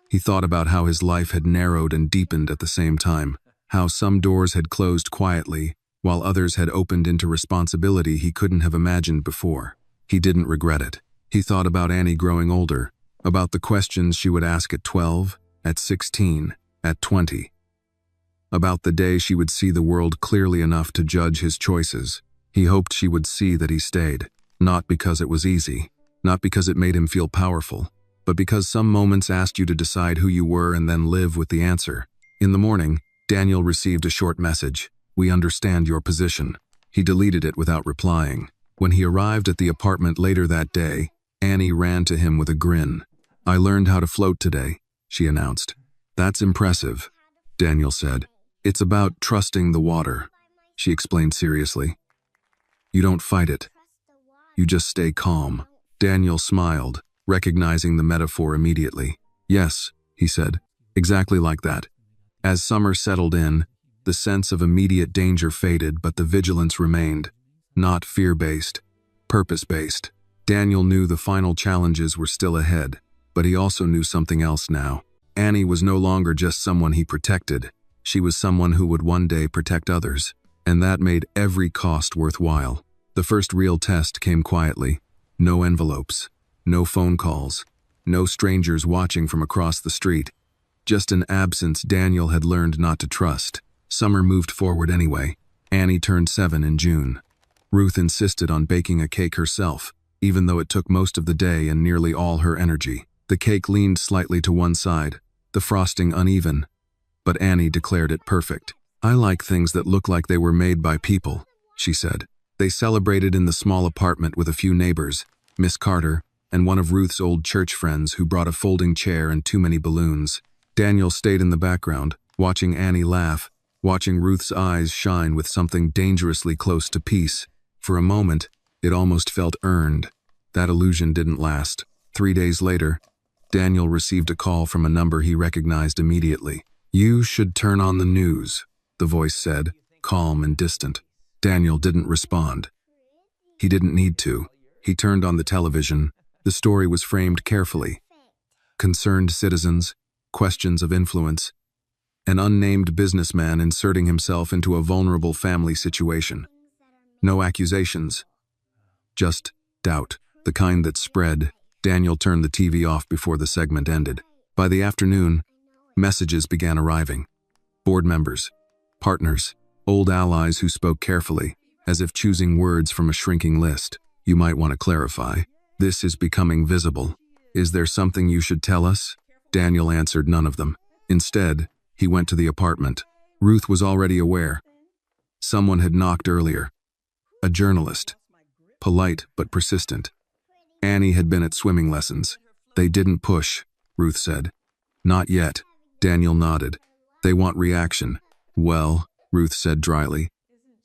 He thought about how his life had narrowed and deepened at the same time, how some doors had closed quietly, while others had opened into responsibility he couldn't have imagined before. He didn't regret it. He thought about Annie growing older, about the questions she would ask at 12, at 16, at 20. About the day she would see the world clearly enough to judge his choices. He hoped she would see that he stayed, not because it was easy, not because it made him feel powerful, but because some moments asked you to decide who you were and then live with the answer. In the morning, Daniel received a short message. "We understand your position." He deleted it without replying. When he arrived at the apartment later that day, Annie ran to him with a grin. "I learned how to float today," she announced. "That's impressive," Daniel said. "It's about trusting the water," she explained seriously. "You don't fight it. You just stay calm." Daniel smiled, recognizing the metaphor immediately. "Yes," he said, "exactly like that." As summer settled in, the sense of immediate danger faded, but the vigilance remained. Not fear-based, purpose-based. Daniel knew the final challenges were still ahead, but he also knew something else now. Annie was no longer just someone he protected. She was someone who would one day protect others, and that made every cost worthwhile. The first real test came quietly. No envelopes, no phone calls, no strangers watching from across the street. Just an absence Daniel had learned not to trust. Summer moved forward anyway. Annie turned 7 in June. Ruth insisted on baking a cake herself, even though it took most of the day and nearly all her energy. The cake leaned slightly to one side, the frosting uneven, but Annie declared it perfect. "I like things that look like they were made by people," she said. They celebrated in the small apartment with a few neighbors, Miss Carter, and one of Ruth's old church friends who brought a folding chair and too many balloons. Daniel stayed in the background, watching Annie laugh, watching Ruth's eyes shine with something dangerously close to peace. For a moment, it almost felt earned. That illusion didn't last. 3 days later, Daniel received a call from a number he recognized immediately. "You should turn on the news," the voice said, calm and distant. Daniel didn't respond. He didn't need to. He turned on the television. The story was framed carefully. Concerned citizens, questions of influence, an unnamed businessman inserting himself into a vulnerable family situation. No accusations, just doubt, the kind that spread. Daniel turned the TV off before the segment ended. By the afternoon, messages began arriving. Board members, partners, old allies who spoke carefully, as if choosing words from a shrinking list. "You might want to clarify. This is becoming visible. Is there something you should tell us?" Daniel answered none of them. Instead, he went to the apartment. Ruth was already aware. Someone had knocked earlier. A journalist. Polite but persistent. Annie had been at swimming lessons. "They didn't push," Ruth said. "Not yet." Daniel nodded. "They want reaction." "Well," Ruth said dryly,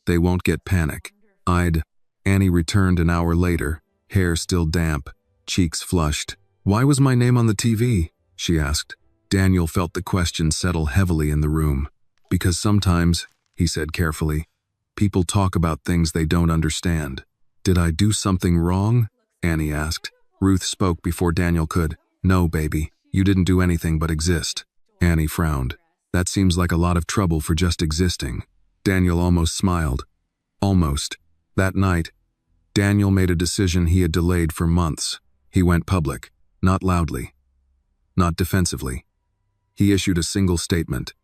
"they won't get panic." Annie returned an hour later, hair still damp, cheeks flushed. "Why was my name on the TV?" she asked. Daniel felt the question settle heavily in the room. "Because sometimes," he said carefully, "people talk about things they don't understand." "Did I do something wrong?" Annie asked. Ruth spoke before Daniel could. "No, baby, you didn't do anything but exist." Annie frowned. "That seems like a lot of trouble for just existing." Daniel almost smiled. Almost. That night, Daniel made a decision he had delayed for months. He went public, not loudly, not defensively. He issued a single statement.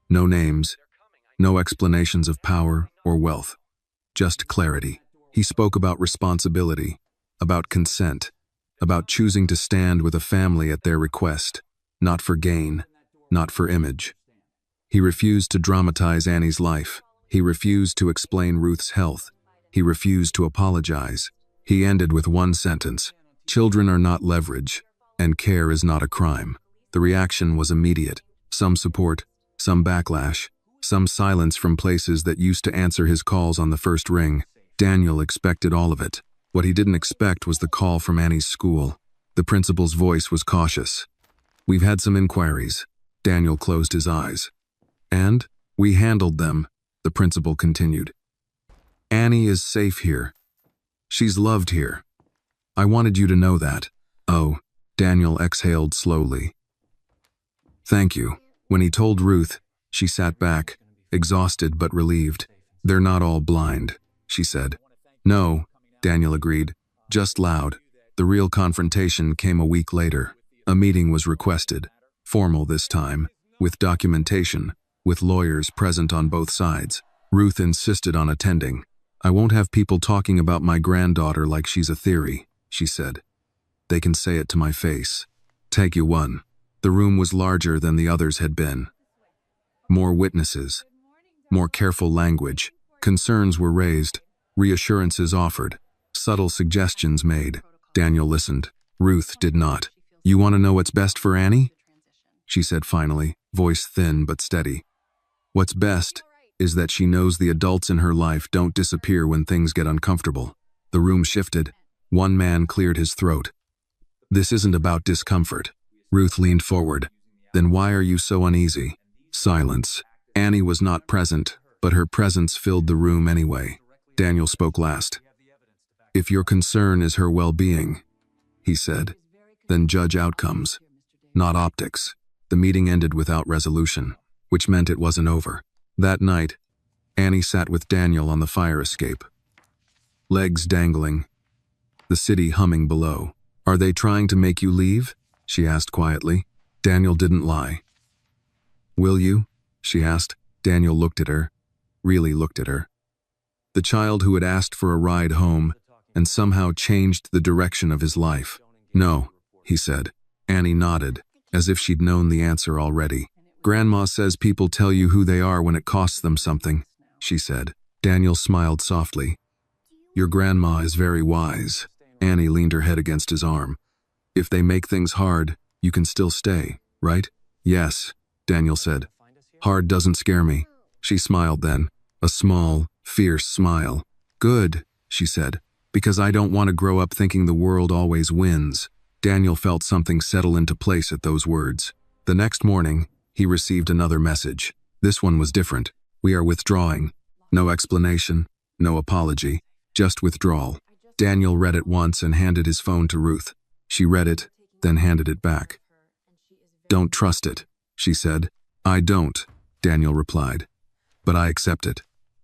No names, no explanations of power or wealth, just clarity. He spoke about responsibility, about consent, about choosing to stand with a family at their request, not for gain, not for image. He refused to dramatize Annie's life. He refused to explain Ruth's health. He refused to apologize. He ended with one sentence: "Children are not leverage, and care is not a crime." The reaction was immediate. Some support, some backlash, some silence from places that used to answer his calls on the first ring. Daniel expected all of it. What he didn't expect was the call from Annie's school. The principal's voice was cautious. "We've had some inquiries." Daniel closed his eyes. "And we handled them," the principal continued. "Annie is safe here. She's loved here. I wanted you to know that." "Oh," Daniel exhaled slowly. "Thank you." When he told Ruth, she sat back, exhausted but relieved. "They're not all blind," she said. "No," Daniel agreed, "just loud." The real confrontation came a week later. A meeting was requested, formal this time, with documentation, with lawyers present on both sides. Ruth insisted on attending. "I won't have people talking about my granddaughter like she's a theory," she said. "They can say it to my face." Take you one. The room was larger than the others had been. More witnesses, more careful language. Concerns were raised, reassurances offered, subtle suggestions made. Daniel listened. Ruth did not. "You want to know what's best for Annie?" she said finally, voice thin but steady. "What's best is that she knows the adults in her life don't disappear when things get uncomfortable." The room shifted. One man cleared his throat. "This isn't about discomfort." Ruth leaned forward. "Then why are you so uneasy?" Silence. Annie was not present, but her presence filled the room anyway. Daniel spoke last. "If your concern is her well-being," he said, "then judge outcomes, not optics." The meeting ended without resolution, which meant it wasn't over. That night, Annie sat with Daniel on the fire escape. Legs dangling, the city humming below. "Are they trying to make you leave?" she asked quietly. Daniel didn't lie. "Will you?" she asked. Daniel looked at her, really looked at her. The child who had asked for a ride home and somehow changed the direction of his life. "No," he said. Annie nodded, as if she'd known the answer already. "Grandma says people tell you who they are when it costs them something," she said. Daniel smiled softly. "Your grandma is very wise." Annie leaned her head against his arm. "If they make things hard, you can still stay, right?" "Yes," Daniel said. "Hard doesn't scare me." She smiled then, a small, fierce smile. "Good," she said, "because I don't want to grow up thinking the world always wins." Daniel felt something settle into place at those words. The next morning, he received another message. This one was different. "We are withdrawing." No explanation, no apology, just withdrawal. Daniel read it once and handed his phone to Ruth. She read it, then handed it back. "Don't trust it," she said. "I don't," Daniel replied. "But I accept it."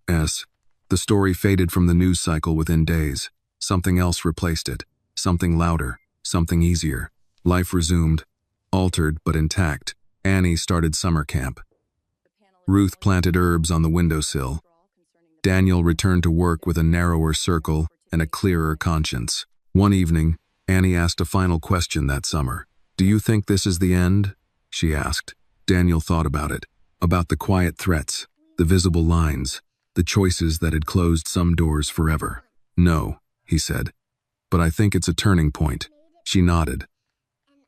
S. The story faded from the news cycle within days. Something else replaced it. Something louder, something easier. Life resumed, altered but intact. Annie started summer camp. Ruth planted herbs on the windowsill. Daniel returned to work with a narrower circle and a clearer conscience. One evening, Annie asked a final question that summer. "Do you think this is the end?" she asked. Daniel thought about it, about the quiet threats, the visible lines, the choices that had closed some doors forever. "No," he said, "but I think it's a turning point." She nodded.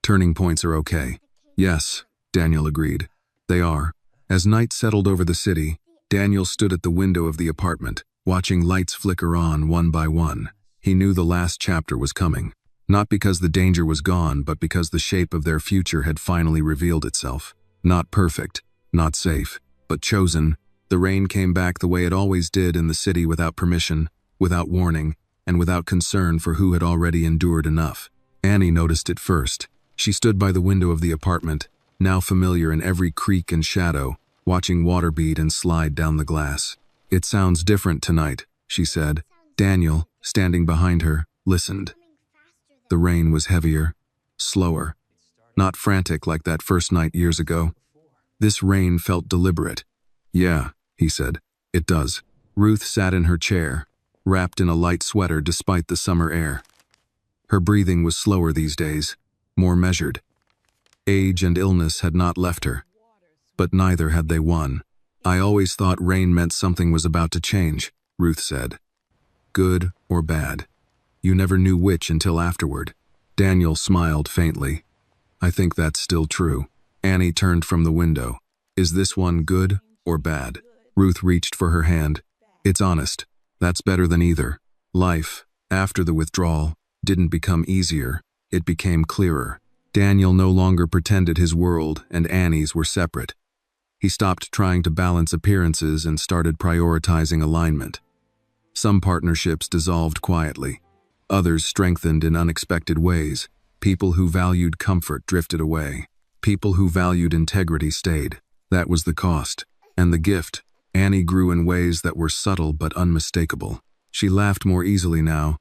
"Turning points are okay." "Yes," Daniel agreed. "They are." As night settled over the city, Daniel stood at the window of the apartment, watching lights flicker on one by one. He knew the last chapter was coming, not because the danger was gone, but because the shape of their future had finally revealed itself. Not perfect, not safe, but chosen. The rain came back the way it always did in the city, without permission, without warning, and without concern for who had already endured enough. Annie noticed it first. She stood by the window of the apartment, now familiar in every creak and shadow, watching water bead and slide down the glass. "It sounds different tonight," she said. Daniel, standing behind her, listened. The rain was heavier, slower, not frantic like that first night years ago. This rain felt deliberate. "Yeah," he said, "it does." Ruth sat in her chair, wrapped in a light sweater despite the summer air. Her breathing was slower these days, more measured. Age and illness had not left her, but neither had they won. "I always thought rain meant something was about to change," Ruth said. "Good or bad. You never knew which until afterward." Daniel smiled faintly. "I think that's still true." Annie turned from the window. "Is this one good or bad?" Ruth reached for her hand. "It's honest. That's better than either." Life, after the withdrawal, didn't become easier. It became clearer. Daniel no longer pretended his world and Annie's were separate. He stopped trying to balance appearances and started prioritizing alignment. Some partnerships dissolved quietly. Others strengthened in unexpected ways. People who valued comfort drifted away. People who valued integrity stayed. That was the cost. And the gift. Annie grew in ways that were subtle but unmistakable. She laughed more easily now,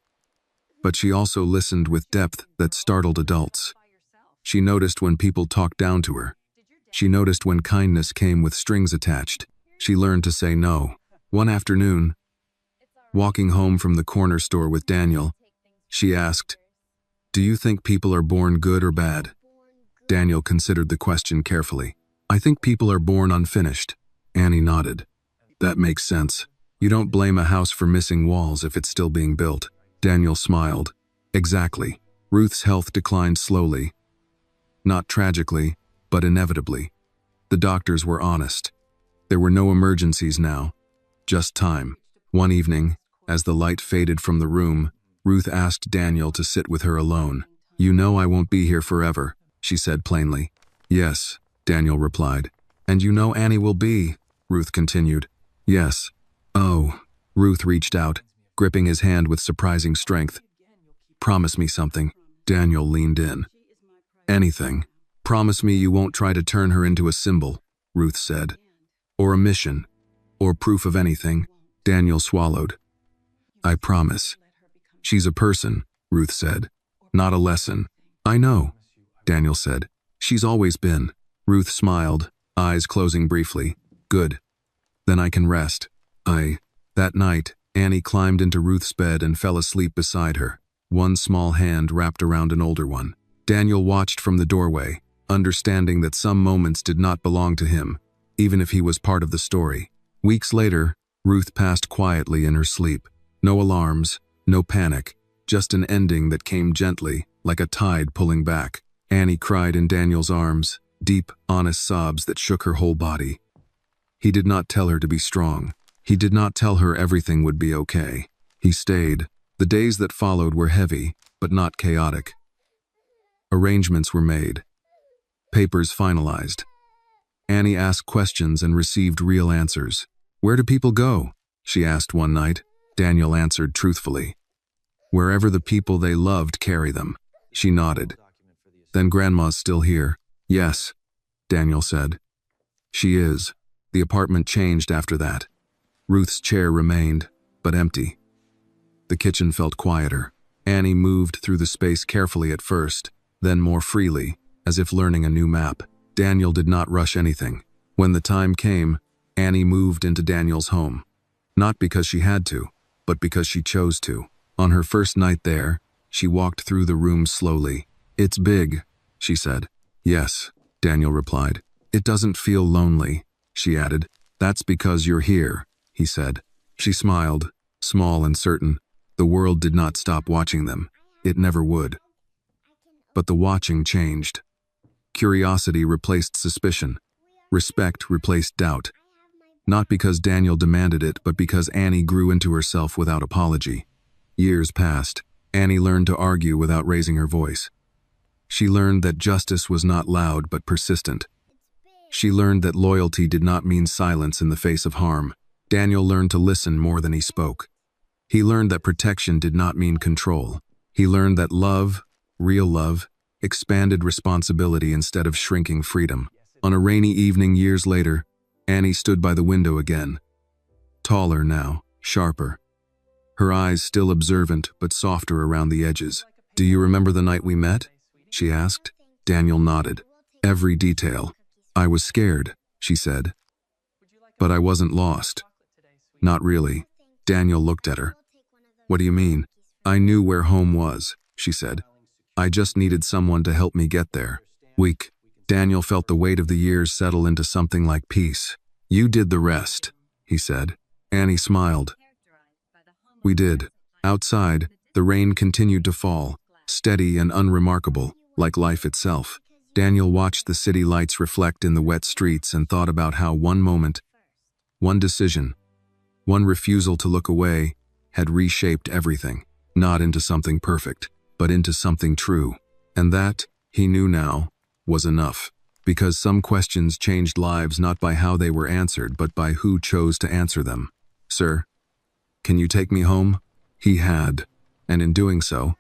but she also listened with depth that startled adults. She noticed when people talked down to her. She noticed when kindness came with strings attached. She learned to say no. One afternoon, walking home from the corner store with Daniel, she asked, "Do you think people are born good or bad?" Daniel considered the question carefully. "I think people are born unfinished." Annie nodded. "That makes sense. You don't blame a house for missing walls if it's still being built." Daniel smiled. "Exactly." Ruth's health declined slowly. Not tragically, but inevitably. The doctors were honest. There were no emergencies now, just time. One evening, as the light faded from the room, Ruth asked Daniel to sit with her alone. "You know I won't be here forever," she said plainly. "Yes," Daniel replied. "And you know Annie will be," Ruth continued. "Yes." "Oh." Ruth reached out, gripping his hand with surprising strength. "Promise me something." Daniel leaned in. "Anything. Promise me you won't try to turn her into a symbol," Ruth said. "Or a mission. Or proof of anything." Daniel swallowed. "I promise." "She's a person," Ruth said. "Not a lesson." "I know," Daniel said. "She's always been." Ruth smiled, eyes closing briefly. "Good. Then I can rest." That night, Annie climbed into Ruth's bed and fell asleep beside her, one small hand wrapped around an older one. Daniel watched from the doorway, understanding that some moments did not belong to him, even if he was part of the story. Weeks later, Ruth passed quietly in her sleep. No alarms, no panic, just an ending that came gently, like a tide pulling back. Annie cried in Daniel's arms, deep, honest sobs that shook her whole body. He did not tell her to be strong. He did not tell her everything would be okay. He stayed. The days that followed were heavy, but not chaotic. Arrangements were made. Papers finalized. Annie asked questions and received real answers. "Where do people go?" she asked one night. Daniel answered truthfully. "Wherever the people they loved carry them." She nodded. "Then Grandma's still here." "Yes," Daniel said. "She is." The apartment changed after that. Ruth's chair remained, but empty. The kitchen felt quieter. Annie moved through the space carefully at first, then more freely, as if learning a new map. Daniel did not rush anything. When the time came, Annie moved into Daniel's home. Not because she had to, but because she chose to. On her first night there, she walked through the room slowly. "It's big," she said. "Yes," Daniel replied. "It doesn't feel lonely," she added. "That's because you're here," he said. She smiled, small and certain. The world did not stop watching them. It never would. But the watching changed. Curiosity replaced suspicion. Respect replaced doubt. Not because Daniel demanded it, but because Annie grew into herself without apology. Years passed. Annie learned to argue without raising her voice. She learned that justice was not loud but persistent. She learned that loyalty did not mean silence in the face of harm. Daniel learned to listen more than he spoke. He learned that protection did not mean control. He learned that love, real love, expanded responsibility instead of shrinking freedom. On a rainy evening years later, Annie stood by the window again. Taller now, sharper. Her eyes still observant but softer around the edges. "Do you remember the night we met?" she asked. Daniel nodded. "Every detail." "I was scared," she said. "But I wasn't lost." "Not really." Daniel looked at her. "What do you mean?" "I knew where home was," she said. "I just needed someone to help me get there." Weak. Daniel felt the weight of the years settle into something like peace. "You did the rest," he said. Annie smiled. "We did." Outside, the rain continued to fall, steady and unremarkable, like life itself. Daniel watched the city lights reflect in the wet streets and thought about how one moment, one decision, one refusal to look away, had reshaped everything, not into something perfect, but into something true. And that, he knew now, was enough. Because some questions changed lives not by how they were answered, but by who chose to answer them. "Sir, can you take me home?" He had, and in doing so,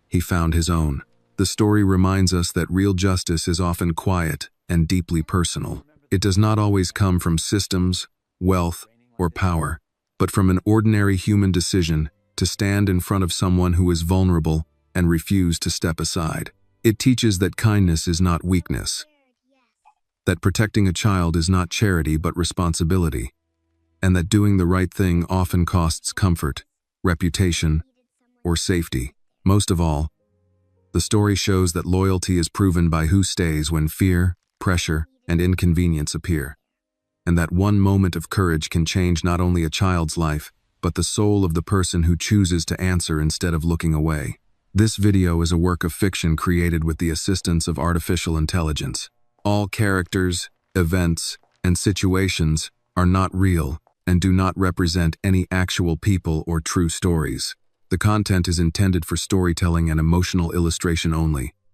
he found his own. The story reminds us that real justice is often quiet and deeply personal. It does not always come from systems, wealth, or power, but from an ordinary human decision to stand in front of someone who is vulnerable and refuse to step aside. It teaches that kindness is not weakness, that protecting a child is not charity but responsibility, and that doing the right thing often costs comfort, reputation, or safety. Most of all, the story shows that loyalty is proven by who stays when fear, pressure, and inconvenience appear, and that one moment of courage can change not only a child's life, but the soul of the person who chooses to answer instead of looking away. This video is a work of fiction created with the assistance of artificial intelligence. All characters, events, and situations are not real and do not represent any actual people or true stories. The content is intended for storytelling and emotional illustration only.